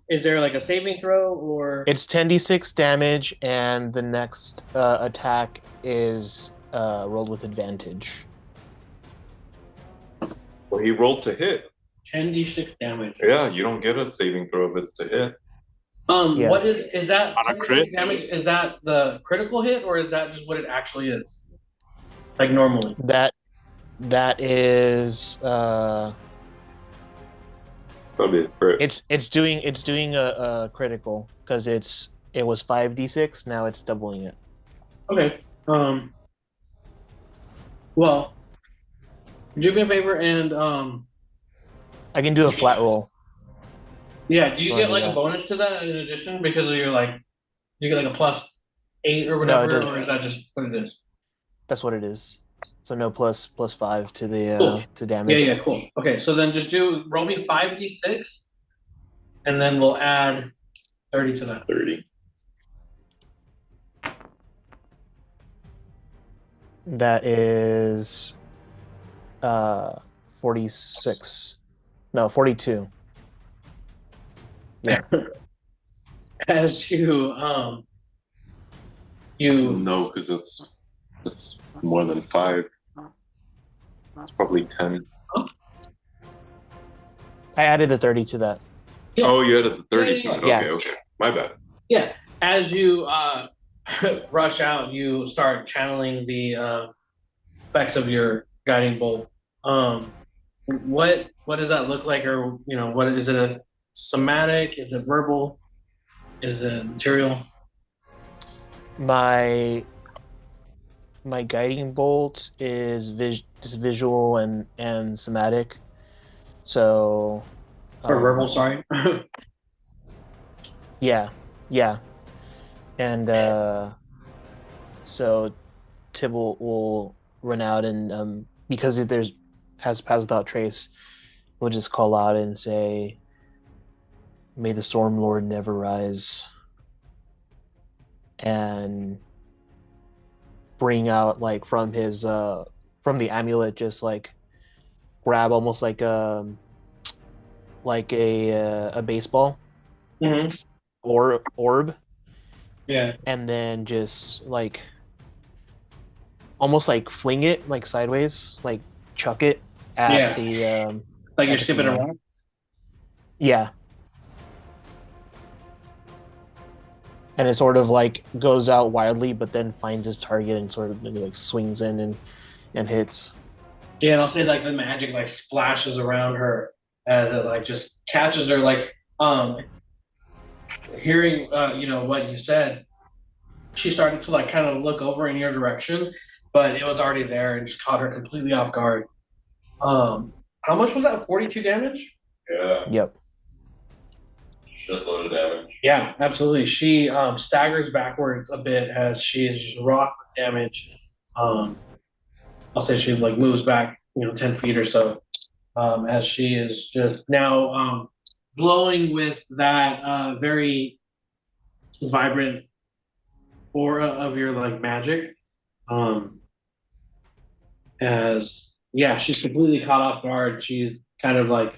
is there like a saving throw or? It's 10d6 damage, and the next attack is rolled with advantage. Well, he rolled to hit. 10d6 damage. Yeah, you don't get a saving throw if it's to hit. Yeah. What is that? On a 10d6 crit? damage, is that the critical hit or is that just what it actually is? Like normally? That is That'd be a crit. it's doing a critical because it was 5d6, now it's doubling it. Okay. Well, do me a favor and I can do a flat roll. yeah, do you get like Yeah. a bonus to that in addition because of your like you get like a +8 or whatever, doesn't. or is that just what it is? That's what it is. So no +5 to the Cool. to damage. Yeah, cool. Okay, so then just roll me 5d6 and then we'll add 30 to that. 30. That is 46. No, 42. Yeah. As you You No, because it's more than 5. It's probably 10. I added the 30 to that. Yeah. Oh, you added the 30 Yeah, to it. yeah. Okay, okay. My bad. yeah. As you rush out, you start channeling the effects of your guiding bolt. What does that look like, or what is it? A somatic? Is it verbal? Is it material? My guiding bolt is visual and somatic. So Or verbal? Sorry. yeah, yeah. And so Tibble will run out and because there's has pass without trace, we'll just call out and say, "May the Storm Lord never rise," and bring out like from his from the amulet, just like grab almost like a baseball hmm or orb, Yeah. and then just like almost like fling it like sideways, like chuck it at Yeah. the Like you're at the skipping female. around. Yeah. And it sort of like goes out wildly, but then finds its target and sort of maybe like swings in and hits. Yeah, and I'll say like the magic like splashes around her as it like just catches her. Like hearing what you said, she started to like kind of look over in your direction, but it was already there and just caught her completely off guard. How much was that? 42 damage? Yeah, Yep. shitload of damage. Yeah, absolutely. She staggers backwards a bit as she is just rocked with damage. I'll say she like moves back, 10 feet or so, as she is just now glowing with that very vibrant aura of your like magic. Um, as yeah, she's completely caught off guard. She's kind of like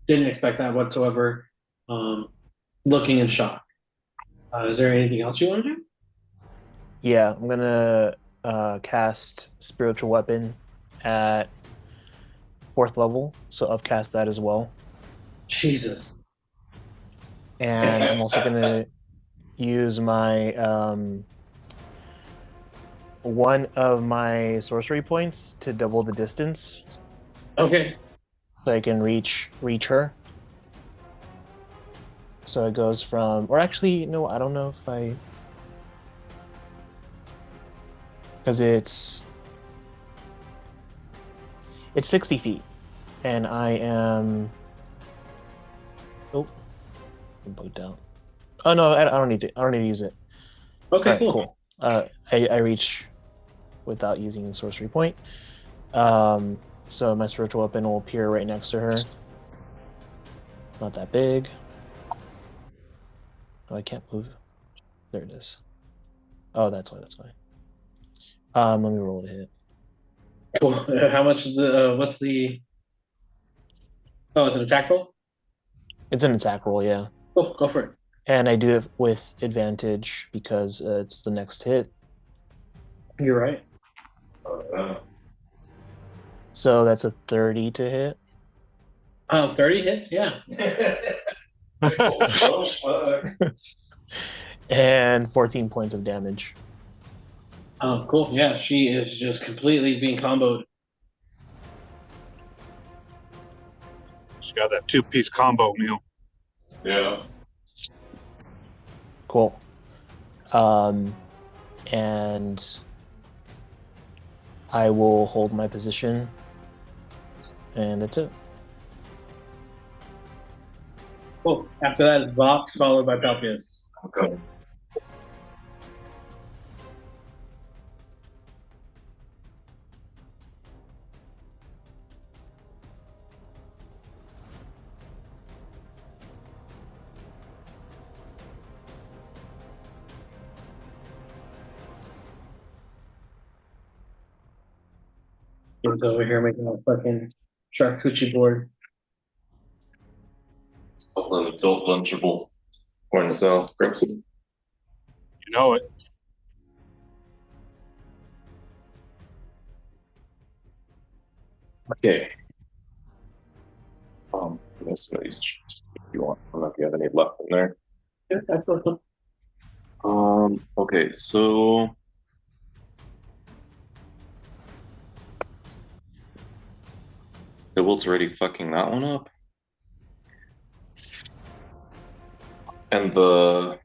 didn't expect that whatsoever. Um, looking in shock. Is there anything else you want to do? Yeah, I'm gonna cast spiritual weapon at 4th level, so I've cast that as well. Jesus. And I'm also gonna use my one of my sorcery points to double the distance, Okay. so I can reach her. So it goes from, or actually, no, I don't know if I, because it's 60 feet, and I am. Oh, I'm bugged out. Oh no, I don't need to. I don't need to use it. Okay. All right, cool. I reach without using the sorcery point. So my spiritual weapon will appear right next to her. Not that big. Oh, I can't move. There it is. Oh, that's why. That's why. Let me roll to hit. Cool. How much is the? What's the? Oh, it's an attack roll. It's an attack roll, yeah. Cool. Go for it. And I do it with advantage because it's the next hit. You're right. So that's a 30 to hit. 30 hits. Yeah. Oh, fuck. And 14 points of damage. Cool. Yeah, she is just completely being comboed. She got that 2-piece combo meal. Yeah. Cool. And I will hold my position. And that's it. Cool. After that is Vox followed by Pelpius. Okay. He's over here making a fucking charcuterie board. It's called an adult lunchable. Going to sell. Grab some. You know it. Okay. There's some of these chips if you want. I don't know if you have any left in there. Yeah, I feel so. Okay, so Dibble's already fucking that one up. And the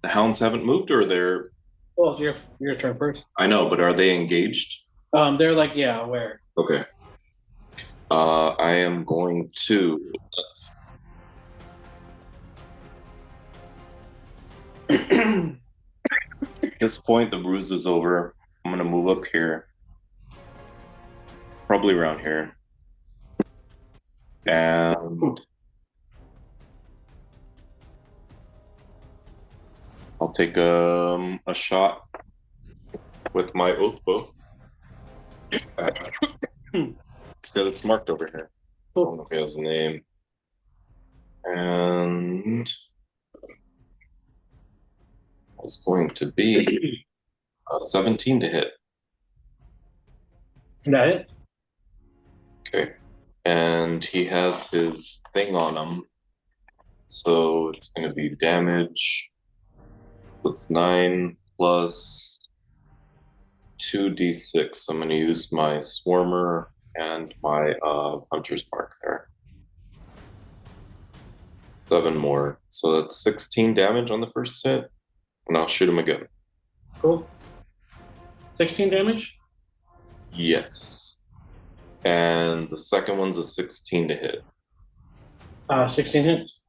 hounds haven't moved, or they're... Well, your turn first. I know, but are they engaged? They're like, yeah, aware. Okay. I am going to... At this point, the ruse is over. I'm gonna move up here. Probably around here. And I'll take a shot with my oath bow. It's got it's marked over here. I don't know if he has a name. And it's going to be 17 to hit. That is. Okay. And he has his thing on him. So it's going to be damage. So it's 9 plus 2d6. I'm going to use my Swarmer and my Hunter's Mark there. 7 more. So that's 16 damage on the first hit. And I'll shoot him again. Cool. 16 damage? Yes. And the second one's a 16 to hit. 16 hits.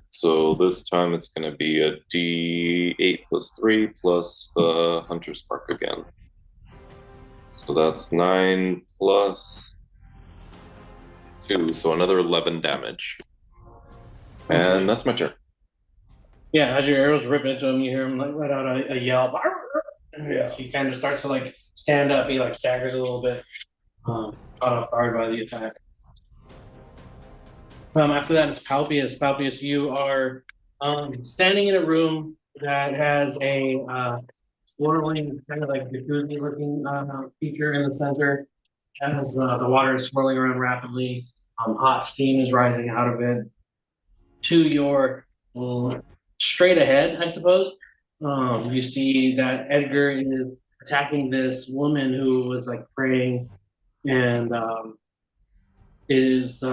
So this time it's going to be a d8 plus 3 plus the Hunter's Mark again. So that's 9 plus 2, so another 11 damage. And that's my turn. Yeah, as your arrows rip into him, you hear him like let out a yell. Yeah. He kind of starts to like stand up. He like staggers a little bit, caught off guard by the attack. After that, it's Palpius. Palpius, you are standing in a room that has a swirling, kind of like jacuzzi-looking feature in the center. As the water is swirling around rapidly, hot steam is rising out of it. To your straight ahead, I suppose, you see that Edgar is attacking this woman who was like praying, and is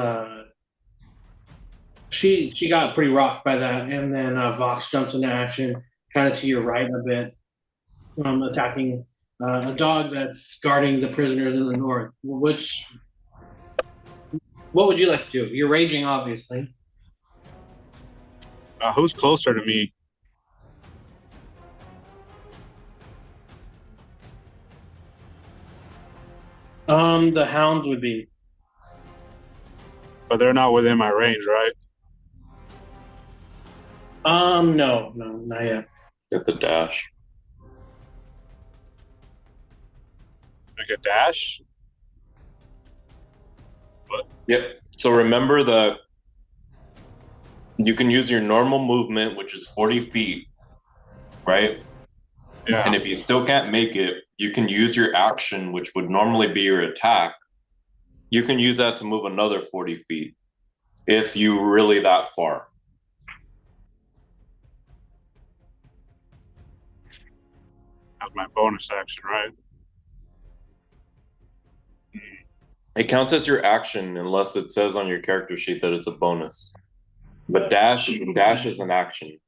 she got pretty rocked by that, and then Vox jumps into action, kind of to your right a bit, attacking a dog that's guarding the prisoners in the north. What would you like to do? You're raging, obviously. Who's closer to me? The hounds would be. But they're not within my range, right? No, not yet. Get the dash. Like a dash? Yep. So remember that you can use your normal movement, which is 40 feet, right? Yeah. And if you still can't make it, you can use your action, which would normally be your attack. You can use that to move another 40 feet if you're really that far. That's my bonus action, right? It counts as your action unless it says on your character sheet that it's a bonus. But dash is an action.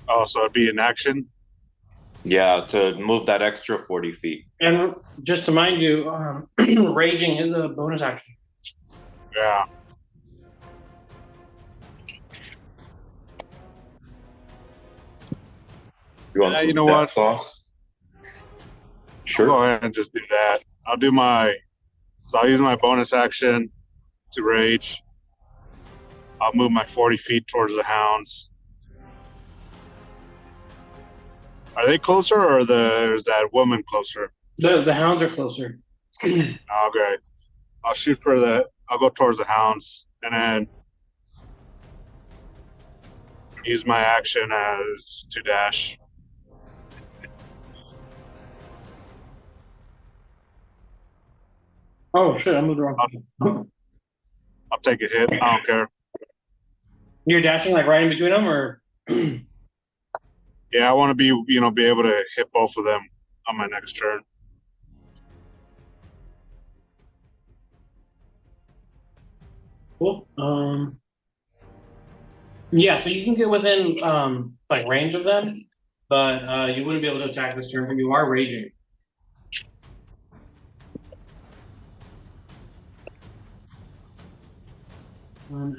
Oh, so it'd be an action? Yeah, to move that extra 40 feet. And just to mind you, raging is a bonus action. Yeah. You want some you know death what? sauce? Sure. I'll go ahead and just do that. I'll use my bonus action to rage. I'll move my 40 feet towards the hounds. Are they closer, or is that woman closer? The hounds are closer. Okay. I'll go towards the hounds, and then use my action as to dash. Oh shit! I moved wrong. I'll take a hit. I don't care. You're dashing like right in between them, or Yeah, I want to be able to hit both of them on my next turn. cool. Yeah, so you can get within like range of them, but you wouldn't be able to attack this turn. But you are raging.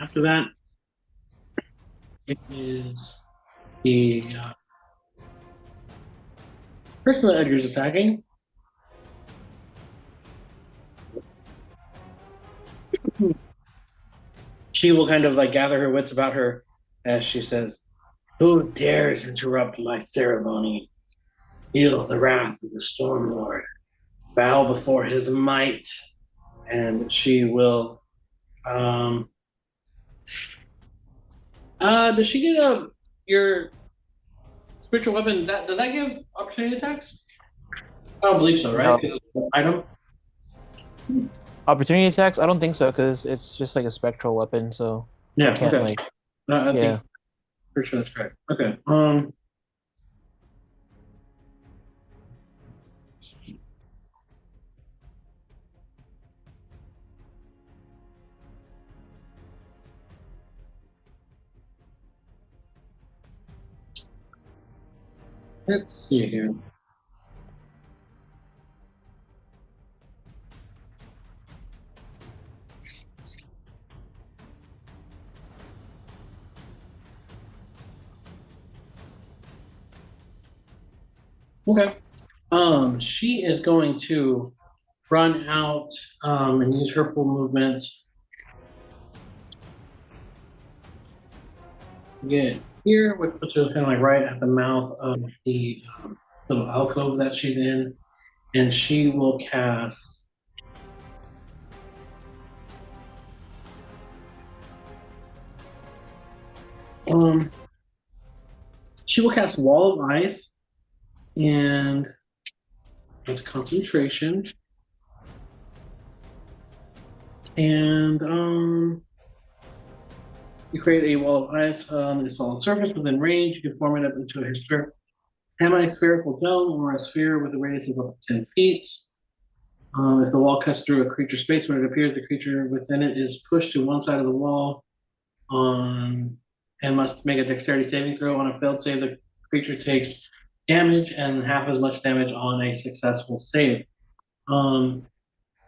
After that, it is the person that Edgar's attacking. She will kind of like gather her wits about her as she says, "Who dares interrupt my ceremony? Feel the wrath of the Storm Lord. Bow before his might." And she will. Does she get your spiritual weapon? Does that give opportunity attacks? I don't believe so, right? No. 'Cause it's an item. Opportunity attacks? I don't think so because it's just like a spectral weapon, so Yeah. I can't Okay. like. I Yeah. think pretty sure that's correct. Okay. Let's see here. Okay. She is going to run out and use her full movement. Get here, which puts her kind of like right at the mouth of the little alcove that she's in, and she will cast. She will cast Wall of Ice, and it's concentration. And you create a wall of ice on a solid surface within range. You can form it up into a semi-spherical dome or a sphere with a radius of up to 10 feet. If the wall cuts through a creature's space when it appears, the creature within it is pushed to one side of the wall and must make a dexterity saving throw. On a failed save, the creature takes damage and half as much damage on a successful save. And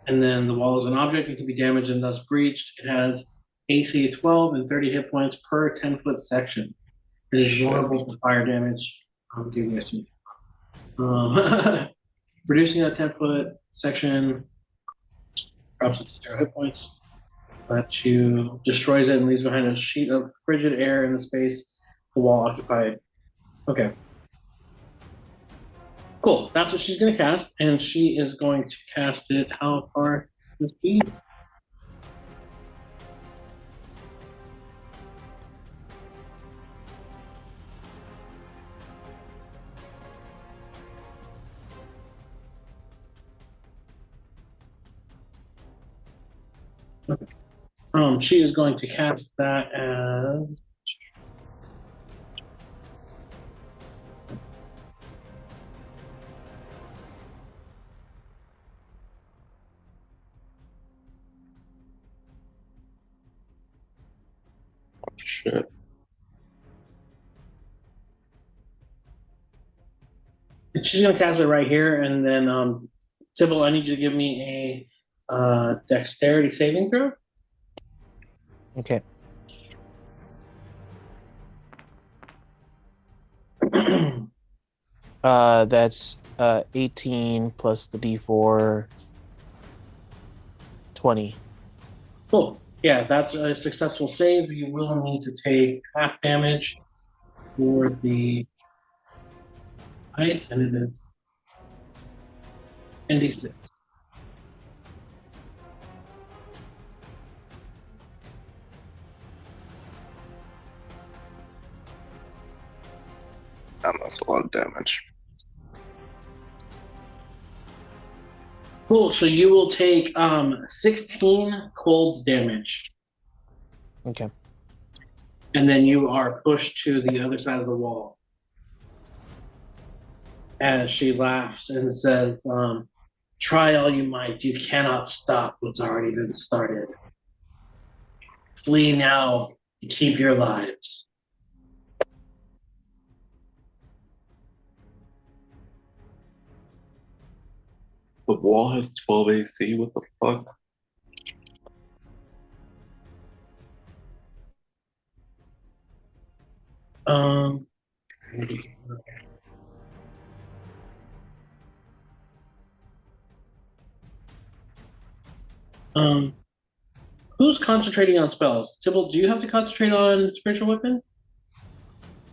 then the wall is an object. It can be damaged and thus breached. It has AC 12 and 30 hit points per 10-foot section. It is vulnerable to fire damage. I'm giving you reducing a 10-foot section drops it to 0 hit points. But you destroys it and leaves behind a sheet of frigid air in the space the wall occupied. Okay. Cool. That's what she's going to cast, and she is going to cast it. How far does this be? Okay. She is going to cast that as. Shit. She's going to cast it right here, and then Sybil, I need you to give me a dexterity saving throw. Okay. That's 18 plus the D4, 20. Cool. Yeah, that's a successful save. You will need to take half damage for the ice, and it is ND6. That's a lot of damage. Cool. So you will take 16 cold damage, Okay. and then you are pushed to the other side of the wall. As she laughs and says, "Try all you might. You cannot stop what's already been started. Flee now and keep your lives." The wall has 12 AC. What the fuck? Um. Um. Who's concentrating on spells? Tybalt, do you have to concentrate on spiritual weapon?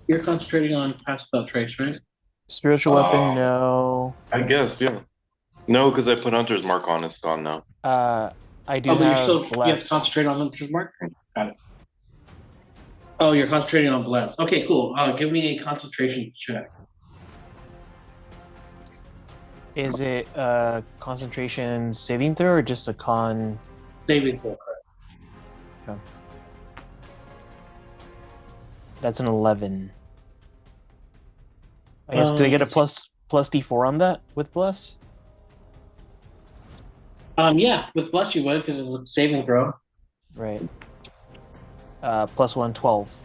You're concentrating on past spell trace, right? Spiritual weapon, no. I guess, yeah. No, because I put Hunter's Mark on. It's gone now. I do Oh, but you're have still you have to bless. concentrate on Hunter's Mark? Got it. Oh, you're concentrating on bless. Okay, cool. Give me a concentration check. Is it concentration saving throw or just a con? Saving throw, correct. That's an 11. I guess, do I get a plus D4 on that with bless? Yeah, with bless you would, because it's a saving throw. Right. Plus 1, 12.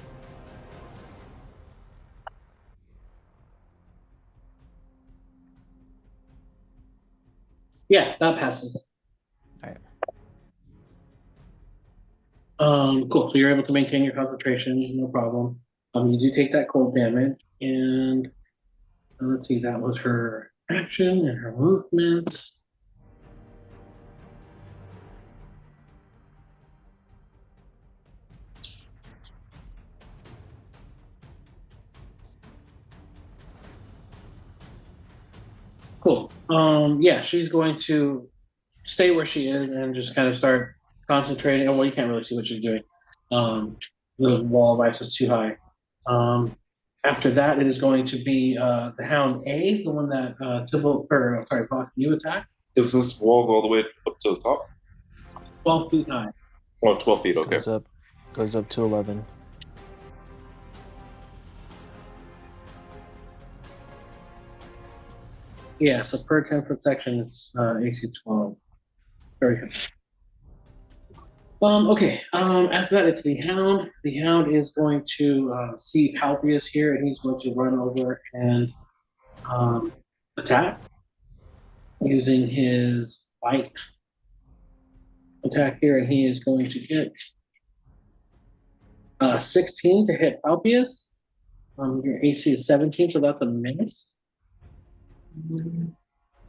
Yeah, that passes. Alright. Cool. So you're able to maintain your concentration, no problem. You do take that cold damage, and let's see, that was her action and her movements. Cool. Yeah, she's going to stay where she is and just kind of start concentrating. Oh, well, you can't really see what she's doing. The wall of ice is too high. After that, it is going to be the Hound A, the one that Bach, you attack. Does this wall go all the way up to the top? 12 feet high. Oh, 12 feet, okay. Goes up to 11. Yeah, so per 10-foot section, it's AC 12. Very good. Okay. After that, it's the Hound. The Hound is going to see Palpius here, and he's going to run over and attack using his bite attack here, and he is going to hit 16 to hit Palpius. Your AC is 17, so that's a miss.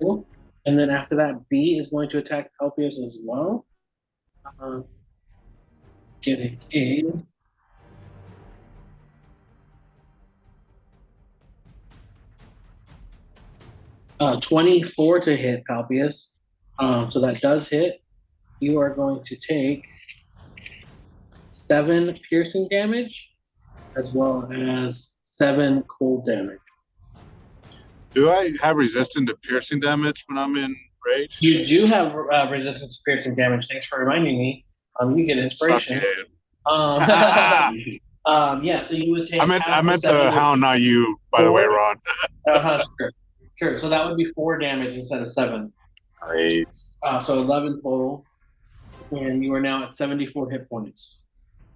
Cool. And then after that, B is going to attack Palpius as well. Getting a 24 to hit Palpius. So that does hit. You are going to take 7 piercing damage as well as 7 cold damage. Do I have resistance to piercing damage when I'm in rage? You do have resistance to piercing damage. Thanks for reminding me. You get inspiration. Yeah, so you would take. I meant the Hound, not you, by the way, Ron. Sure. So that would be 4 damage instead of 7. Nice. So 11 total, and you are now at 74 hit points.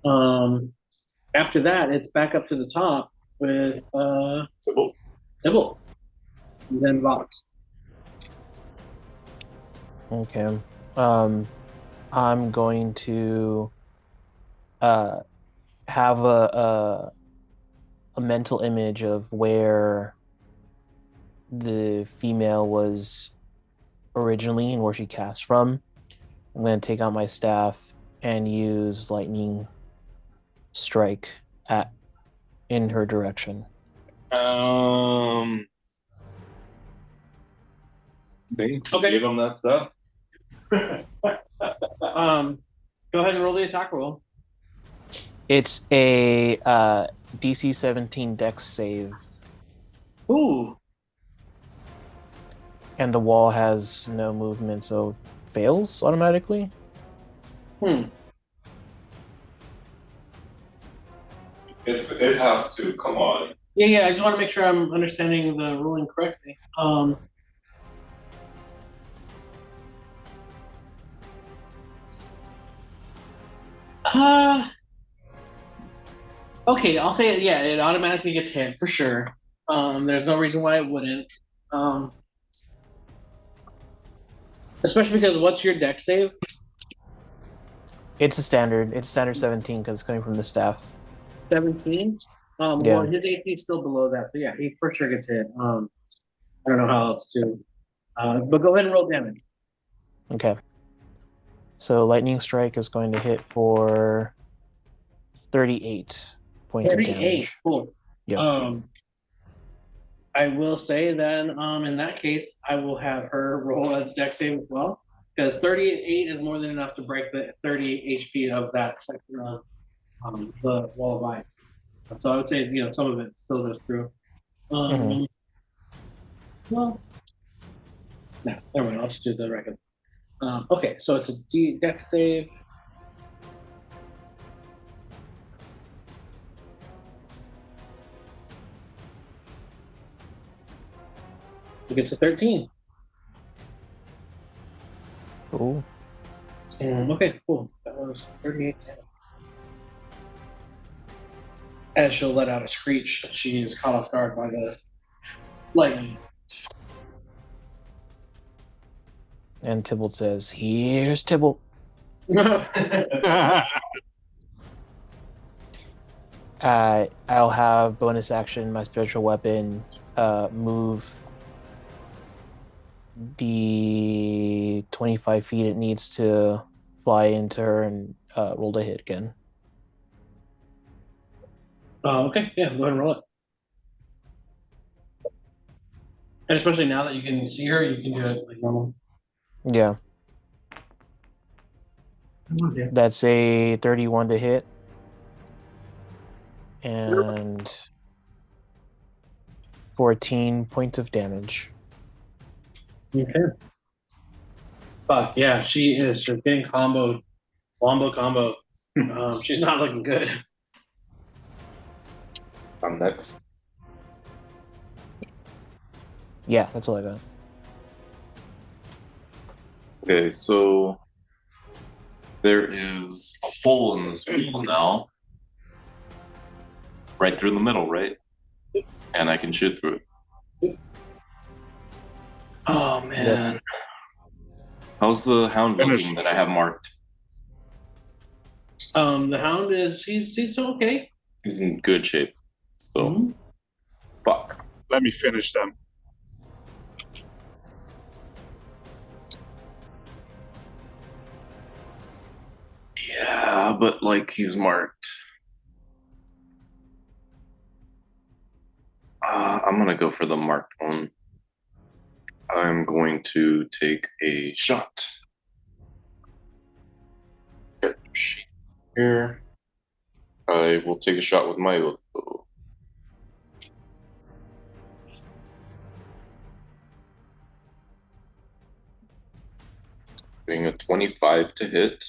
After that, it's back up to the top with Tybalt. And then Vox. Okay. I'm going to have a mental image of where the female was originally and where she cast from. I'm going to take out my staff and use lightning strike in her direction. Okay. Give him that stuff. Go ahead and roll the attack roll. It's a DC 17 Dex save. Ooh. And the wall has no movement, so fails automatically. It has to. Come on. Yeah. I just want to make sure I'm understanding the ruling correctly. Uh, okay, I'll say it. Yeah, it automatically gets hit for sure. There's no reason why it wouldn't. Um, especially because what's your deck save? It's a standard. It's standard 17 because it's coming from the staff. 17. Yeah. Well, his AP is still below that, so yeah, he for sure gets hit. I don't know how else to. But go ahead and roll damage. Okay. So lightning strike is going to hit for 38 points of 38. damage. Cool. Yep. I will say then, in that case, I will have her roll a deck save as well, because 38 is more than enough to break the 38 HP of that section of the wall of ice. So I would say, some of it still goes through. Mhm. Well, no, never mind. I'll just do the regular. Okay, so it's a deck save. It gets a 13. Cool. Okay, cool. That was 38 damage. As she'll let out a screech, she is caught off guard by the lightning. And Tybalt says, "Here's Tybalt." I'll have bonus action my spiritual weapon move the 25 feet it needs to fly into her and roll to hit again. Okay, yeah, go ahead and roll it. And especially now that you can see her, you can do it like normal. Yeah. Okay. That's a 31 to hit. And 14 points of damage. Okay. Fuck, yeah, she is just getting comboed. Wombo combo. She's not looking good. I'm next. Yeah, that's all I got. Okay, so there is a hole in this wall now. Right through the middle, right? And I can shoot through it. Oh man. How's the hound looking that I have marked? The hound he's okay. He's in good shape still. Mhm. Fuck. Let me finish them. Yeah, but like he's marked. I'm gonna go for the marked one. I'm going to take a shot. Here. I will take a shot with my oath bow. Being a 25 to hit.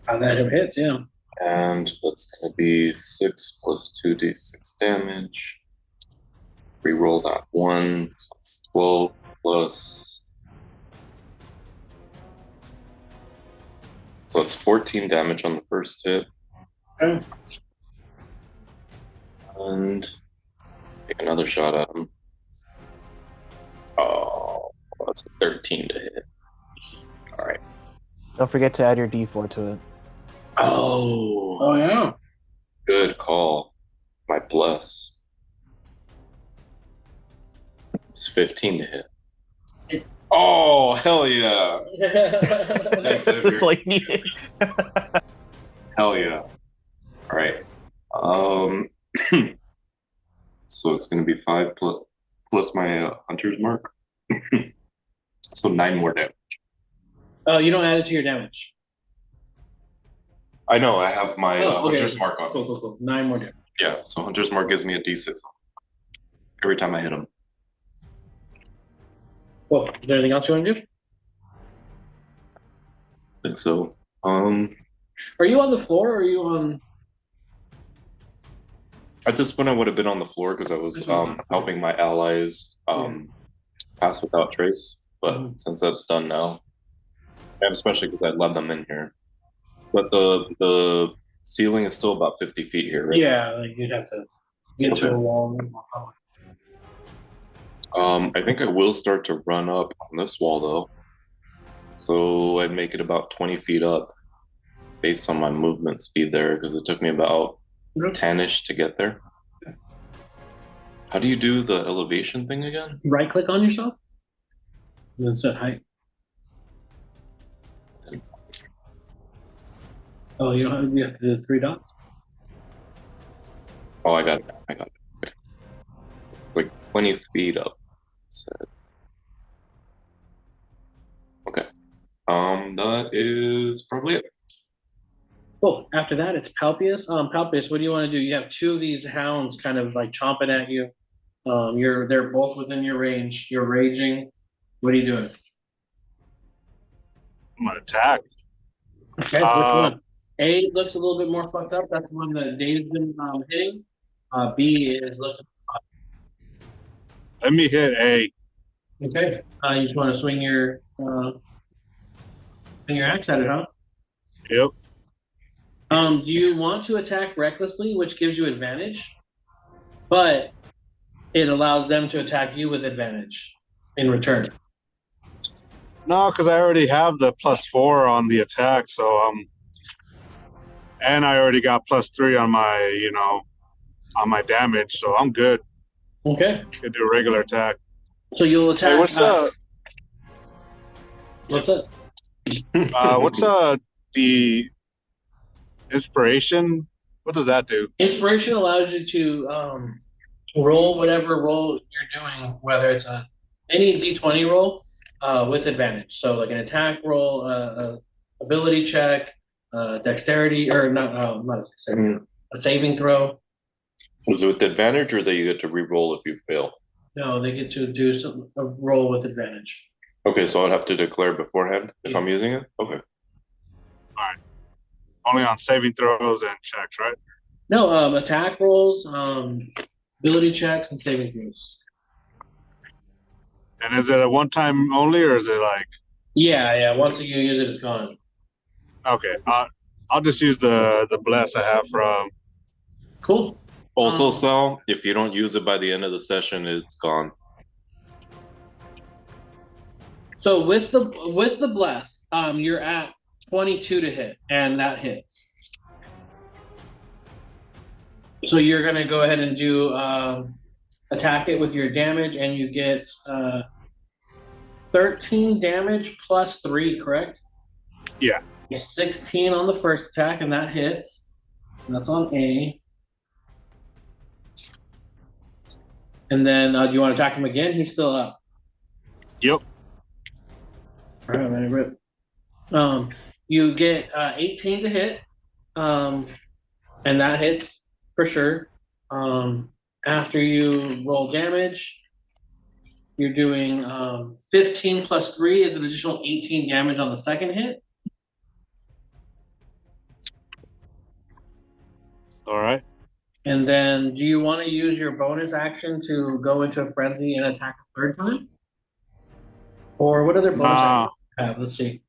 That hits, yeah. And that's going to be 6 plus 2d6 damage. Reroll that 1. So it's 12 plus. So it's 14 damage on the first hit. Okay. And take another shot at him. Oh, that's a 13 to hit. All right. Don't forget to add your d4 to it. Oh yeah. Good call. My bless. It's 15 to hit. Oh, hell yeah. Thanks, Xavier. It's like Hell yeah. All right. So it's going to be 5 plus my hunter's mark. So 9 more damage. Oh, you don't add it to your damage. I know, I have my Okay. hunter's mark on. Cool. 9 more damage. Yeah, so hunter's mark gives me a d6 every time I hit him. Well, is there anything else you want to do? I think so. Are you on the floor or are you on? At this point, I would have been on the floor because I was helping my allies pass without trace. But since that's done now, and especially because I let them in here, but the ceiling is still about 50 feet here, right? Yeah, like you'd have to get to Okay. a wall. I think I will start to run up on this wall though. So I'd make it about 20 feet up based on my movement speed there because it took me about 10-ish to get there. How do you do the elevation thing again? Right click on yourself and then set height. Oh, you have to do the 3 dots. Oh, I got it. Like 20 feet up. Set. Okay. That is probably it. Cool. After that, it's Palpius. Palpius, what do you want to do? You have 2 of these hounds kind of like chomping at you. They're both within your range. You're raging. What are you doing? I'm gonna attack. Okay, which one? A looks a little bit more fucked up. That's the one that Dave's been hitting. B is looking. Let me hit A. Okay. You just want to swing your axe at it, huh? Yep. Do you want to attack recklessly, which gives you advantage, but it allows them to attack you with advantage in return? No, because I already have the +4 on the attack, so and I already got +3 on my, on my damage, so I'm good. Okay. Could do a regular attack. So you'll attack. Hey, what's What's up? what's the inspiration? What does that do? Inspiration allows you to roll whatever roll you're doing, whether it's any D20 roll with advantage. So like an attack roll, ability check, dexterity, or not a dexterity, a saving throw. Was it with advantage or that you get to re-roll if you fail? No, they get to do a roll with advantage. Okay, so I'd have to declare beforehand if I'm using it? Okay. Alright. Only on saving throws and checks, right? No, attack rolls, ability checks, and saving throws. And is it a one-time only, or is it like? Yeah. Once you use it, it's gone. Okay, I'll just use the bless I have from. Cool. Also, Sal, if you don't use it by the end of the session, it's gone. So with the bless, you're at 22 to hit, and that hits. So you're gonna go ahead and do attack it with your damage, and you get 13 damage plus 3, correct? Yeah. 16 on the first attack, and that hits. And that's on A. And then, do you want to attack him again? He's still up. Yep. All right, man, rip. You get 18 to hit, and that hits for sure. After you roll damage, you're doing 15 plus 3 is an additional 18 damage on the second hit. All right. And then, do you want to use your bonus action to go into a frenzy and attack a third time? Or what other bonus actions do you have? Let's see.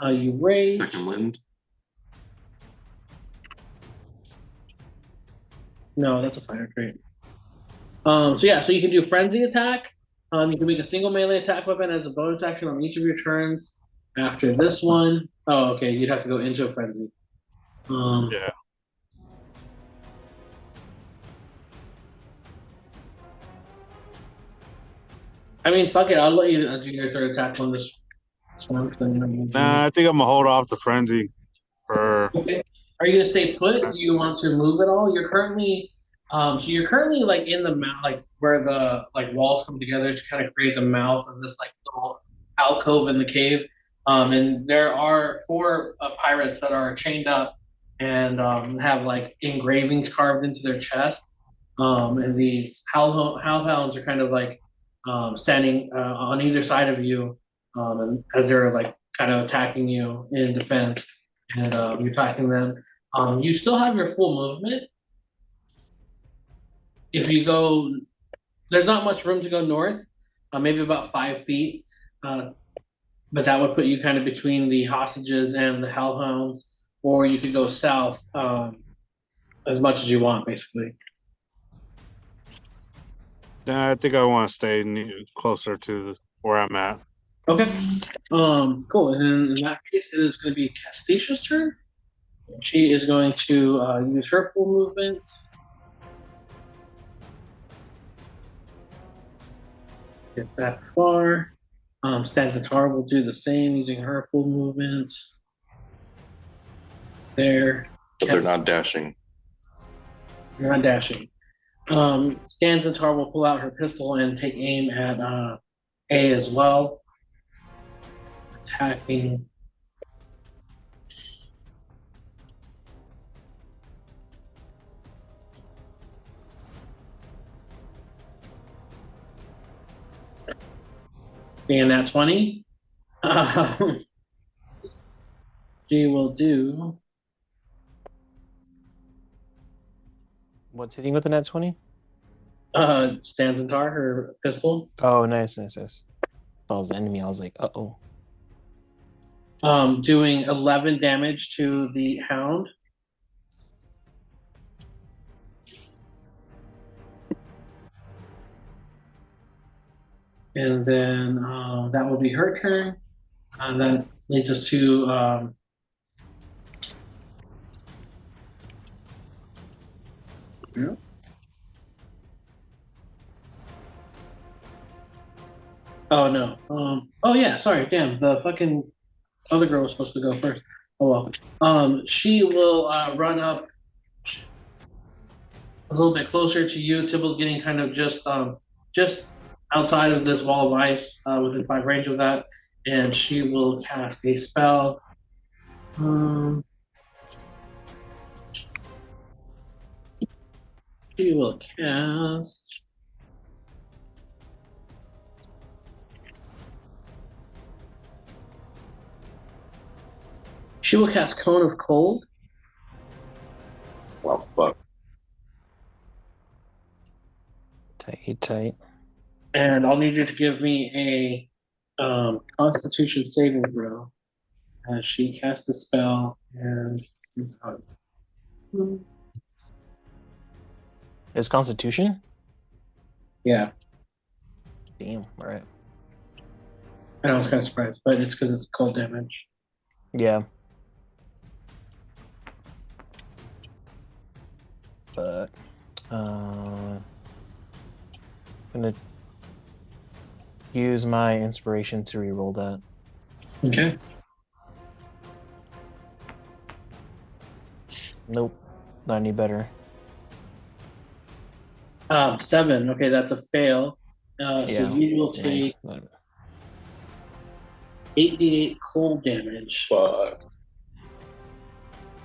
You rage. Second wind. No, that's a fighter trait. So you can do frenzy attack. You can make a single melee attack weapon as a bonus action on each of your turns. After this one, oh, okay, you'd have to go into a frenzy. Yeah. I mean, fuck it. I'll let you do your third attack on this one. Nah, I think I'm gonna hold off the frenzy for. Okay. Are you gonna stay put? Do you want to move at all? You're currently, like in the mouth, like where the like walls come together to kind of create the mouth of this like little alcove in the cave. And there are 4 pirates that are chained up and have like engravings carved into their chest. And these hellhounds are kind of like standing on either side of you, and as they're like kind of attacking you in defense, and you're attacking them. You still have your full movement. If you go, there's not much room to go north, maybe about 5 feet, but that would put you kind of between the hostages and the hellhounds, or you could go south as much as you want, basically. Yeah, I think I want to stay closer to where I'm at. Okay. Cool. And then in that case, it is going to be Castatia's turn. She is going to use her full movement. Get that far. Stanzatar will do the same using her full movement. There. But they're not dashing. You're not dashing. Stanzatar will pull out her pistol and take aim at A as well. Attacking. Being that 20. She will do. What's hitting with the net 20? Stanzatar, her pistol. Oh, nice. If I was the enemy, I was like, uh-oh. Doing 11 damage to the hound. And then that will be her turn. And that leads us to yeah. Oh no. Oh yeah, sorry, damn. The fucking other girl was supposed to go first. Oh well. She will run up a little bit closer to you. Tibble getting kind of just outside of this wall of ice, within 5 range of that, and she will cast a spell. She will cast. She will cast Cone of Cold. Well, fuck. Tight. And I'll need you to give me a Constitution saving throw as she casts a spell and. It's Constitution? Yeah, Damn, all right. I know I was kind of surprised, but it's because it's cold damage. Yeah. But I'm gonna use my inspiration to reroll that. Okay. Nope, not any better. 7. Okay, that's a fail. So Yeah. you will take 8d8 cold damage. Fuck.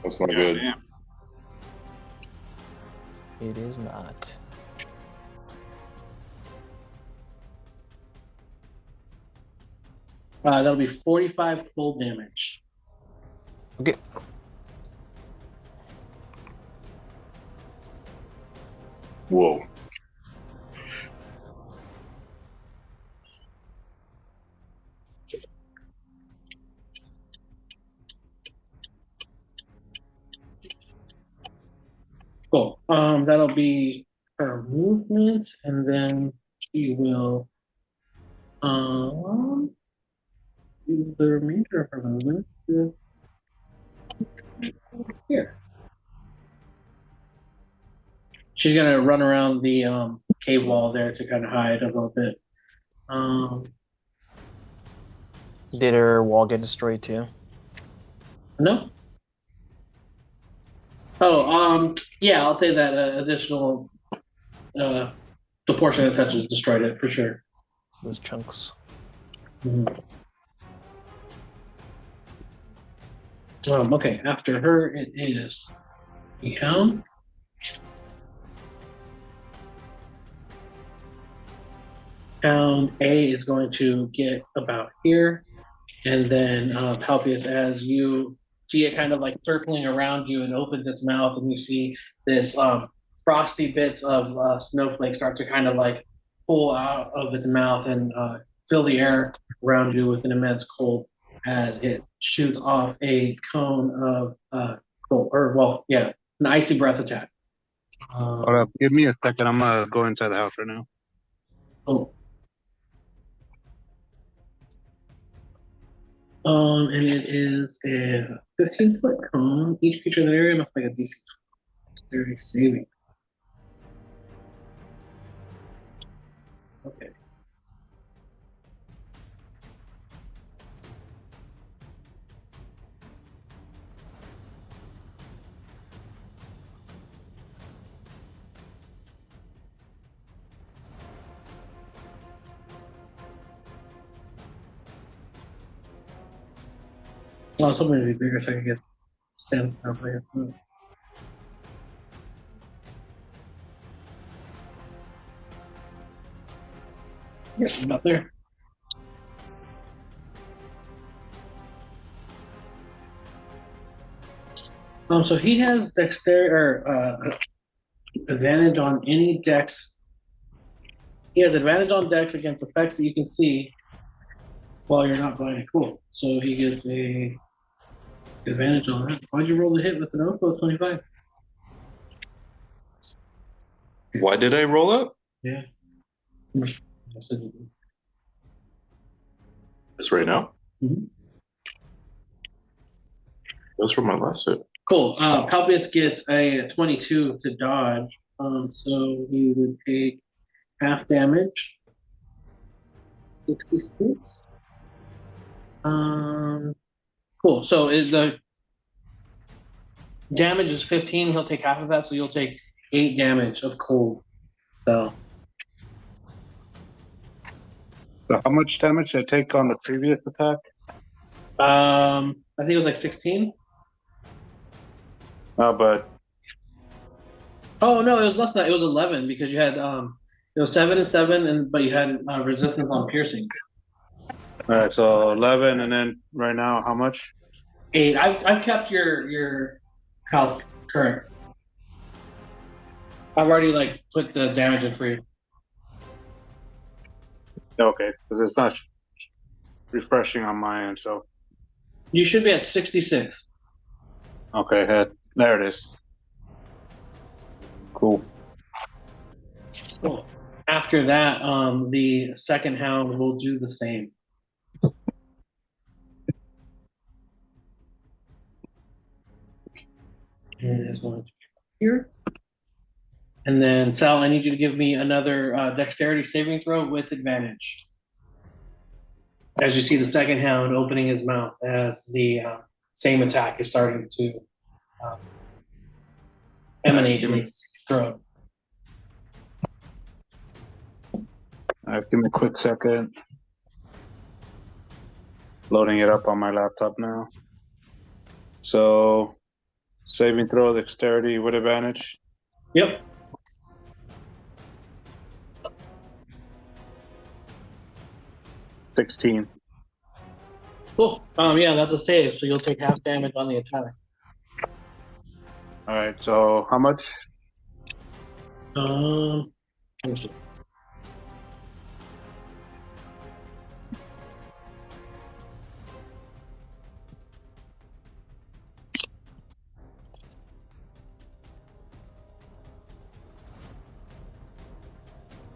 That's not good. Damn. It is not. That'll be 45 cold damage. Okay. Whoa. Cool. That'll be her movement, and then she will do the remainder of her movement here. She's gonna run around the cave wall there to kind of hide a little bit. Did her wall get destroyed too? No. Oh, yeah, I'll say that additional the portion it touches destroyed it for sure. Those chunks. Okay, after her it is the hound. Hound A is going to get about here, and then Palpius, as you see it kind of like circling around you, and opens its mouth, and you see this frosty bits of snowflake start to kind of like pull out of its mouth and fill the air around you with an immense cold as it shoots off a cone of cold, or well, yeah, an icy breath attack. Hold up, give me a second. I'm gonna go inside the house right now. Oh. And it is a 15-foot cone. Each creature in the area must make a DC 30 saving. Okay. Well, I was hoping it'd be bigger so I could get stand properly. Yes, about there. So he has dexterity or advantage on any dex. He has advantage on dex against effects that you can see while you're not blinded. Cool. So he gets a advantage on that. Why'd you roll the hit with an Oppo 25? Why did I roll up? Yeah. Just right now. Mhm. Those were my last hit. Cool. Palpius gets a 22 to dodge. So he would take half damage. 66. Cool. So is the damage is 15, he'll take half of that, so you'll take 8 damage of cold. So So how much damage did I take on the previous attack? I think it was like 16. But Oh no, it was less than that. It was 11 because you had it was 7 and 7, but you had resistance on piercing. all right, so 11, and then right now, how much? 8. I've kept your health current. I've already like put the damage in for you. Okay, because it's not refreshing on my end. So You should be at 66. okay, there it is. Cool. Cool. After that, the second hound will do the same. And it's going to be here. And then Sal, I need you to give me another dexterity saving throw with advantage. As you see the second hound opening his mouth as the same attack is starting to emanate in its throat. All right, give me a quick second. Loading it up on my laptop now. So, saving throw dexterity with advantage. Yep. $16. Cool. Yeah, that's a save, so you'll take half damage on the attack. All right, so how much? Let me see.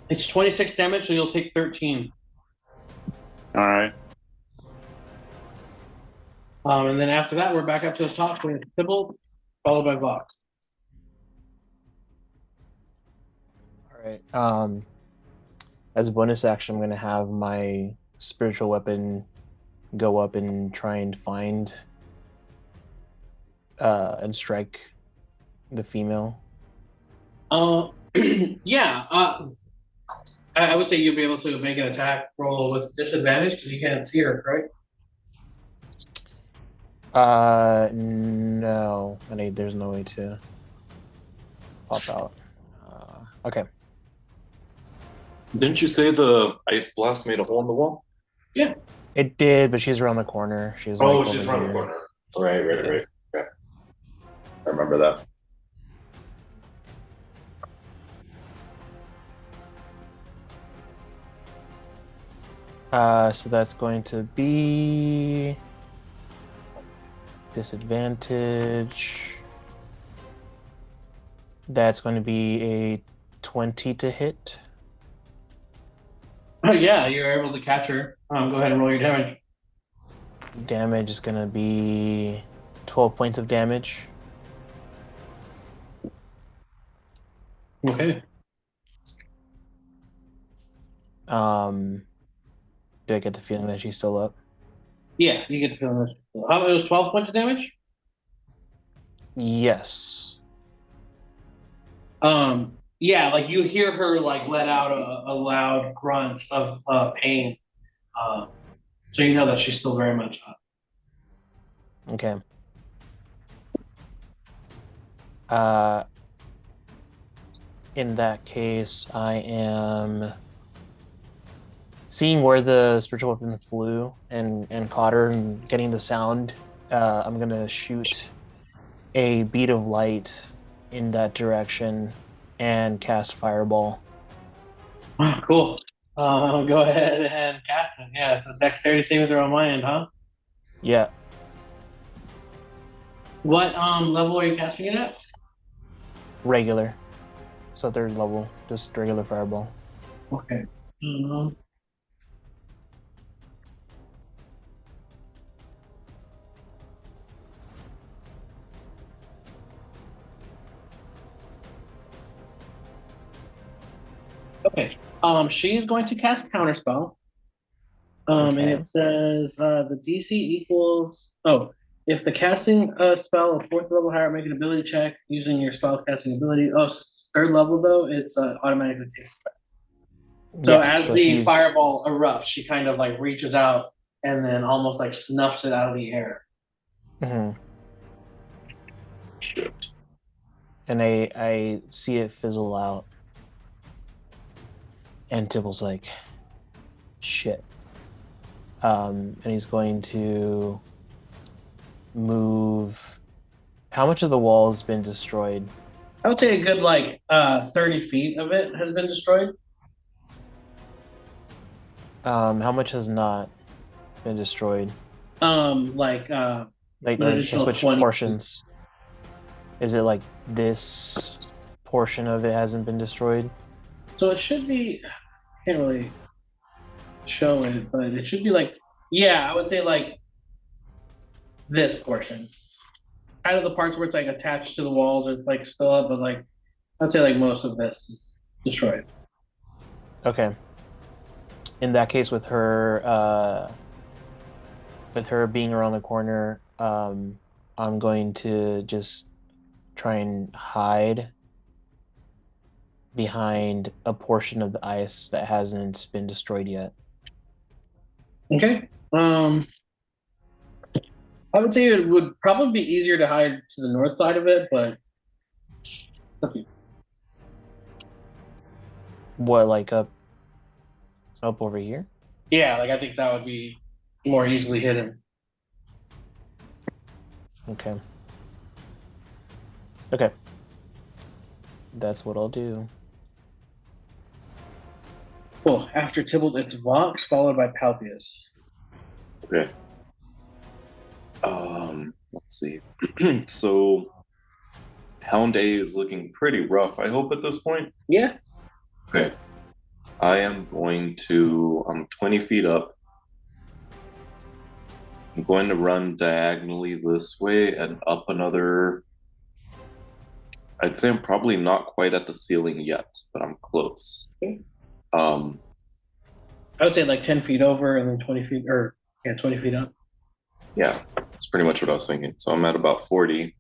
It's 26 damage, so you'll take 13. All right. And then after that, we're back up to the top with Sybil, followed by Vox. All right. As a bonus action, I'm going to have my spiritual weapon go up and try and find and strike the female. Yeah. I would say you'll be able to make an attack roll with disadvantage because you can't see her, right? No. There's no way to pop out. Okay. Didn't you say the ice blast made a hole in the wall? It did, but she's around the corner. She's Oh, like she's over around the here. corner. Right. Okay. I remember that. So that's going to be disadvantage. That's going to be a 20 to hit. Oh yeah, you're able to catch her. Go ahead and roll your damage. Damage is going to be 12 points of damage. Okay. Do I get the feeling that she's still up? Yeah, you get to feel this. How it was 12 points of damage? Yes. Yeah, like you hear her like let out a loud grunt of pain. So you know that she's still very much up. Okay. Uh, in that case, I am seeing where the spiritual weapon flew and caught her and getting the sound. I'm gonna shoot a bead of light in that direction and cast fireball. Cool. Go ahead and cast it. Yeah, it's a dexterity saving throw on my end, huh? Yeah, What level are you casting it at? regular. So third level, just regular fireball. Okay. Um, okay. She's going to cast counterspell. And Okay. it says the DC equals. Oh, if the casting spell of fourth level higher, make an ability check using your spell casting ability. Oh, third level though, it's automatically takes effect. So Yeah, as so the she's fireball erupts, she kind of like reaches out and then almost like snuffs it out of the air. Mhm. Shit. And I see it fizzle out. And Tibble's like, shit. And he's going to move. How much of the wall has been destroyed? I would say a good like 30 feet of it has been destroyed. How much has not been destroyed? Like Like, an or I guess additional which 20. portions? Is it like this portion of it hasn't been destroyed? So it should be, can't really show it, but it should be like, yeah, I would say like this portion. Kind of the parts where it's like attached to the walls are like still up, but like I'd say like most of this is destroyed. Okay. In that case, with her being around the corner, I'm going to just try and hide behind a portion of the ice that hasn't been destroyed yet. Okay. I would say it would probably be easier to hide to the north side of it, but okay. What, like up over here? Yeah, like I think that would be more easily hidden. Okay. Okay. That's what I'll do. Cool. After Tybalt, it's Vox followed by Palpius. Okay. Let's see. So Hound A is looking pretty rough, I hope, at this point. Yeah. Okay. I am going to, I'm 20 feet up. I'm going to run diagonally this way and up another. I'd say I'm probably not quite at the ceiling yet, but I'm close. Okay. Um, I would say like 10 feet over and then 20 feet, or yeah, 20 feet up. yeah, that's pretty much what I was thinking. So I'm at about 40.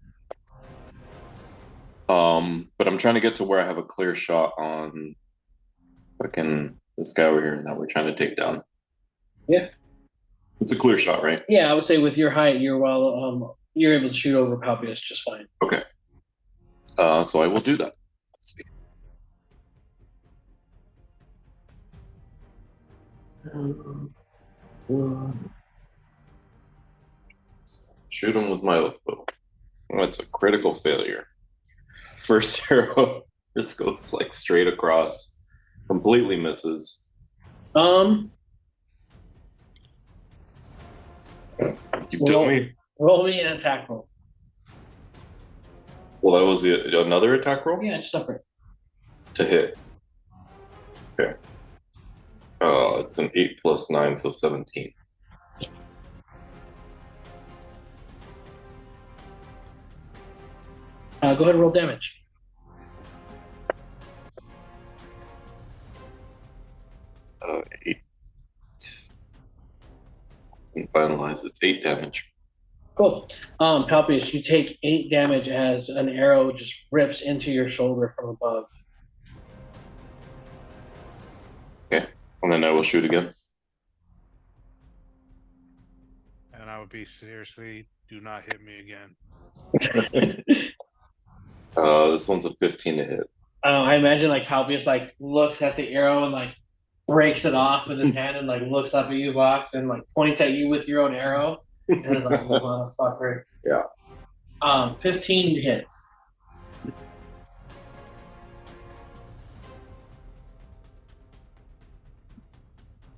But I'm trying to get to where I have a clear shot on fucking this guy over here that we're trying to take down. Yeah. It's a clear shot, right? Yeah, I would say with your height, you're able to shoot over Palpius just fine. Okay. So I will do that. Let's see. Shoot him with my bow. That's a critical failure. First arrow just goes like straight across, completely misses. Um, You took me. roll me an attack roll. Well, that was another attack roll Yeah, just separate. to hit. Okay. It's an 8 plus 9, so 17. Go ahead and roll damage. Eight. And finalize, it's 8 damage. Cool. Palpius, you take 8 damage as an arrow just rips into your shoulder from above. Okay. And then I will shoot again. And I would be seriously, do not hit me again. This one's a 15 to hit. I imagine like Palpius like looks at the arrow and like breaks it off with his hand and like looks up at you, Vox, and like points at you with your own arrow. And is like, motherfucker. Yeah. 15 hits.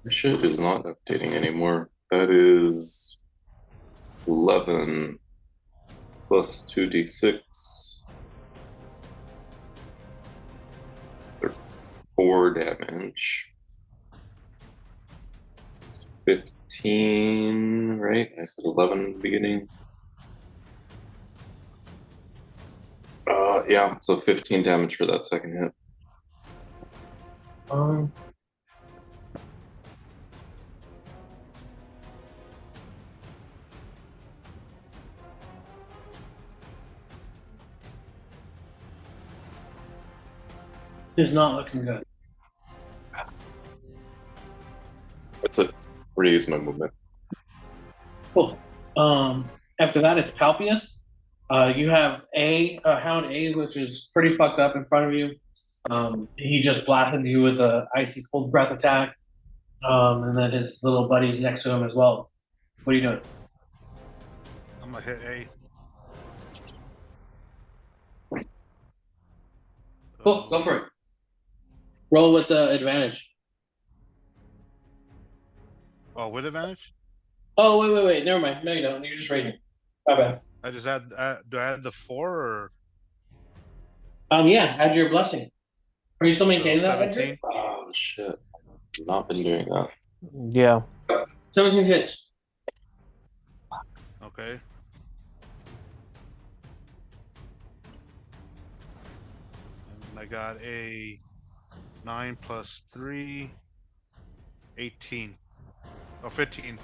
This shit is not updating anymore. That is 11 plus 2d6. 4 damage. 15, right? I said 11 in the beginning. Yeah, so 15 damage for that second hit. It's not looking good. That's it. Reuse my movement. Cool. After that, it's Palpius. You have Hound A, which is pretty fucked up in front of you. He just blasted you with a icy cold breath attack. And then his little buddy's next to him as well. What are you doing? I'm gonna hit A. Cool, go for it. Roll with the advantage. Oh, with advantage? Oh, wait. Never mind. No, you don't. You're just raging. My bad. I just add. Do I add the 4 or? Yeah, add your blessing. Are you still maintaining that? 17. Oh, shit. Not been doing that. Yeah. 17 hits. Okay. And I got a 9 plus 3, 18. Oh, 15.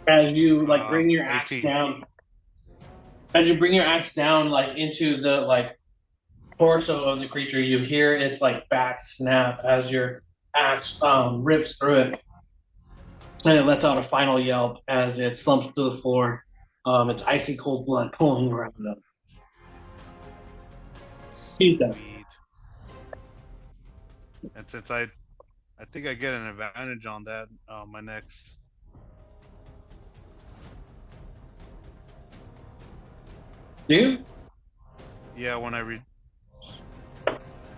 As you like bring your axe 18. down. As you bring your axe down, like into the like torso of the creature, you hear its like back snap as your axe rips through it, and it lets out a final yelp as it slumps to the floor. It's icy cold blood pooling around them. He's dead. Sweet. And since I think I get an advantage on that, my next. Do you? Yeah, when I read.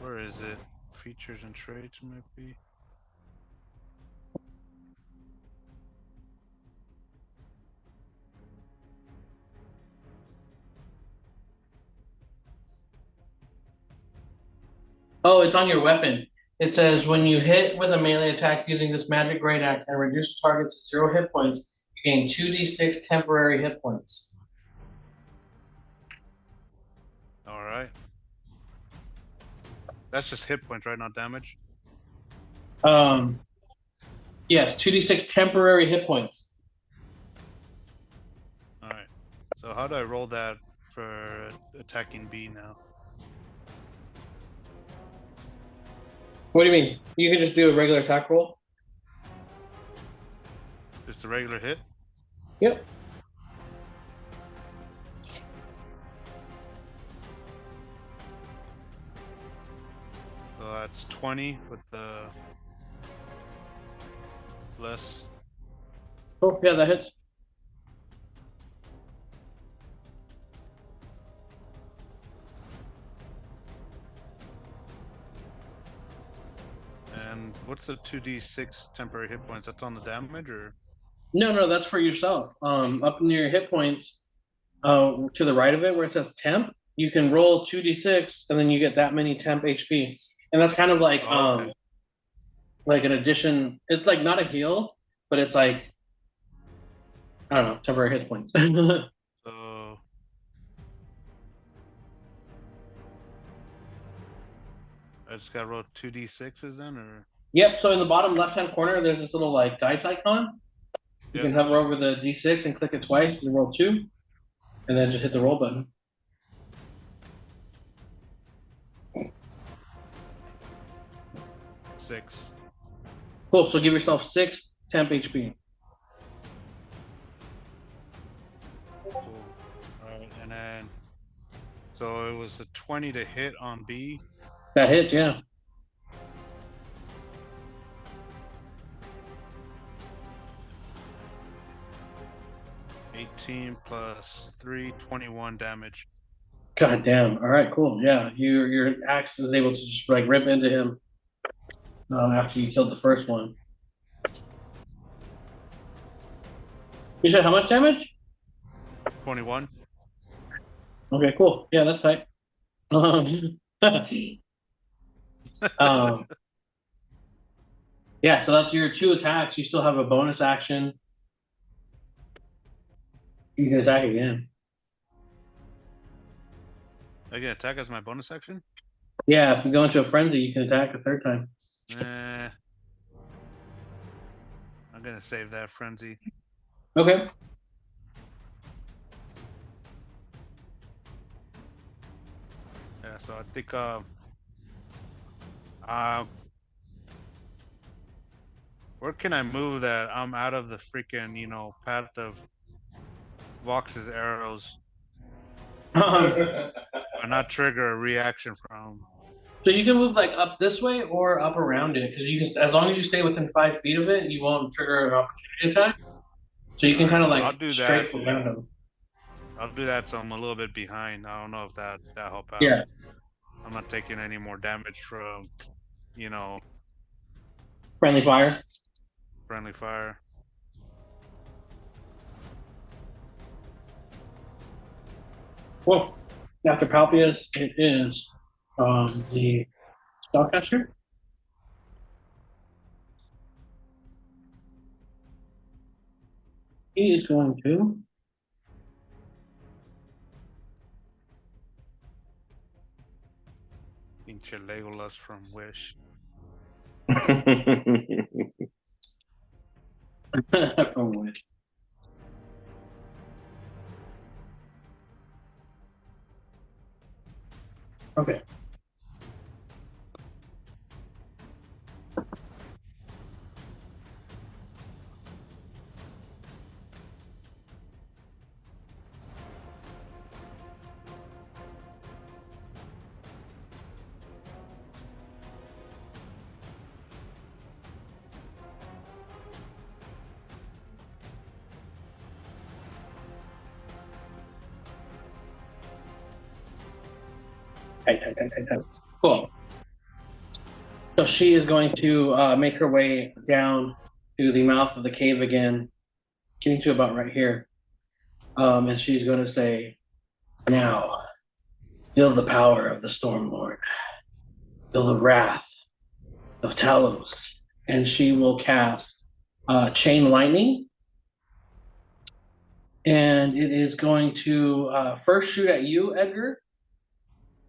Where is it? Features and traits might be. Oh, it's on your weapon. It says when you hit with a melee attack using this magic great axe and reduce the target to 0 hit points, you gain 2d6 temporary hit points. All right. That's just hit points, right? Not damage. Yes, 2d6 temporary hit points. All right. So how do I roll that for attacking B now? What do you mean? You can just do a regular attack roll? Just a regular hit? Yep. So that's 20 with the less. Oh, yeah, that hits. And what's the 2d6 temporary hit points? That's on the damage, or? No, that's for yourself. Up near your hit points, to the right of it where it says temp, you can roll 2d6 and then you get that many temp HP. And that's kind of like Oh, okay. like an addition. It's like not a heal, but it's like, I don't know, temporary hit points. So I just gotta roll 2d6s then, or? Yep, so in the bottom left-hand corner, there's this little like dice icon. You Yep. can hover over the d6 and click it twice and roll 2, and then just hit the roll button. Six. Cool, so give yourself 6 temp HP. Cool. Alright, and then so it was a 20 to hit on B. That hits, yeah. +18 +3, 21 damage. God damn. All right, cool. Yeah, your axe is able to just like rip into him after you killed the first one. You said how much damage? 21. Okay, cool. Yeah, that's tight. Um, yeah, so that's your 2 attacks. You still have a bonus action. You can attack again. I can attack as my bonus action? Yeah, if you go into a frenzy, you can attack a 3rd time. I'm gonna save that frenzy. Okay. Yeah, so I think where can I move that I'm out of the freaking, path of Vox's arrows and not trigger a reaction from. So you can move like up this way or up around it, because you can, as long as you stay within 5 feet of it, you won't trigger an opportunity attack. So you can kind of like I'll do strafe that. around them. I'll do that, so I'm a little bit behind. I don't know if that help out. Yeah. I'm not taking any more damage from, Friendly fire. friendly fire. Well, after Palpius, it is the spellcaster. He is going to Pinche Legolas from Wish. from which. Okay. Tight. Cool. So she is going to make her way down to the mouth of the cave again, getting to about right here. And she's going to say, "Now, feel the power of the Storm Lord. Feel the wrath of Talos." And she will cast Chain Lightning. And it is going to first shoot at you, Edgar,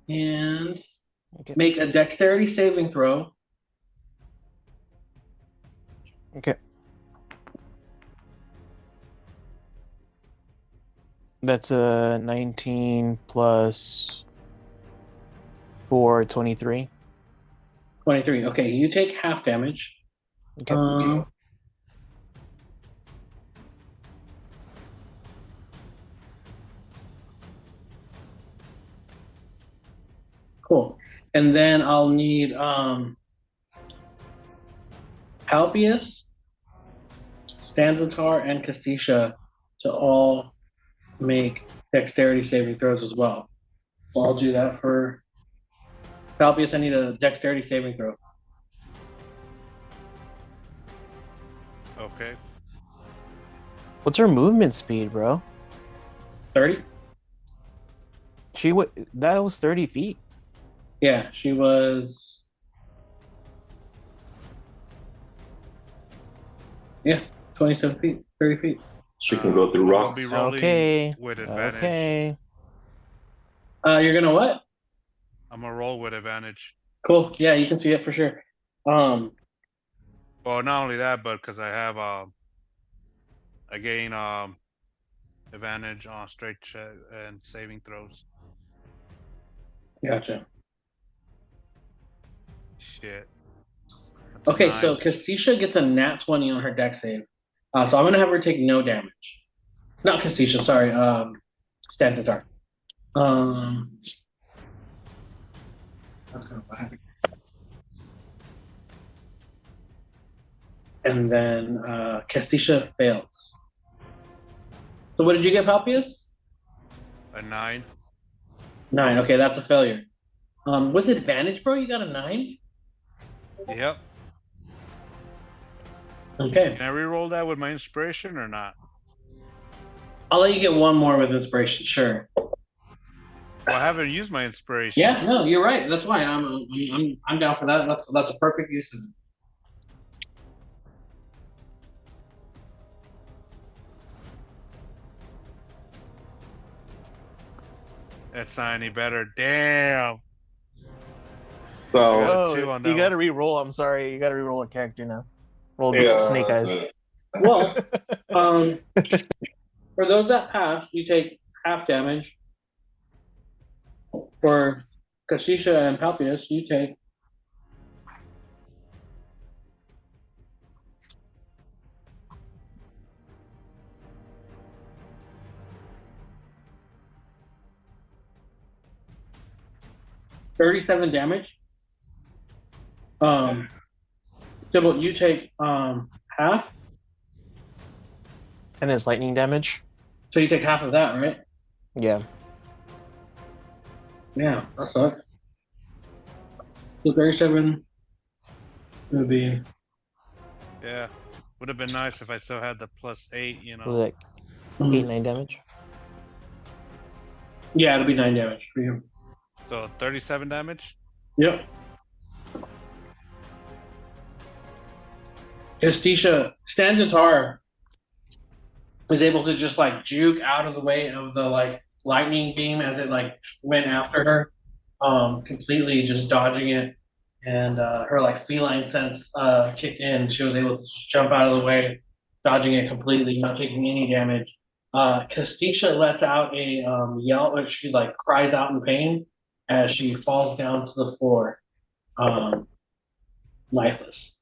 and Okay. make a dexterity saving throw. Okay. That's a 19 plus 4, 23. 23. Okay, you take half damage. Okay. Cool. And then I'll need Palpius Stanzatar and Castisha to all make dexterity saving throws as well. So I'll do that for Falpius. I need a dexterity saving throw. Okay. What's her movement speed, bro? 30? That was 30 feet. Yeah, she was. Yeah, 27 feet, 30 feet. She can go through I'm gonna rocks. be rolling Okay. with advantage. Okay. You're gonna what? I'm gonna roll with advantage. Cool. Yeah, you can see it for sure. Well, not only that, but because I have I gain advantage on straight check and saving throws. Gotcha. Shit. That's a Okay, 9. so Castisha gets a nat 20 on her dex save. So I'm gonna have her take no damage. Not Castisha, sorry. Stanzatar. That's kind of bad. And then Castisha fails. So what did you get, Palpius? A 9. 9. Okay, that's a failure. With advantage, bro, you got a 9? Yep. Okay. Can I re-roll that with my inspiration or not? I'll let you get one more with inspiration, sure. Well, I haven't used my inspiration. Yeah, no, you're right. That's why I'm down for that. That's a perfect use of it. That's not any better. Damn. So got a 2 on that you gotta one. re-roll. I'm sorry. You gotta re-roll a character now. Roll yeah, Snake that's Eyes. it. Well, for those that pass, you take half damage. For Castisha and Palpius, you take $37 damage. Sybil, you take half, And it's lightning damage. so you take half of that, right? Yeah. Yeah, that sucks. So 37 would be Yeah. Would have been nice if I still had the +8, you Was it know. like 8-9 damage? yeah, it'll be 9 damage for you. So 37 damage? Yep. Castisha Stanzatar was able to just like juke out of the way of the like lightning beam as it like went after her, completely just dodging it, and her like feline sense kicked in. She was able to just jump out of the way, dodging it completely, not taking any damage. Castisha lets out a yell, or she like cries out in pain as she falls down to the floor, lifeless.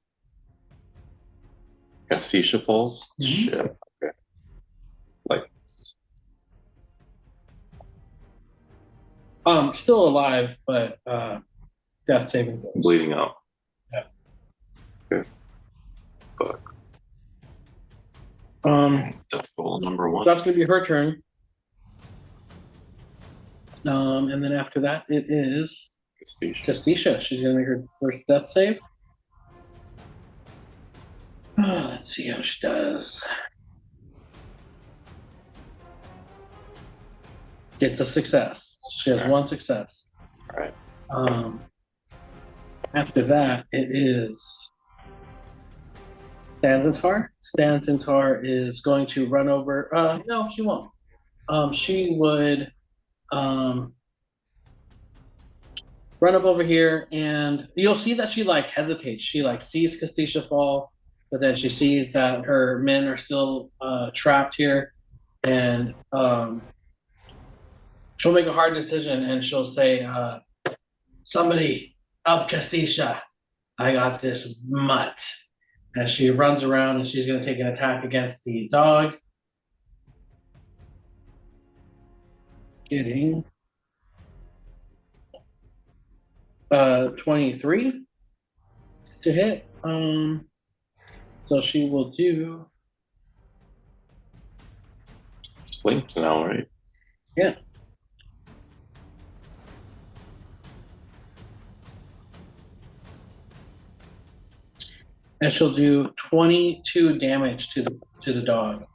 Castisha falls. Mhm. Shit. Okay. Like Still alive, but death saving throws. bleeding out. Yeah. Okay. Fuck. Death roll number 1. That's gonna be her turn. And then after that, it is Castisha. Castisha. She's gonna make her first death save. Let's see how she does. It's a success. She has Okay. 1 success. All right. After that, it is Stanzatar. Stanzatar is going to run over. No, she won't. She would run up over here, and you'll see that she like hesitates. She like sees Castisha fall, but then she sees that her men are still trapped here, and she'll make a hard decision, and she'll say, "Somebody help Castisha! I got this mutt." And she runs around, and she's going to take an attack against the dog. Getting 23 to hit. So she will do It's blinked now, right? Yeah. And she'll do 22 damage to the dog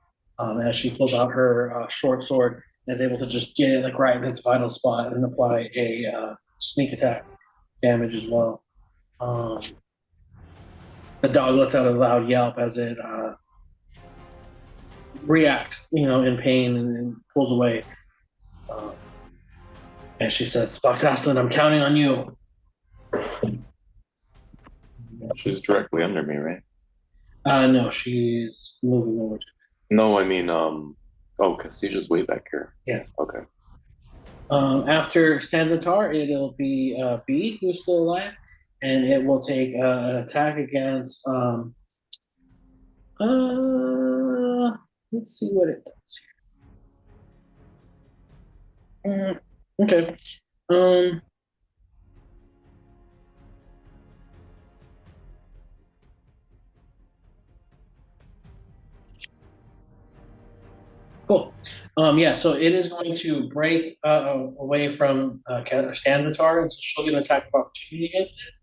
as she pulls out her short sword and is able to just get it like right in its vital spot and apply a sneak attack damage as well. The dog lets out a loud yelp as it reacts, in pain and pulls away. And she says, "Fox Aslan, I'm counting on you." She's directly under me, right? No, she's moving over to. No, I mean, Castija's way back here. Yeah. Okay. After Stanzatar, it'll be B who's still alive, and it will take an attack against. Let's see what it does here. Okay. Cool. Yeah, so it is going to break away from Stanzatar, and so she'll get an attack of opportunity against it,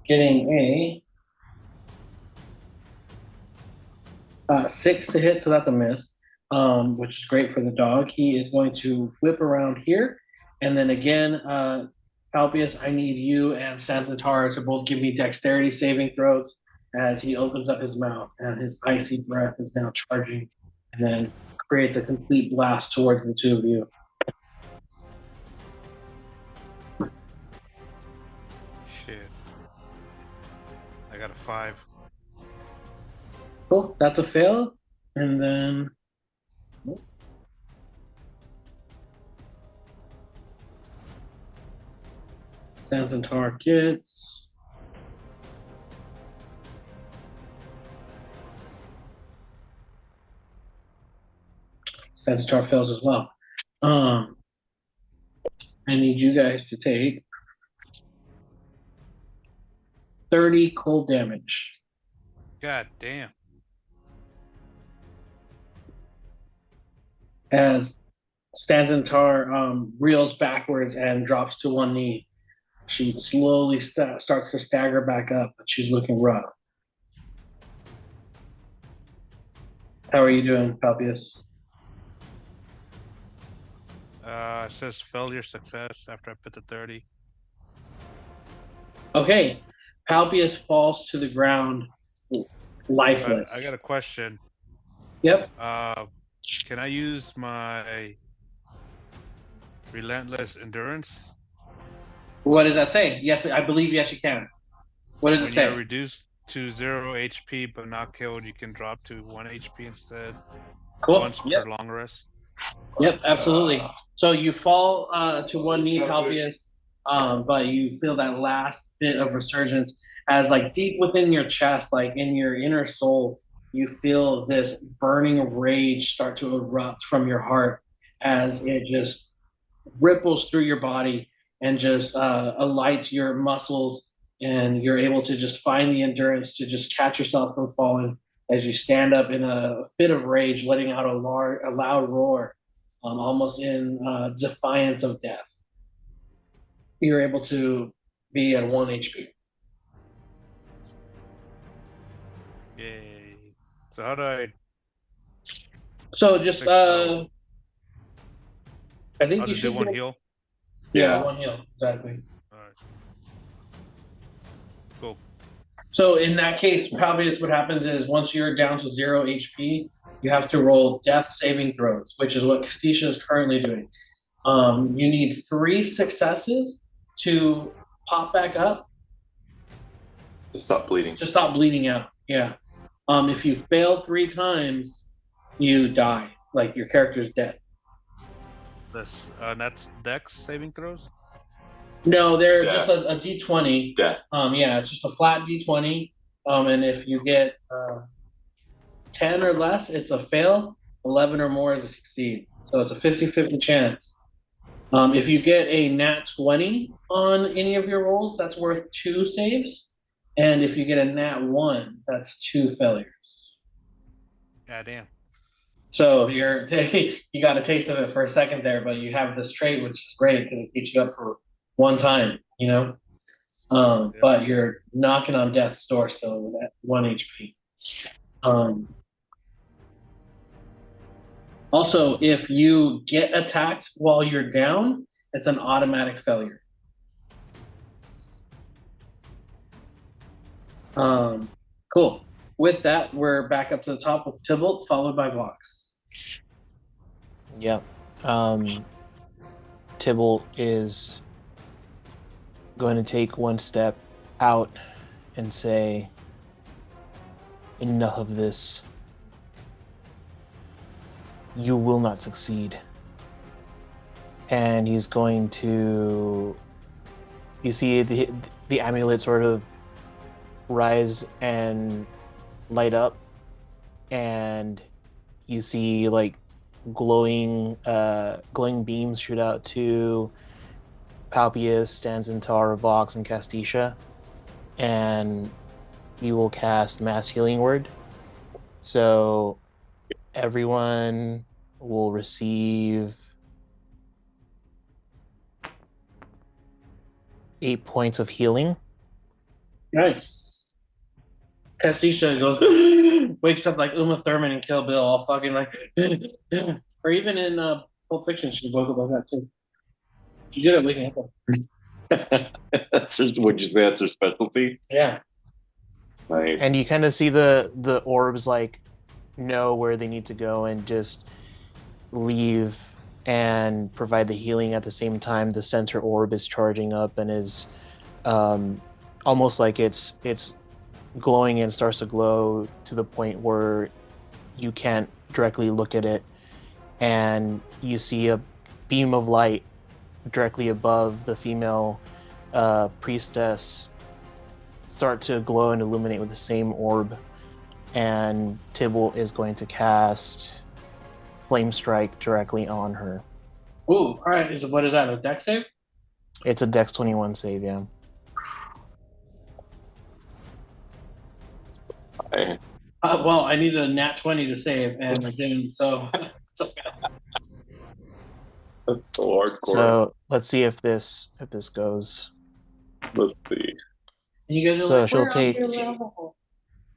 getting a 6 to hit, so that's a miss, which is great for the dog. He is going to whip around here, and then again, Palpius, I need you and Stanzatar to both give me dexterity saving throws as he opens up his mouth, and his icy breath is now charging, and then creates a complete blast towards the two of you. Shit. I got a 5. Cool, that's a fail. And then Stanzatar gets Stanzatar fails as well. I need you guys to take 30 cold damage. God damn. As Stanzatar reels backwards and drops to one knee. She slowly starts to stagger back up, but she's looking rough. How are you doing, Palpius? It says failure success after I put the 30. Okay. Palpius falls to the ground lifeless. I got a question. Yep. Can I use my relentless endurance? What does that say? Yes, I believe yes you can. What does it When say? you're reduced to 0 HP but not killed, you can drop to 1 HP instead. Cool. Once Yep. per long rest. Yep, absolutely. So you fall to one knee, Palpius, but you feel that last bit of resurgence as, like, deep within your chest, like in your inner soul, you feel this burning rage start to erupt from your heart as it just ripples through your body and just alights your muscles, and you're able to just find the endurance to just catch yourself from falling as you stand up in a fit of rage, letting out a loud roar, almost in defiance of death. You're able to be at 1 HP. Yay. So how do I So just, fix those? I think I'll you just do should one get- heal? Yeah, 1 heal, exactly. Alright. Cool. So in that case, probably what happens is once you're down to 0 HP, you have to roll death saving throws, which is what Castisha is currently doing. You need 3 successes to pop back up To stop bleeding. to stop bleeding out. Yeah. If you fail 3 times, you die. Like, your character's dead. This that's Dex saving throws? No, they're Death. just a D20. Death. Yeah, it's just a flat D20. And if you get 10 or less, it's a fail. 11 or more is a succeed. So it's a 50-50 chance. If you get a nat 20 on any of your rolls, that's worth 2 saves. And if you get a nat 1, that's 2 failures. God damn. So you got a taste of it for a second there, but you have this trait, which is great because it keeps you up for one time, you know. Yeah. But you're knocking on death's door still with that 1 HP. Also, if you get attacked while you're down, it's an automatic failure. Cool. With that, we're back up to the top with Tybalt, followed by Vox. Yep. Tybalt is going to take one step out and say, enough of this. You will not succeed. And he's going to, you see the amulet sort of rise and light up, and you see like glowing beams shoot out to Palpius, Stanzentar, Vox, and Castisha, and you will cast Mass Healing Word. So everyone will receive 8 points of healing. Nice. Castisha goes, wakes up like Uma Thurman and Kill Bill, all fucking like, or even in Pulp Fiction, she woke up like that too. She did it waking up. Would you say that's her specialty? Yeah. Nice. And you kind of see the orbs like know where they need to go and just leave and provide the healing at the same time. The center orb is charging up and is almost like it's glowing and starts to glow to the point where you can't directly look at it, and you see a beam of light directly above the female priestess start to glow and illuminate with the same orb, and Tybalt is going to cast Flame Strike directly on her. Ooh, all right. What is that? A dex save? It's a Dex 21 save, yeah. Well, I needed a nat 20 to save, and I didn't. So That's so hardcore. So let's see if this goes. Let's see. you guys are So like, she'll "Where are take- your level?"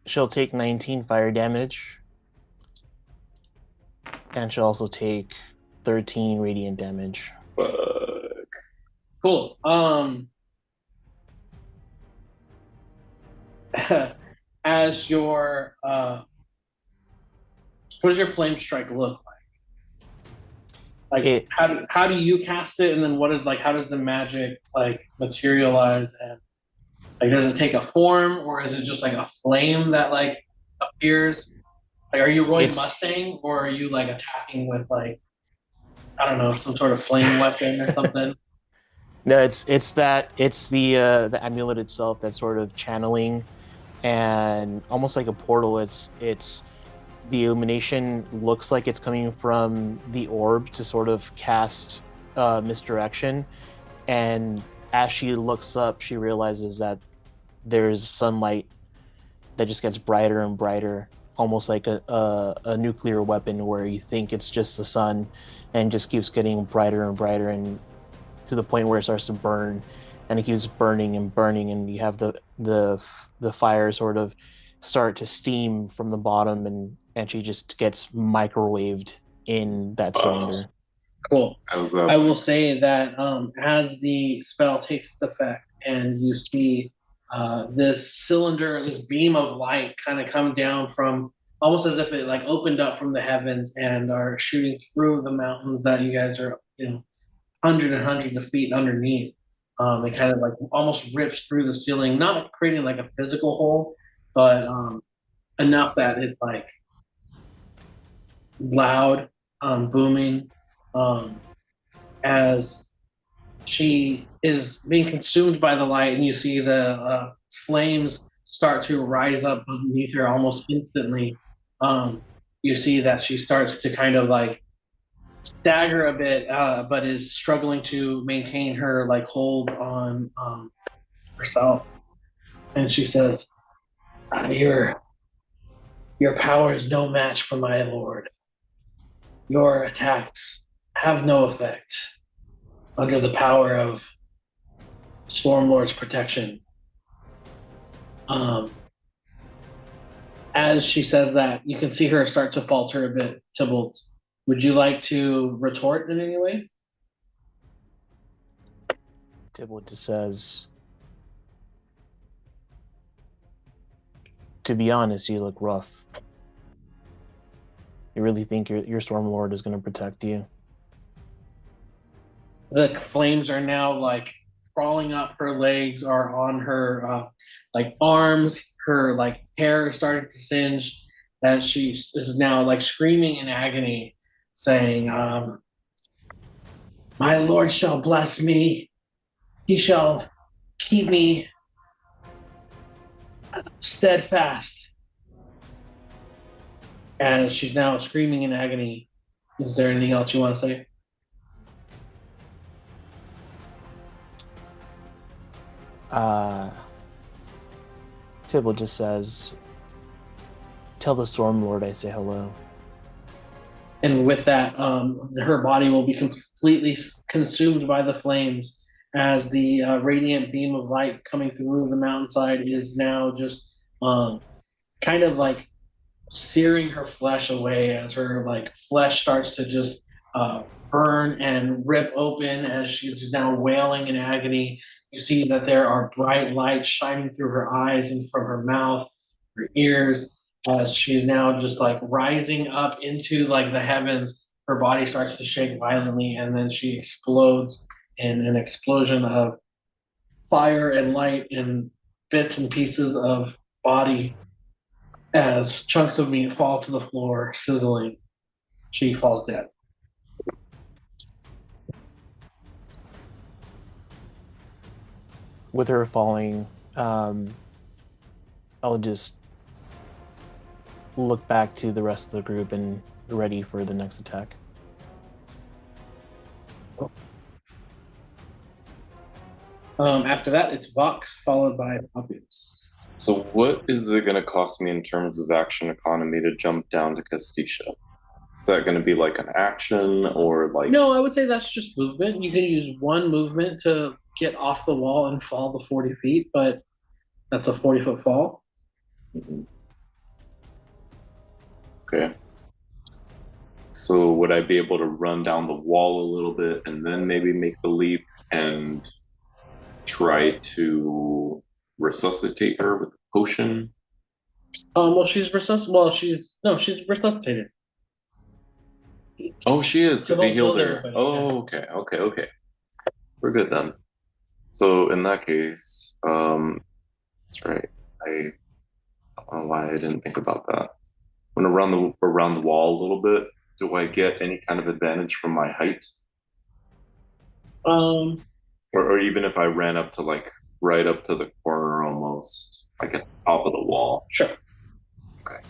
She'll take 19 fire damage, and she'll also take 13 radiant damage. Fuck. Cool. As your what does your flame strike look like? Like how do you cast it, and then what is like how does the magic like materialize, and like does it take a form, or is it just like a flame that like appears? Like are you Roy Mustang, or are you like attacking with like I don't know, some sort of flame weapon or something? No, it's the amulet itself that's sort of channeling, and almost like a portal. It's the illumination looks like it's coming from the orb to sort of cast misdirection, and as she looks up, she realizes that there's sunlight that just gets brighter and brighter, almost like a nuclear weapon where you think it's just the sun, and just keeps getting brighter and brighter, and to the point where it starts to burn, and it keeps burning and burning, and you have the fire sort of start to steam from the bottom, and she just gets microwaved in that cylinder. Cool. I will say that as the spell takes its effect, and you see this cylinder, this beam of light, kind of come down from almost as if it like opened up from the heavens and are shooting through the mountains that you guys are, hundreds and hundreds of feet underneath. It kind of like almost rips through the ceiling, not creating like a physical hole, but enough that it like loud, booming, as she is being consumed by the light, and you see the flames start to rise up beneath her almost instantly. You see that she starts to kind of like stagger a bit, but is struggling to maintain her like hold on herself. And she says, "Your power is no match for my lord. Your attacks have no effect under the power of Stormlord's protection. As she says that, you can see her start to falter a bit, Tybalt. Would you like to retort in any way? Tybalt just says, to be honest, you look rough. You really think your Stormlord is going to protect you? The flames are now like crawling up her legs, are on her like arms. Her like hair is starting to singe as she is now like screaming in agony, saying, "My Lord shall bless me. He shall keep me steadfast." As she's now screaming in agony. Is there anything else you want to say? Tybalt just says, tell the Stormlord I say hello. And with that, her body will be completely consumed by the flames as the radiant beam of light coming through the mountainside is now just kind of like searing her flesh away as her like flesh starts to just burn and rip open as she's now wailing in agony. You see that there are bright lights shining through her eyes and from her mouth, her ears, as she's now just like rising up into like the heavens. Her body starts to shake violently, and then she explodes in an explosion of fire and light and bits and pieces of body as chunks of meat fall to the floor, sizzling. She falls dead. With her falling, I'll just look back to the rest of the group and ready for the next attack. After that, it's Vox, followed by Populus. So what is it going to cost me in terms of action economy to jump down to Castisha? Is that going to be like an action or like... No, I would say that's just movement. You can use one movement to get off the wall and fall the 40 feet, but that's a 40-foot fall. Okay. So would I be able to run down the wall a little bit and then maybe make the leap and try to resuscitate her with a potion? Well, she's resuscitated. Well, she's resuscitated. Oh, she is, So because he don't healed build her. everybody, Oh, okay. We're good then. So in that case, that's right. I don't know why I didn't think about that. I'm gonna run around the wall a little bit. Do I get any kind of advantage from my height? Or even if I ran up to like right up to the corner almost, like at the top of the wall. Sure. Okay.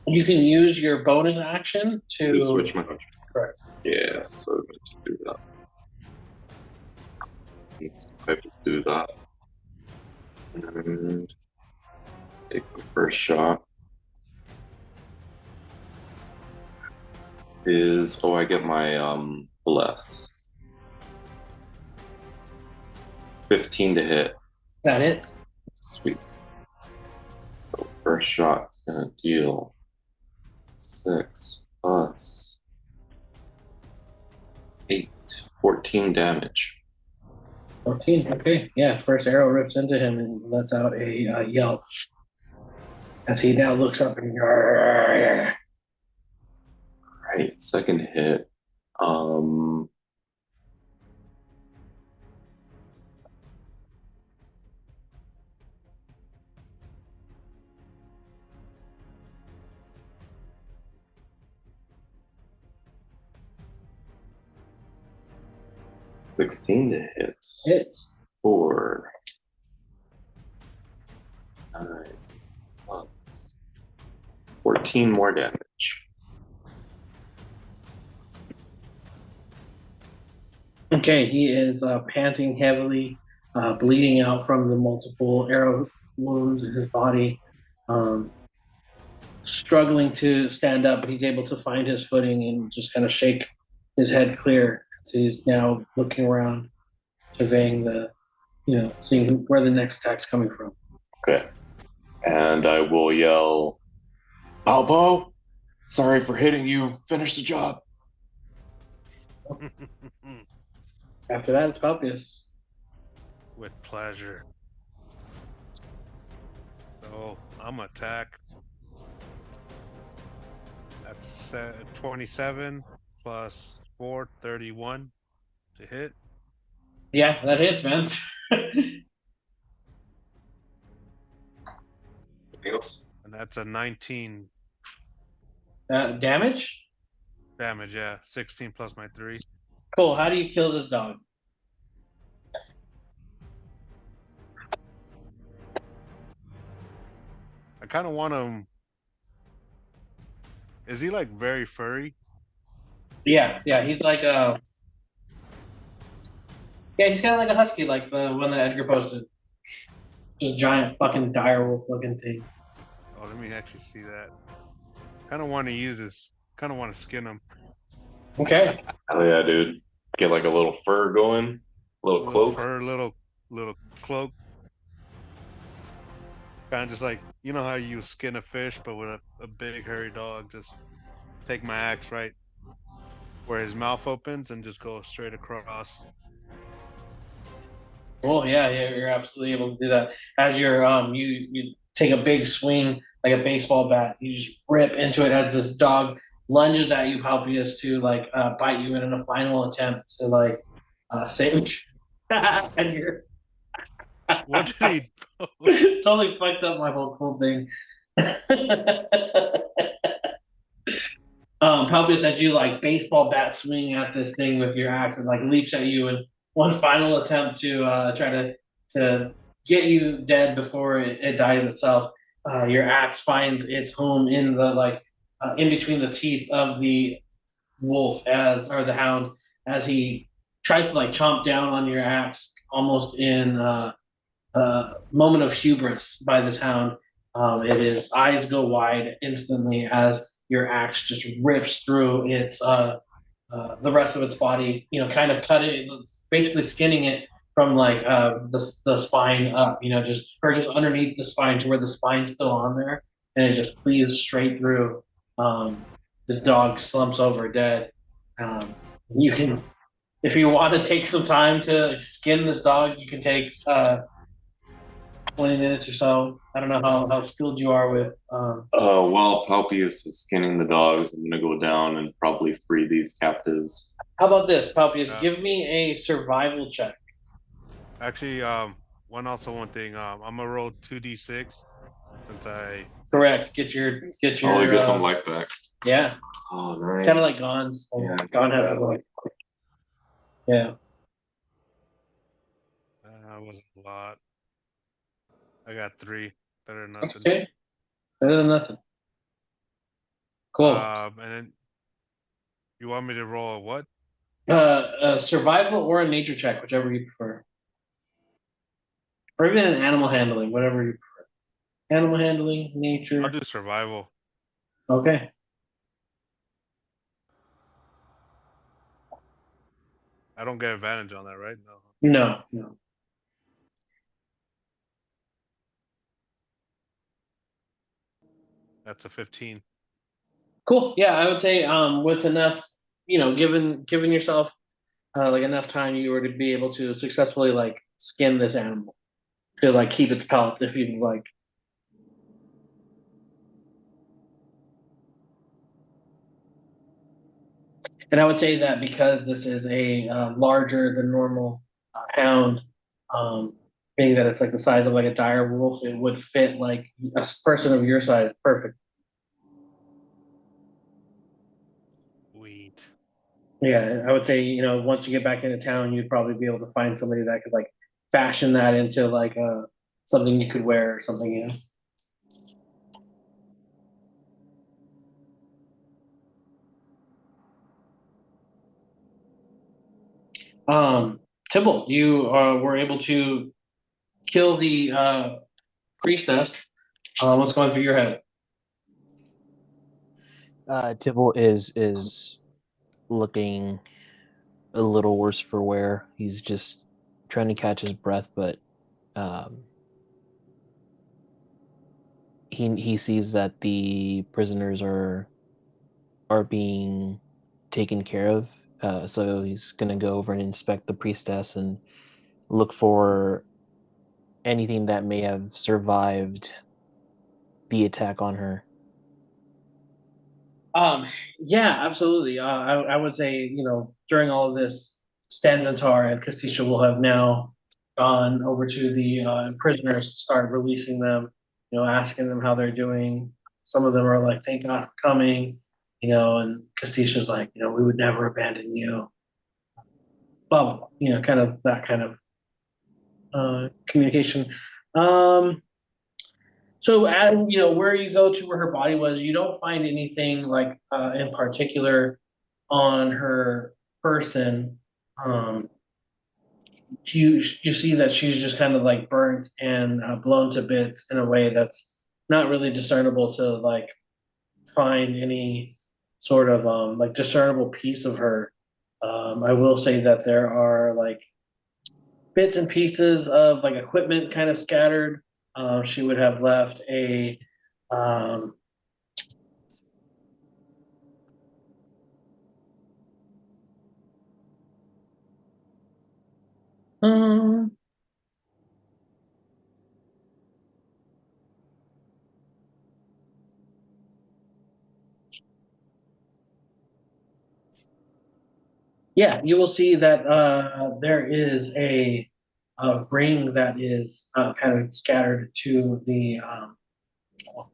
You can use your bonus action to Switch my country. Correct. Yeah, so I'm going to do that. I have to do that. And take the first shot. I get my bless. 15 to hit. Is that it? Sweet. So first shot is gonna deal 6 plus 8, 14 damage. 14. Okay. Yeah. First arrow rips into him and lets out a yelp as he now looks up and. Right. Second hit. 16 to hit. Hits. 4. 9 plus 14 more damage. Okay, he is panting heavily, bleeding out from the multiple arrow wounds in his body. struggling to stand up, but he's able to find his footing and just kind of shake his head clear. So he's now looking around, surveying seeing where the next attack's coming from. Okay. And I will yell, Balbo, sorry for hitting you. Finish the job. After that, it's Palpius. With pleasure. So I'm attack. That's 27 plus 4, 31 to hit. Yeah, that hits, man. Anything else? And that's a 19 Damage? damage, yeah. 16 plus my 3. Cool. How do you kill this dog? I kind of want him. Is he like very furry? Yeah, he's like he's kind of like a husky, like the one that Edgar posted. Just giant fucking direwolf looking thing. Oh, let me actually see that. Kind of want to use this. Kind of want to skin him. Okay. Oh yeah, dude. Get like a little fur going, little cloak. Fur, little cloak. Kind of just like, you know how you skin a fish, but with a big hairy dog. Just take my axe right where his mouth opens and just go straight across. Cool. Yeah, you're absolutely able to do that. As you're you take a big swing like a baseball bat. You just rip into it as this dog lunges at you, Palpius, to like bite you in a final attempt to like save. And you're What did he? totally fucked up my whole cool thing. Palpius, as you like baseball bat swing at this thing with your axe, and like leaps at you in one final attempt to try to get you dead before it dies itself. Your axe finds its home in the in between the teeth of the wolf or the hound as he tries to like chomp down on your axe, almost in moment of hubris by this hound. His eyes go wide instantly as your axe just rips through the rest of its body. Kind of cutting, basically skinning it from like the spine up. Just underneath the spine to where the spine's still on there, and it just cleaves straight through. This dog slumps over dead. You can, if you want to take some time to skin this dog, you can take 20 minutes or so. I don't know how skilled you are with. While Palpius is skinning the dogs, I'm gonna go down and probably free these captives. How about this, Palpius? Give me a survival check. Actually, one thing. I'm gonna roll 2d6 since I. Correct. Get your. Oh, you get some life back. Yeah. Oh, nice. Kind of like Gon's. Yeah, Gon has a life. Yeah. That wasn't a lot. I got 3. Better than nothing. That's okay. Better than nothing. Cool. And then you want me to roll a what? A survival or a nature check, whichever you prefer. Or even an animal handling, whatever you prefer. Animal handling, nature. I'll do survival. Okay. I don't get advantage on that, right? No. That's a 15. Cool. Yeah, I would say with enough, given yourself like enough time, you were to be able to successfully like skin this animal to like keep its pelt if you'd like. And I would say that because this is a larger than normal hound, being that it's like the size of like a dire wolf, it would fit like a person of your size perfect. Sweet. Yeah, I would say, once you get back into town, you'd probably be able to find somebody that could like fashion that into like something you could wear or something, Tibble, you were able to kill the priestess. What's going through your head? Tibble is looking a little worse for wear. He's just trying to catch his breath, but um, he sees that the prisoners are being taken care of. So he's gonna go over and inspect the priestess and look for anything that may have survived the attack on her. Um, yeah, absolutely. I would say, during all of this, Stanzantar and Castisha will have now gone over to the prisoners to start releasing them, asking them how they're doing. Some of them are like, thank God for coming, and Castisha's like, we would never abandon you. Blah, blah, blah, kind of that kind of communication. Um, So, where you go to where her body was, you don't find anything like in particular on her person. Um, you see that she's just kind of like burnt and blown to bits in a way that's not really discernible to like find any sort of like discernible piece of her. I will say that there are like bits and pieces of like equipment kind of scattered. She would have left a um, Um, yeah, you will see that there is a ring that is kind of scattered to the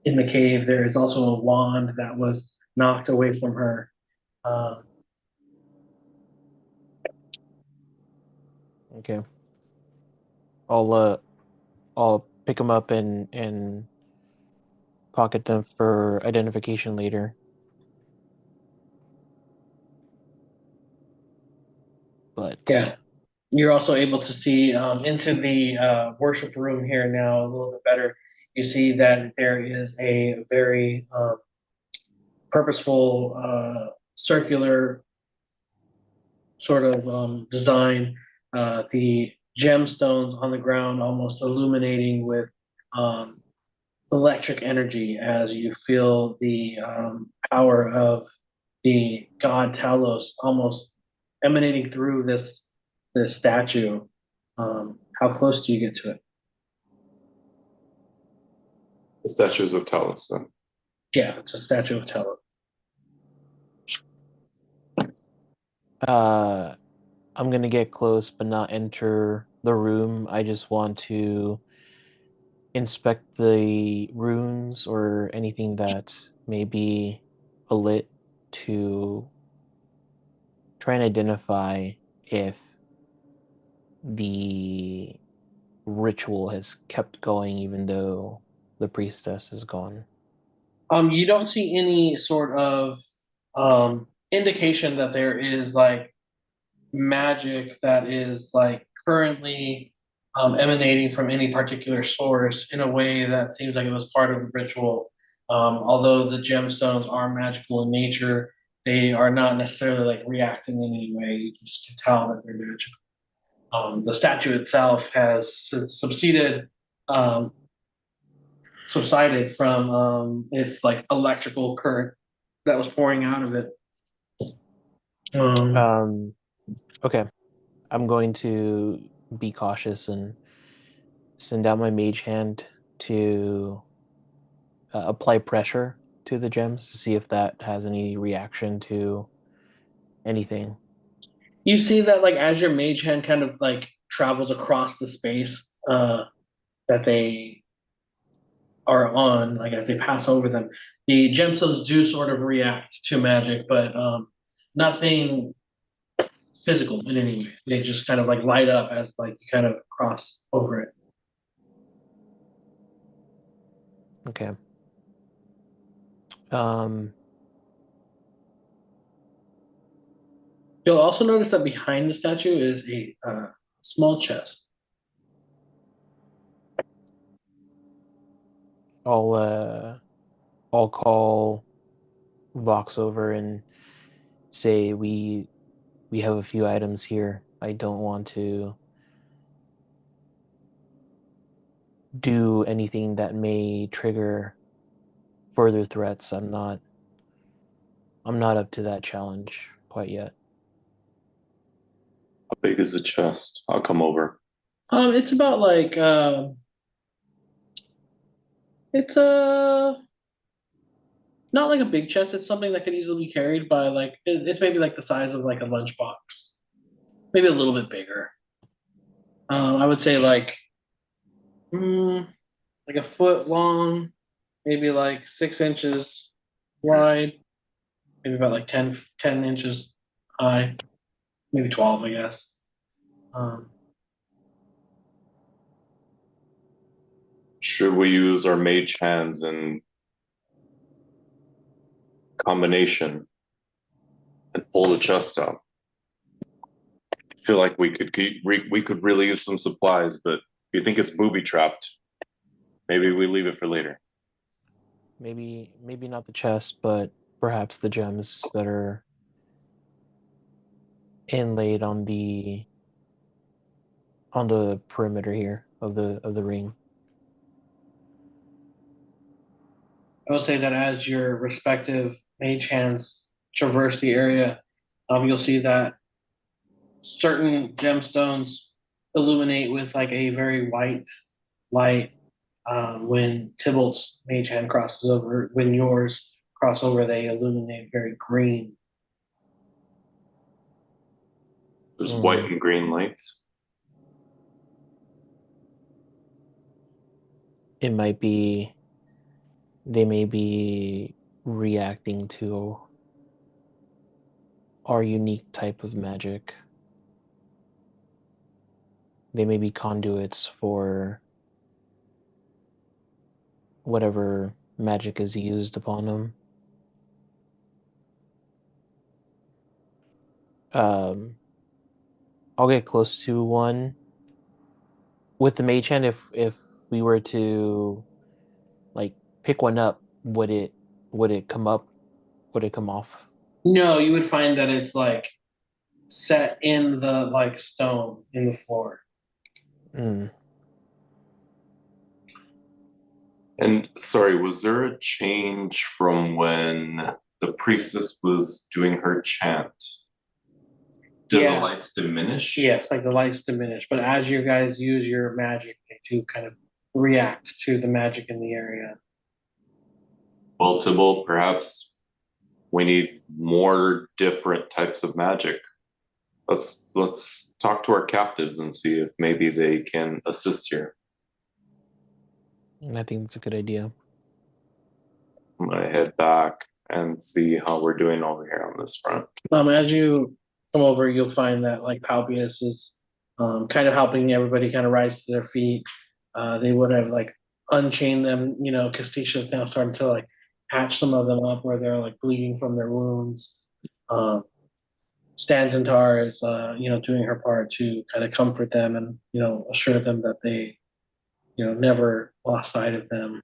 in the cave. There is also a wand that was knocked away from her. Um, Okay, I'll uh I'll pick them up and pocket them for identification later. But yeah, you're also able to see into the worship room here now a little bit better. You see that there is a very purposeful circular sort of design. The gemstones on the ground almost illuminating with um, electric energy as you feel the power of the god Talos almost emanating through this statue. How close do you get to it? The statues of Talos, then. Yeah, it's a statue of Talos. uh I'm gonna get close but not enter the room. I just want to inspect the runes or anything that may be lit to try and identify if the ritual has kept going even though the priestess is gone. You don't see any sort of indication that there is like magic that is like currently emanating from any particular source in a way that seems like it was part of the ritual. Although the gemstones are magical in nature, they are not necessarily like reacting in any way. You just can tell that they're magical. The statue itself has um, subsided from its like electrical current that was pouring out of it. Um, Um, okay, I'm going to be cautious and send out my mage hand to apply pressure to the gems to see if that has any reaction to anything. You see that like as your mage hand kind of like travels across the space that they are on, like as they pass over them, the gemstones do sort of react to magic, but nothing physical in any way. They just kind of like light up as like you kind of cross over it. Okay. Um, You'll also notice that behind the statue is a small chest. I'll uh, I'll call Vox over and say we have a few items here. I don't want to do anything that may trigger further threats. I'm not up to that challenge quite yet. How big is the chest? I'll come over. It's about like it's not like a big chest. It's something that could easily be carried by like it's maybe like the size of like a lunchbox, maybe a little bit bigger. I would say like a foot long, maybe like 6 inches wide, maybe about like 10 inches high, maybe 12, I guess. Um, Should we use our mage hands in combination and pull the chest out? I feel like we could really use some supplies, but if you think it's booby trapped, maybe we leave it for later. Maybe not the chest, but perhaps the gems that are inlaid on the perimeter here of the ring. I would say that as your respective mage hands traverse the area, you'll see that certain gemstones illuminate with like a very white light. When Tybalt's mage hand crosses over, when yours cross over, they illuminate very green. There's white and green lights. It might be they may be reacting to our unique type of magic. They may be conduits for whatever magic is used upon them. I'll get close to one with the mage hand. If we were to like pick one up, would it come up? Would it come off? No, you would find that it's like set in the like stone in the floor. Mm. And sorry, was there a change from when the priestess was doing her chant? Did Yeah. the lights diminish? Yes, like the lights diminish, but as you guys use your magic, they do kind of react to the magic in the area. Well, Tybalt, perhaps we need more different types of magic. Let's talk to our captives and see if maybe they can assist here. I think that's a good idea. I'm gonna head back and see how we're doing over here on this front. As you come over, you'll find that like Palpius is kind of helping everybody kind of rise to their feet. They would have like unchained them, you know, because Tisha's now starting to like patch some of them up where they're like bleeding from their wounds. Stanzentar is, you know, doing her part to kind of comfort them and, you know, assure them that they, you know, never lost sight of them.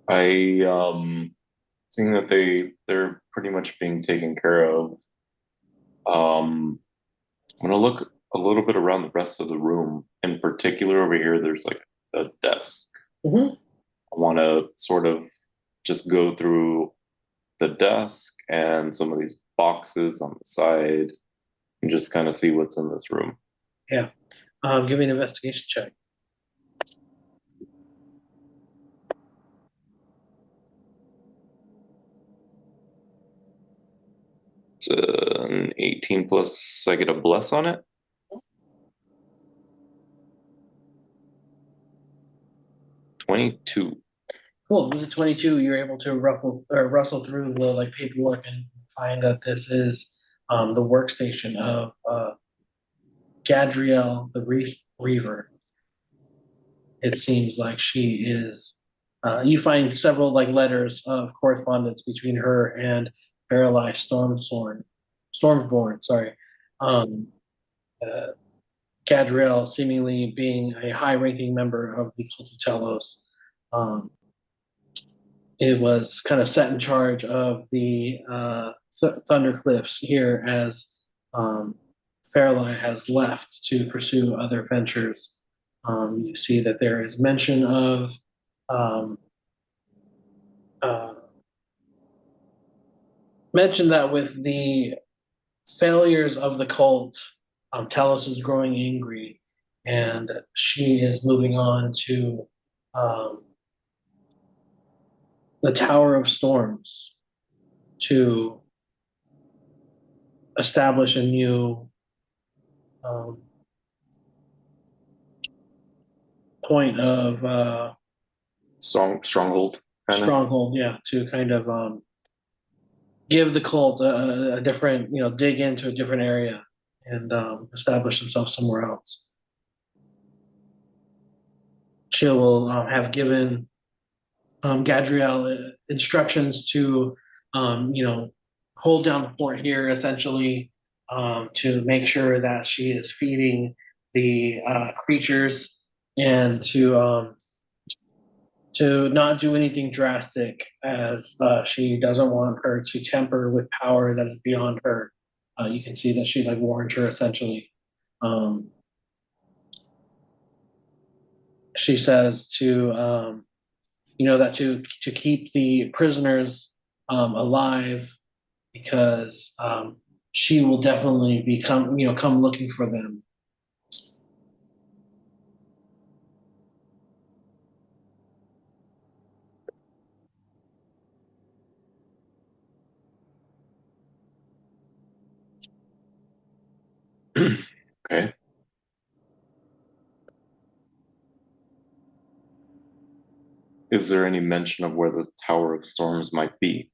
Seeing that they're pretty much being taken care of. I'm gonna look a little bit around the rest of the room. In particular, over here, there's like a desk. Mm-hmm. I want to sort of just go through the desk and some of these boxes on the side and just kind of see what's in this room. Yeah. Give me an investigation check. It's an 18 plus, I get a bless on it. 22. Cool. With the 22, you're able to rustle through the like paperwork and find that this is the workstation of Gadriel the Reaver. It seems like she is. You find several like letters of correspondence between her and Paralyzed Stormborn. Sorry. Um, uh, Gadriel seemingly being a high-ranking member of the Cult of Telos. it was kind of set in charge of the Thunder Cliffs here as Fairlight has left to pursue other ventures. You see that there is mention of um, uh, mention that with the failures of the cult, Talos is growing angry, and she is moving on to um, the Tower of Storms to establish a new um, point of Stronghold, kind of. stronghold, yeah, to kind of give the cult a different, dig into a different area and establish themselves somewhere else. She will have given Gadriel instructions to, hold down the fort here, essentially, to make sure that she is feeding the creatures and to not do anything drastic, as she doesn't want her to temper with power that is beyond her. You can see that she like warned her essentially. Um, she says to that to keep the prisoners alive, because she will definitely come looking for them. Okay. Is there any mention of where the Tower of Storms might be?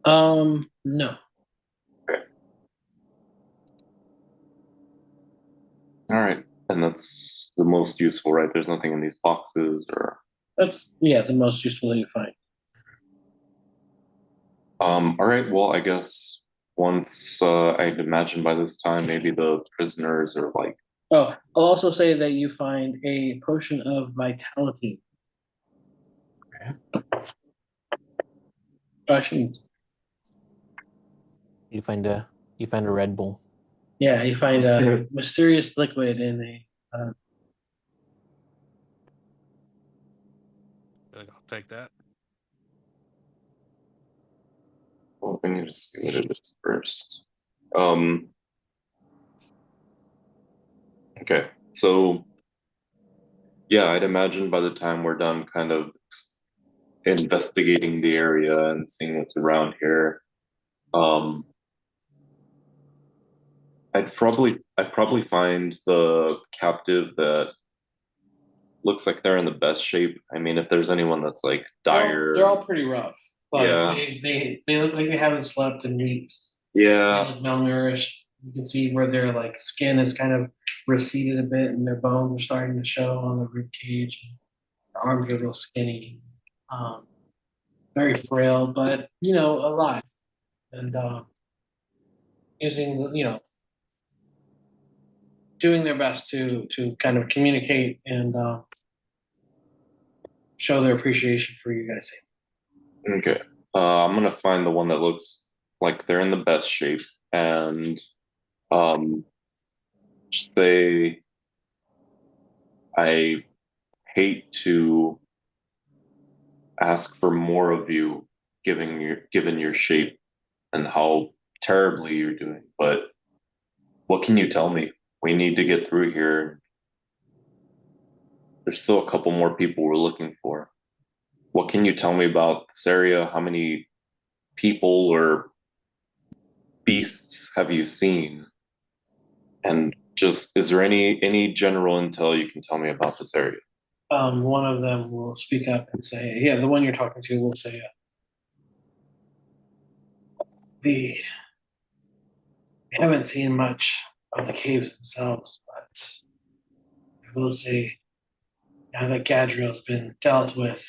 No. Okay. All right. And that's the most useful, right? There's nothing in these boxes or. That's the most useful that you find. All right. Well, I guess once I'd imagine by this time, maybe the prisoners are like. Oh, I'll also say that you find a potion of vitality. Actually, You find a Red Bull. yeah, you find a mysterious liquid in a. I'll take that. Well, I need to see what it is first. Um. Okay. So. Yeah, I'd imagine by the time we're done, kind of investigating the area and seeing what's around here. Um, I'd probably find the captive that looks like they're in the best shape. I mean, if there's anyone that's like dire, They're all pretty rough. Like Yeah. they look like they haven't slept in weeks. yeah, They look malnourished. You can see where their like skin is kind of receded a bit, and their bones are starting to show on the rib cage. Their arms are real skinny, um, very frail, but alive, and using doing their best to kind of communicate and show their appreciation for you guys. okay. I'm gonna find the one that looks like they're in the best shape and um, say I hate to ask for more of you, given your shape and how terribly you're doing, but what can you tell me? We need to get through here. There's still a couple more people we're looking for. What can you tell me about this area? How many people or beasts have you seen? And just is there any general intel you can tell me about this area? One of them will speak up and say, "Yeah, the one you're talking to will say, we haven't seen much of the caves themselves, but I will say, now that Gadriel's been dealt with,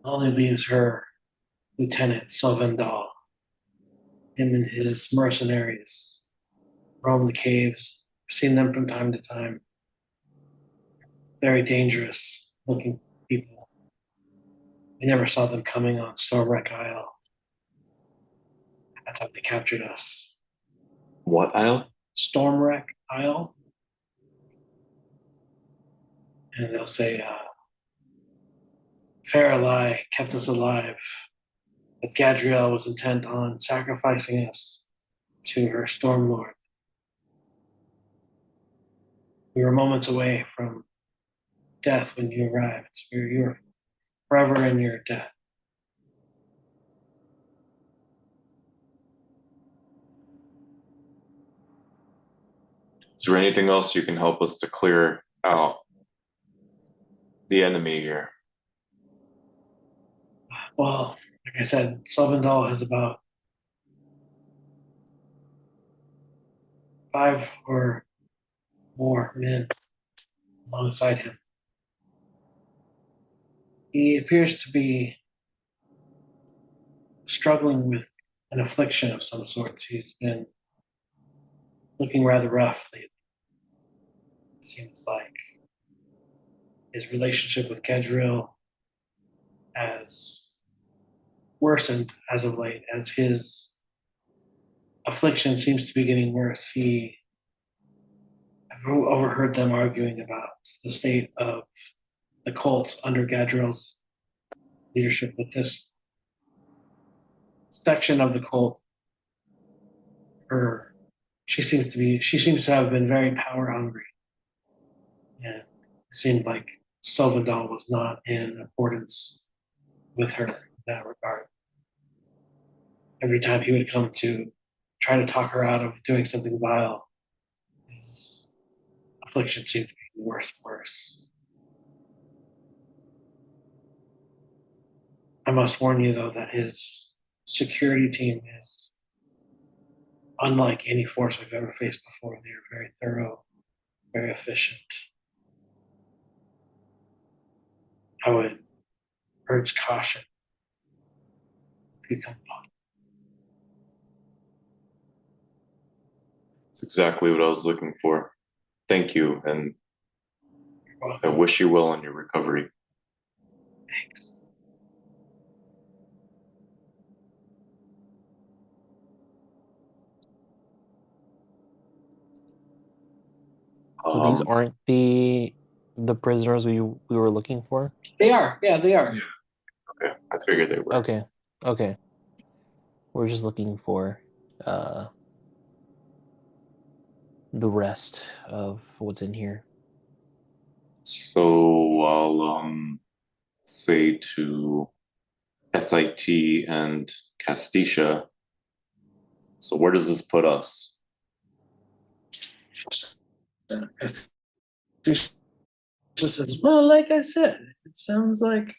only leaves her Lieutenant Sovendal. Him and his mercenaries roam the caves. I've seen them from time to time. Very dangerous looking We never saw them coming on Stormwreck Isle. I thought they captured us. What isle? Stormwreck Isle. And they'll say, Faralai kept us alive, but Gadriel was intent on sacrificing us to her Stormlord. We were moments away from death when you arrived. You were forever in your death. Is there anything else you can help us to clear out the enemy here? Well, like I said, Sylvandal has about 5 or more men alongside him. He appears to be struggling with an affliction of some sort. He's been looking rather rough lately. It seems like his relationship with Gadriel has worsened as of late, as his affliction seems to be getting worse. I've overheard them arguing about the state of the cult under Gadriel's leadership. With this section of the cult, she seems to have been very power hungry, and it seemed like Sylvandal was not in accordance with her in that regard. Every time he would come to try to talk her out of doing something vile, his affliction seemed to be worse and worse. I must warn you, though, that his security team is unlike any force I've ever faced before. They are very thorough, very efficient. I would urge caution if you come upon. It's exactly what I was looking for. Thank you, and Well, I wish you well on your recovery. thanks. So these Um, aren't the prisoners we were looking for? They are, yeah, they are. okay, I figured they were. Okay. We're just looking for the rest of what's in here. So I'll say to SIT and Castisha. So where does this put us? She says, well, like I said, it sounds like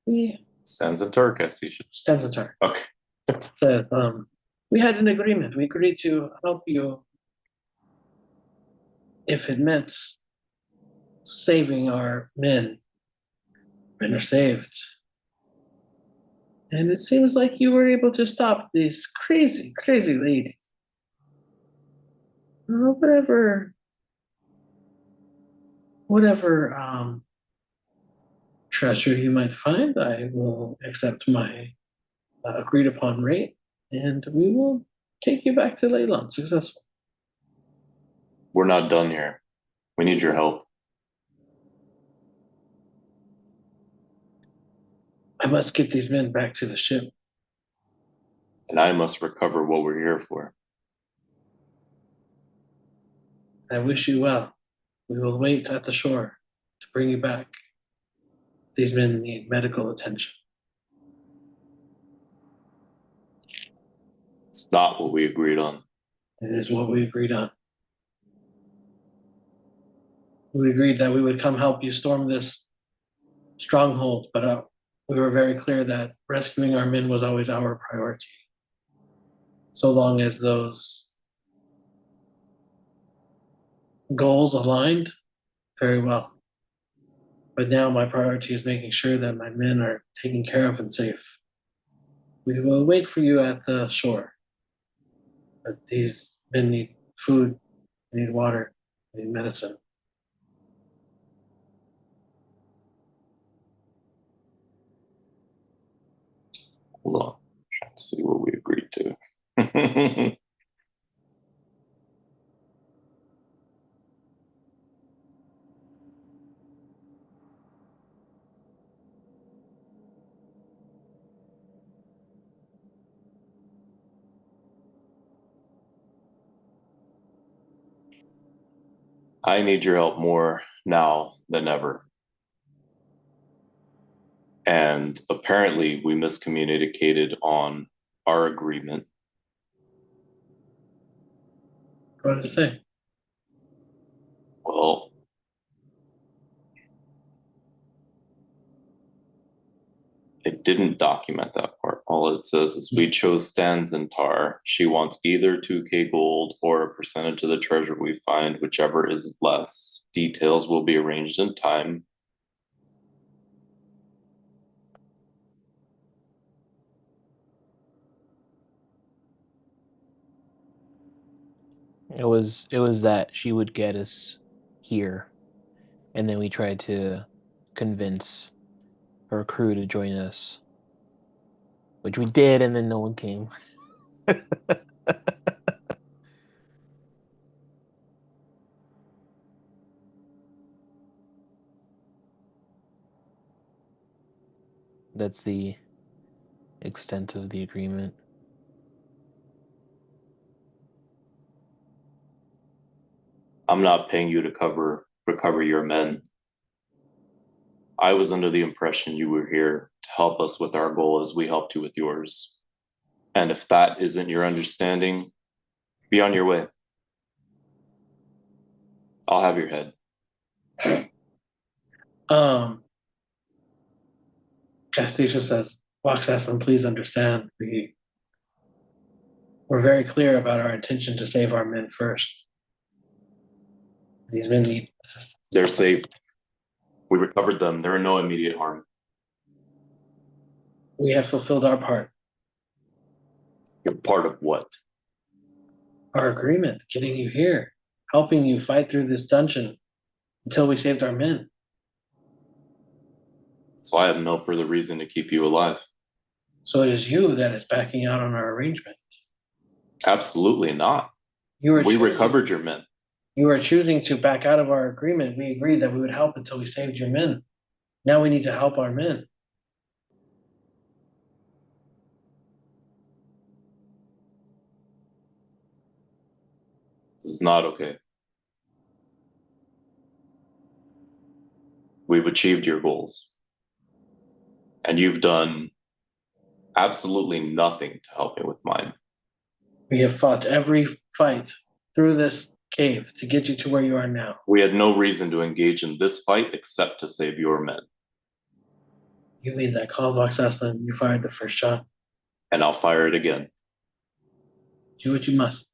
we Sansator, Castisha. Stenzatar Okay. said, we had an agreement. We agreed to help you if it meant saving our men. Men are saved. And it seems like you were able to stop this crazy, crazy lady. Whatever treasure you might find, I will accept my agreed upon rate, and we will take you back to Leyland successful. We're not done here. We need your help. I must get these men back to the ship. And I must recover what we're here for. I wish you well. We will wait at the shore to bring you back. These men need medical attention. It's not what we agreed on. It is what we agreed on. We agreed that we would come help you storm this stronghold, but we were very clear that rescuing our men was always our priority. So long as those goals aligned, very well. But now my priority is making sure that my men are taken care of and safe. We will wait for you at the shore. But these men need food, they need water, they need medicine. Hold on. Trying to see what we agreed to. I need your help more now than ever. And apparently, we miscommunicated on our agreement. What did it say? Well, it didn't document that part. All it says is we chose Stans and Tar. She wants either 2K gold or a percentage of the treasure we find, whichever is less. Details will be arranged in time. It was that she would get us here, and then we tried to convince her crew to join us, which we did, and then no one came. That's the extent of the agreement. I'm not paying you to recover your men. I was under the impression you were here to help us with our goal as we helped you with yours. And if that isn't your understanding, be on your way. I'll have your head. Casticia says, Vox Aslan, please understand. We're very clear about our intention to save our men first. These men need assistance. They're safe. We recovered them. They're in no immediate harm. We have fulfilled our part. You're part of what? Our agreement, getting you here, helping you fight through this dungeon until we saved our men. So I have no further reason to keep you alive. So it is you that is backing out on our arrangement. Absolutely not. We recovered your men. You are choosing to back out of our agreement. We agreed that we would help until we saved your men. Now we need to help our men. This is not okay. We've achieved your goals. And you've done absolutely nothing to help me with mine. We have fought every fight through this cave to get you to where you are now. We had no reason to engage in this fight except to save your men. You made that call, Vox Aslan. You fired the first shot. And I'll fire it again. Do what you must.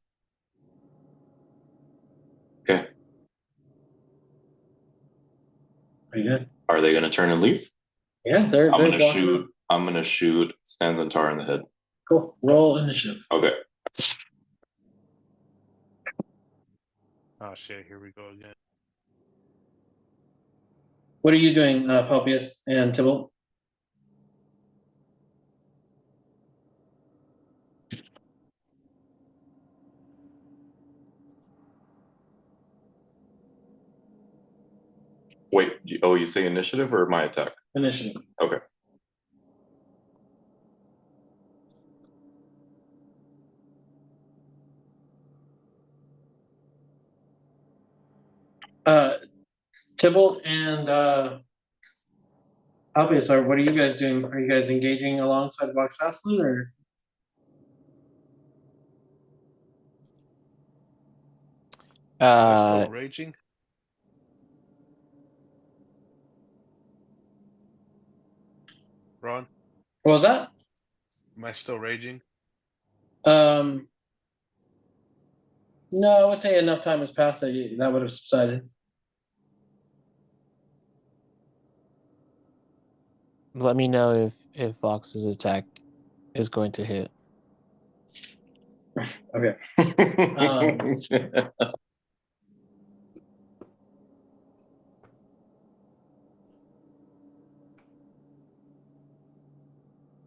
Okay. Are you good? Are they going to turn and leave? Yeah, they're I'm going to walking. shoot. I'm going to shoot Stanzantar in the head. Cool. Roll initiative. Okay. Oh shit, here we go again. What are you doing, Pelpius and Tybalt? Wait. Oh, you say initiative or my attack? Initiative. Okay. Tybalt and Pelpius, what are you guys doing? Are you guys engaging alongside Vox Aslan or? Am I still raging? Ron, What was that? am I still raging? No, I would say enough time has passed that would have subsided. Let me know if Vox's attack is going to hit. Okay.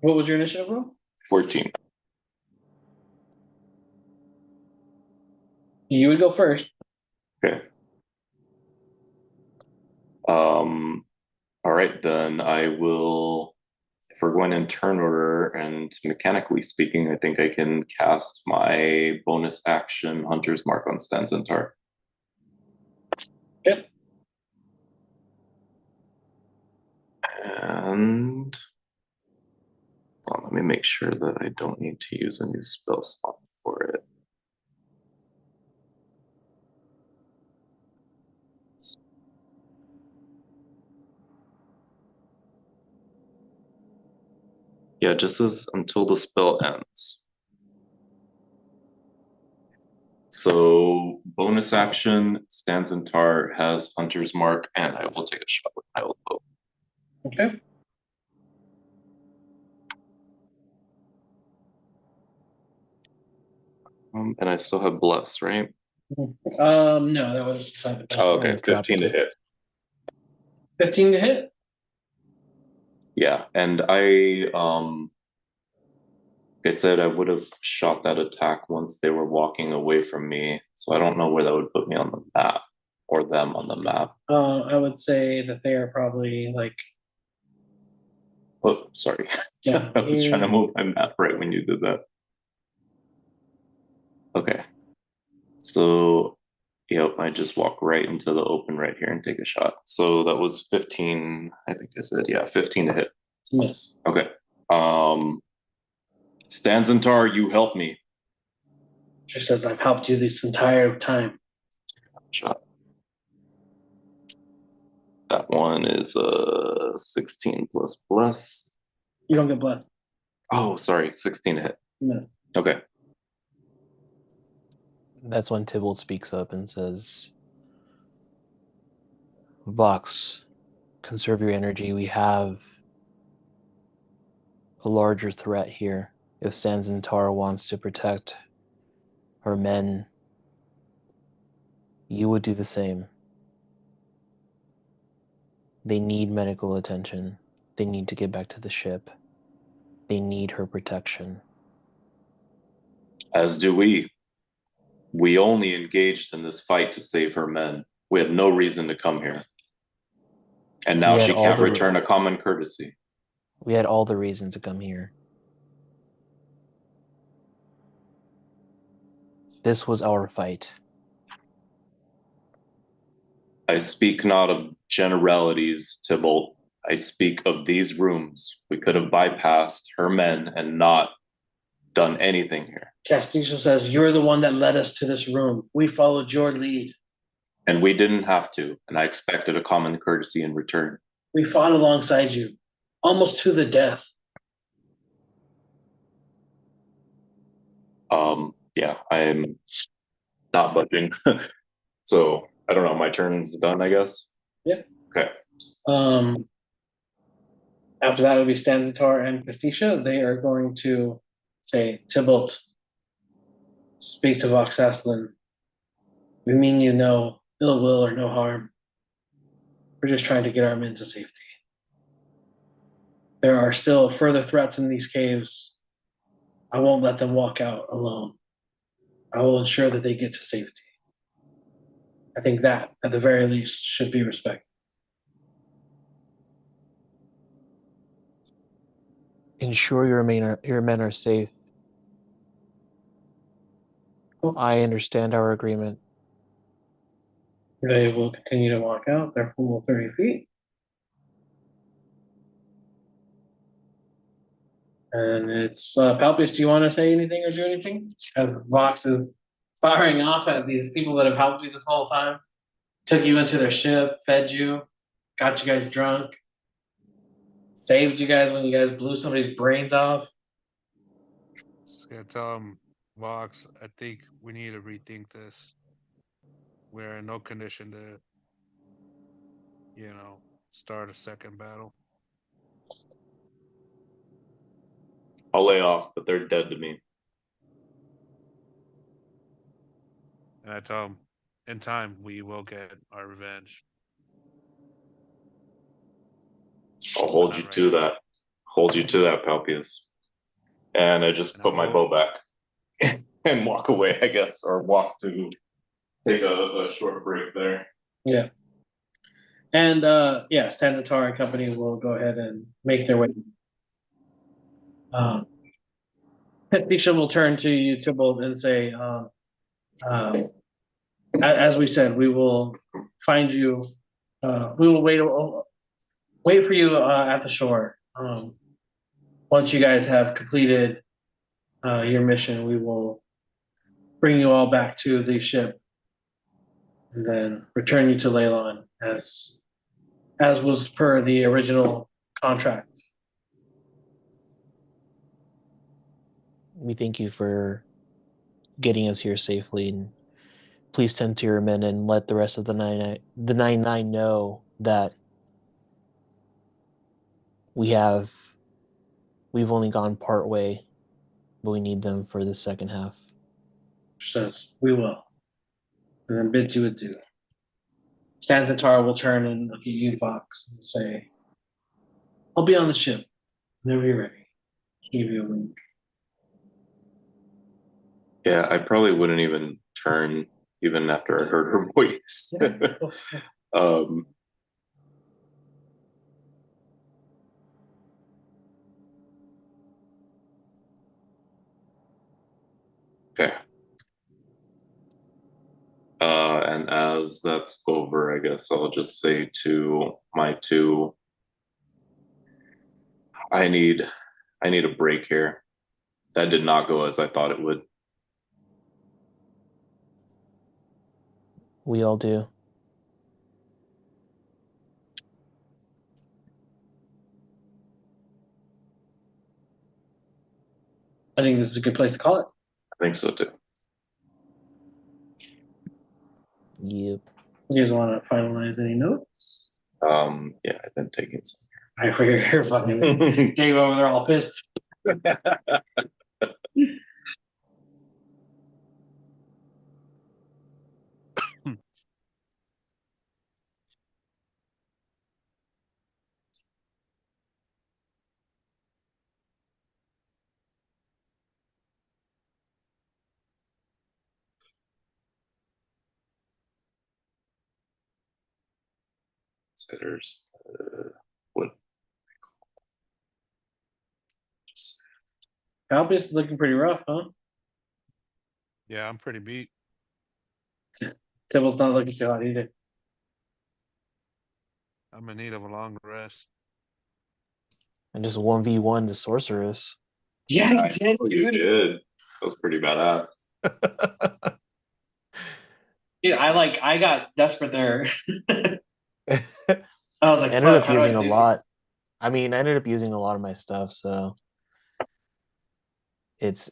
What was your initiative roll? 14. You would go first. Okay. All right, then I will. If we're going in turn order, and mechanically speaking, I think I can cast my bonus action Hunter's Mark on Stanzentar. Yep. And let me make sure that I don't need to use a new spell slot for it. Yeah, just as until the spell ends. So bonus action, Stanzentar has Hunter's Mark, and I will take a shot with my elbow. Okay. And I still have Bless, right? No, that was Oh, okay, dropped 15 to it. hit. 15 to hit. Yeah, and I like I said, I would have shot that attack once they were walking away from me. So I don't know where that would put me on the map or them on the map. I would say that they are probably like, Oh, sorry. yeah. I was trying to move my map right when you did that. Okay. So, yep, I just walk right into the open right here and take a shot. So that was 15, I think I said, yeah, 15 to hit. Miss. Okay. Stanzentar, you help me. Just as I've helped you this entire time. Shot. That one is 16 plus bless. You don't get blessed. Oh, sorry, 16 to hit. No. Okay. That's when Tybalt speaks up and says, Vox, conserve your energy. We have a larger threat here. If Stanzentar wants to protect her men, you would do the same. They need medical attention. They need to get back to the ship. They need her protection. As do we. We only engaged in this fight to save her men. We had no reason to come here. And now she can't return a common courtesy. We had all the reason to come here. This was our fight. I speak not of generalities, Tybalt. I speak of these rooms. We could have bypassed her men and not done anything here. Castillo says, you're the one that led us to this room. We followed your lead. And we didn't have to, and I expected a common courtesy in return. We fought alongside you, almost to the death. Yeah, I'm not budging. So I don't know, my turn's done, I guess. Yep. Okay. After that, it would be Stanzitar and Castisha. They are going to say, Tybalt, speak to Vox Aslan. We mean you no ill will or no harm. We're just trying to get our men to safety. There are still further threats in these caves. I won't let them walk out alone. I will ensure that they get to safety. I think that, at the very least, should be respected. Ensure your men are safe. I understand our agreement. They will continue to walk out their full 30 feet. And it's Palpius, do you want to say anything or do anything? As Vox is firing off at these people that have helped you this whole time, took you into their ship, fed you, got you guys drunk, saved you guys when you guys blew somebody's brains off. Just gonna tell him, Vox, I think we need to rethink this. We're in no condition to, start a second battle. I'll lay off, but they're dead to me. And I tell him, in time, we will get our revenge. I'll hold you to that. hold you to that, Palpius. And I just put my bow back and walk away, I guess, or walk to take a short break there. Yeah. And yeah, Stanzatar and company will go ahead and make their way. Tisha will turn to you, Tybalt, and say, as we said, we will find you. We will wait for you at the shore. Once you guys have completed your mission, we will bring you all back to the ship, and then return you to Leylon as was per the original contract. We thank you for getting us here safely, and please tend to your men and let the rest of the 99 know that we've only gone part way, but we need them for the second half. Says we will, and then bids you adieu. Stanzatar will turn and look at you, Fox, and say, "I'll be on the ship whenever you're ready." Give you a wink. Yeah, I probably wouldn't even turn even after I heard her voice. um, okay. And as that's over, I guess I'll just say to my two, I need a break here. That did not go as I thought it would. We all do. I think this is a good place to call it. I think so too. Yep. You guys want to finalize any notes? Yeah, I've been taking some. I figure you're fucking Dave over there all pissed. Considers what Alpus is looking pretty rough, huh? Yeah, I'm pretty beat. Tybalt's not looking too hot either. I'm in need of a long rest. And just 1v1 the sorceress. Yeah, you did. That was pretty badass. Yeah, I got desperate there. I was like, I ended up how do I using a do lot. I mean, I ended up using a lot of my stuff, so it's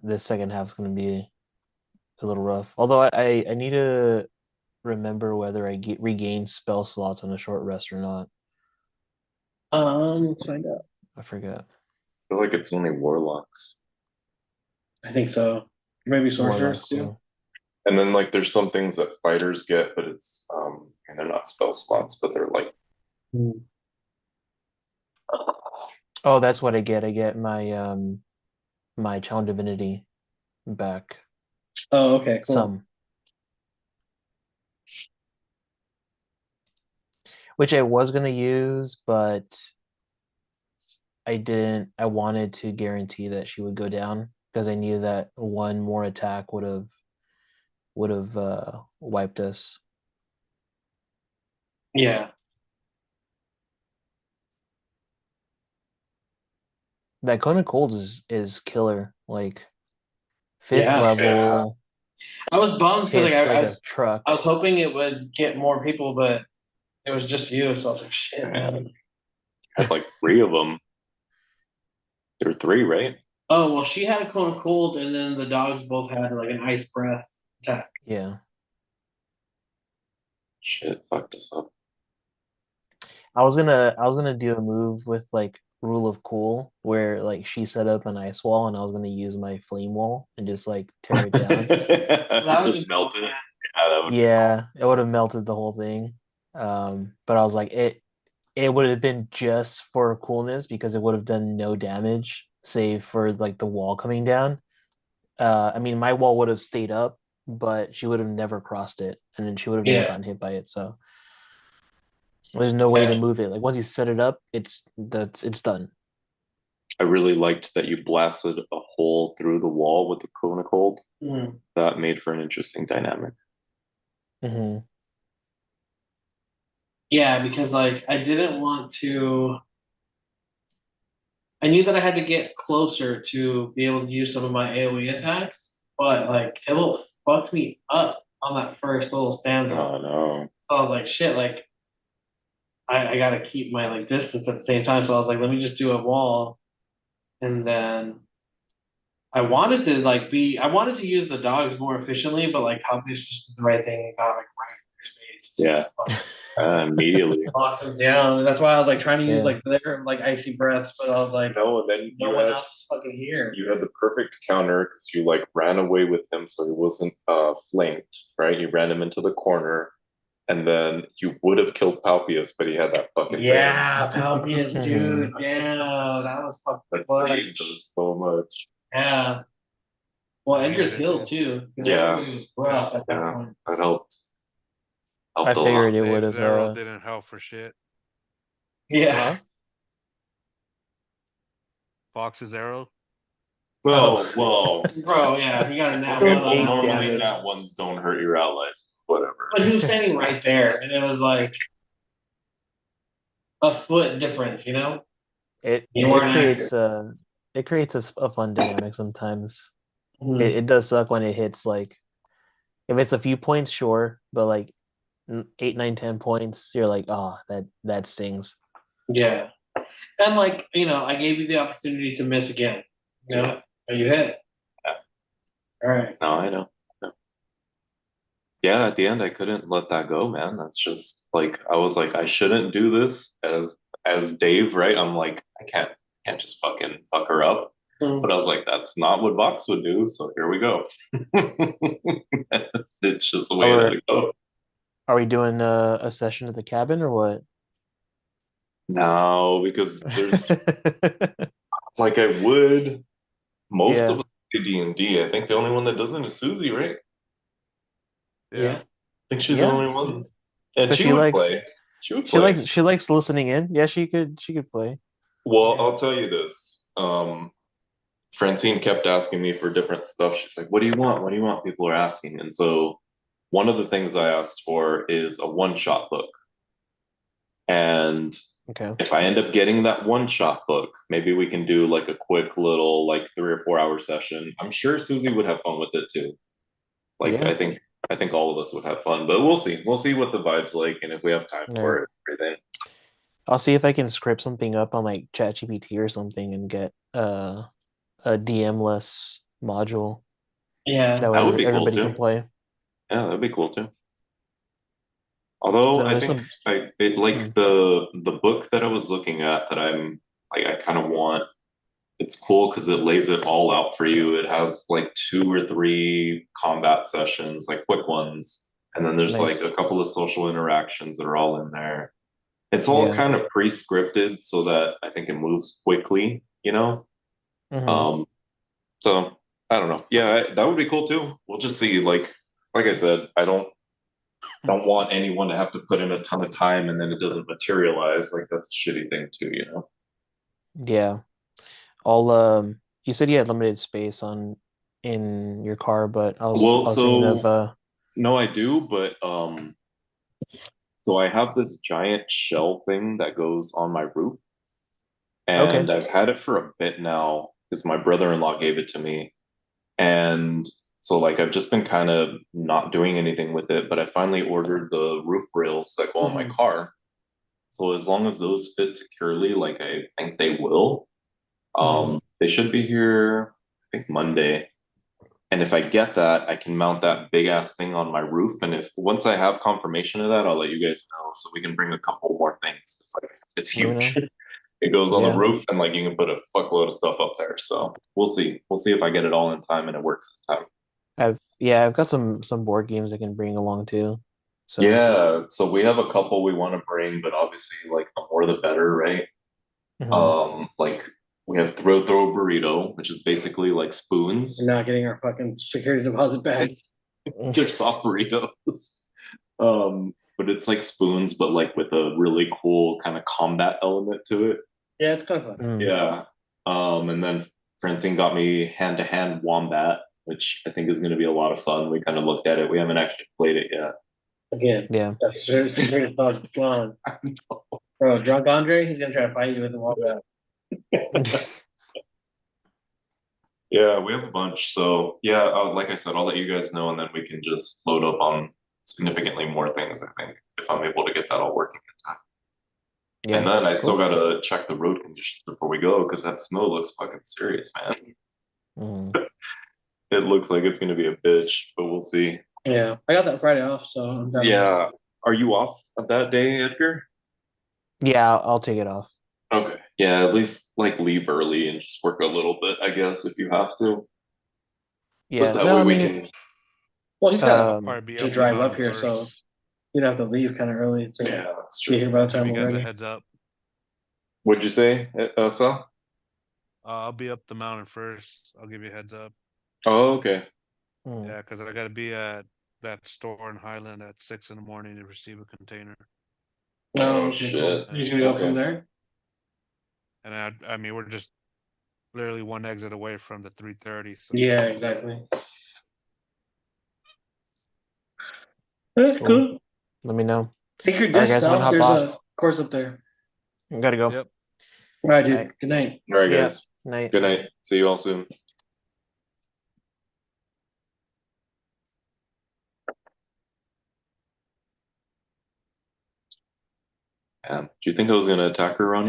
the second half's going to be a little rough. Although I need to remember whether I regain spell slots on a short rest or not. Let's find out. I forget. I feel like it's only warlocks. I think so. Maybe sorcerers Warlocks too. And then like there's some things that fighters get, but it's and they're not spell slots, but they're like Oh, that's what I get. I get my my challenge divinity back. Oh, okay, cool. Some. Which I was gonna use, but I didn't. I wanted to guarantee that she would go down because I knew that one more attack would have wiped us. Yeah. That Cone of Cold is killer. Like 5th Yeah. level. I was bummed because Hits like a a truck. I was hoping it would get more people, but it was just you. So I was like, shit, man. had like 3 of them. There were 3, right? Oh well, she had a cone of cold, and then the dogs both had like an ice breath attack. Yeah. Shit, fucked us up. I was gonna do a move with like Rule of Cool where like she set up an ice wall and I was gonna use my flame wall and just like tear it down. That was Just melted it. Yeah, that would Yeah, it would have melted the whole thing. But I was like, it would have been just for coolness because it would have done no damage, save for like the wall coming down. I mean, my wall would have stayed up, but she would have never crossed it, and then she would have never Yeah. gotten hit by it. So there's no way to move it. Like once you set it up, it's done. I really liked that you blasted a hole through the wall with the cone of cold. Mm. That made for an interesting dynamic. Hmm. Yeah, because like I didn't want to. I knew that I had to get closer to be able to use some of my AoE attacks, but like Tibble fucked me up on that first little stanza. Oh no. So I was like, shit, like I gotta keep my like distance at the same time. So I was like, let me just do a wall. And then I wanted to I wanted to use the dogs more efficiently, but like Hubby's just did the right thing and got like right in their space. Yeah. Immediately. Locked them down. And that's why I was like trying to use Yeah. like their like icy breaths, but I was like, No, and then no one else is fucking here. you had the perfect counter because you like ran away with him so he wasn't flanked, right? You ran him into the corner, and then you would have killed Palpius, but he had that fucking Yeah, Palpius, Mhm. dude. Damn, that was fucking That clutch. saved us so much. Yeah. Well, Edgar's Yeah, healed too. 'Cause Yeah. everybody was rough at that Yeah. point. That helped. I Helped a figured lot. it would Dave's have. arrow didn't help for shit. Yeah. Fox's arrow. Whoa, whoa. Bro, yeah, he got a nat Okay, one well, on Eight normally damage. nat ones don't hurt your allies. Whatever. But he was standing right there, and it was like a foot difference, you know? It You it weren't creates a fun dynamic sometimes. Mhm. It does suck when it hits like if it's a few points, sure, but like 8, 9, 10 points, you're like, oh, that stings. Yeah. And like, I gave you the opportunity to miss again. You know? And you hit. Yeah. All right. No, I know. Yeah, at the end I couldn't let that go, man. That's just like I was like I shouldn't do this as Dave, right? I'm like I can't just fucking fuck her up. Mhm. But I was like that's not what Vox would do, so here we go. It's just the way it had to go. Are we doing a session at the cabin or what? No, because there's like I would most Yeah. of us play D&D. I think the only one that doesn't is Susie, right? Yeah. I think she's the Yeah. only one. And But she she would likes play. She would play. she likes listening in. Yeah, she could play. Well, Yeah. I'll tell you this. Francine kept asking me for different stuff. She's like, "What do you want? What do you want?" People are asking, and so one of the things I asked for is a one-shot book. And Okay. if I end up getting that one-shot book, maybe we can do like a quick little like 3 or 4 hour session. I'm sure Susie would have fun with it too. Like Yeah. I think all of us would have fun, but we'll see. We'll see what the vibe's like and if we have time for it. Everything. I'll see if I can script something up on like ChatGPT or something and get a DM-less module. Yeah. That way That would be cool everybody too. can play. Yeah, that'd be cool too. Although So I there's think some like the book that I was looking at that I'm like I kind of want. It's cool because it lays it all out for you. It has like 2 or 3 combat sessions, like quick ones, and then there's nice. like a couple of social interactions that are all in there. It's all Yeah. kind of pre-scripted so that I think it moves quickly, you know. Mhm. So I don't know. Yeah, that would be cool too. We'll just see. Like I said, I don't want anyone to have to put in a ton of time and then it doesn't materialize. Like that's a shitty thing too, you know. Yeah. I'll you said you had limited space on in your car, but I Well, was thinking of no, I do, but so I have this giant shell thing that goes on my roof, okay. and I've had it for a bit now because my brother-in-law gave it to me, and so like I've just been kind of not doing anything with it, but I finally ordered the roof rails that go on my car. So as long as those fit securely, like I think they will, they should be here, I think Monday. And if I get that, I can mount that big ass thing on my roof. And if once I have confirmation of that, I'll let you guys know so we can bring a couple more things. It's like it's Let me know. huge. It goes on the Yeah. roof and like you can put a fuckload of stuff up there. So we'll see. We'll see if I get it all in time and it works in time. I've got some board games I can bring along too. So Yeah, so we have a couple we want to bring, but obviously, like the more the better, right? Like we have throw burrito, which is basically like spoons. We're not getting our fucking security deposit back. They're soft burritos. But it's like spoons, but like with a really cool kind of combat element to it. Yeah, it's kind of fun. mm, Yeah. And then Francine got me hand to hand wombat, which I think is going to be a lot of fun. We kind of looked at it. We haven't actually played it yet. Again, yeah. that's security deposit's gone. Bro, drunk Andre, he's gonna try to fight you with the wall back. Yeah, we have a bunch. So yeah, like I said, I'll let you guys know, and then we can just load up on significantly more things. I think if I'm able to get that all working in time. Yeah. And then I still Cool. gotta check the road conditions before we go because that snow looks fucking serious, man. Mm. It looks like it's gonna be a bitch, but we'll see. Yeah, I got that Friday off, so I'm down. Yeah, are you off that day, Edgar? Yeah, I'll take it off. Okay. Yeah, at least like leave early and just work a little bit, I guess, if you have to. Yeah. But that No, way I we mean, can. Well, he's got Probably be to up the drive up mountain here, first. so you'd have to leave kind of early to Yeah, that's be true. here by the Give time you we're guys a ready. heads up. What'd you say, Sal? I'll be up the mountain first. I'll give you a heads up. Oh, okay. mm, Yeah, because I gotta be at that store in Highland at 6 in the morning to receive a container. No, Oh, okay, shit. cool. You gonna go from Okay. there? And I mean, we're just literally one exit away from the 3:30. So Yeah, exactly. That's cool. cool. Let me know. Take your All right, disc guys, I'm gonna out. hop There's off. a course up there. Gotta go. Yep. All right, dude. All right. Good night. All right, See ya. guys. Night. Good night. See you all soon. Do you think I was gonna attack her, Ronnie?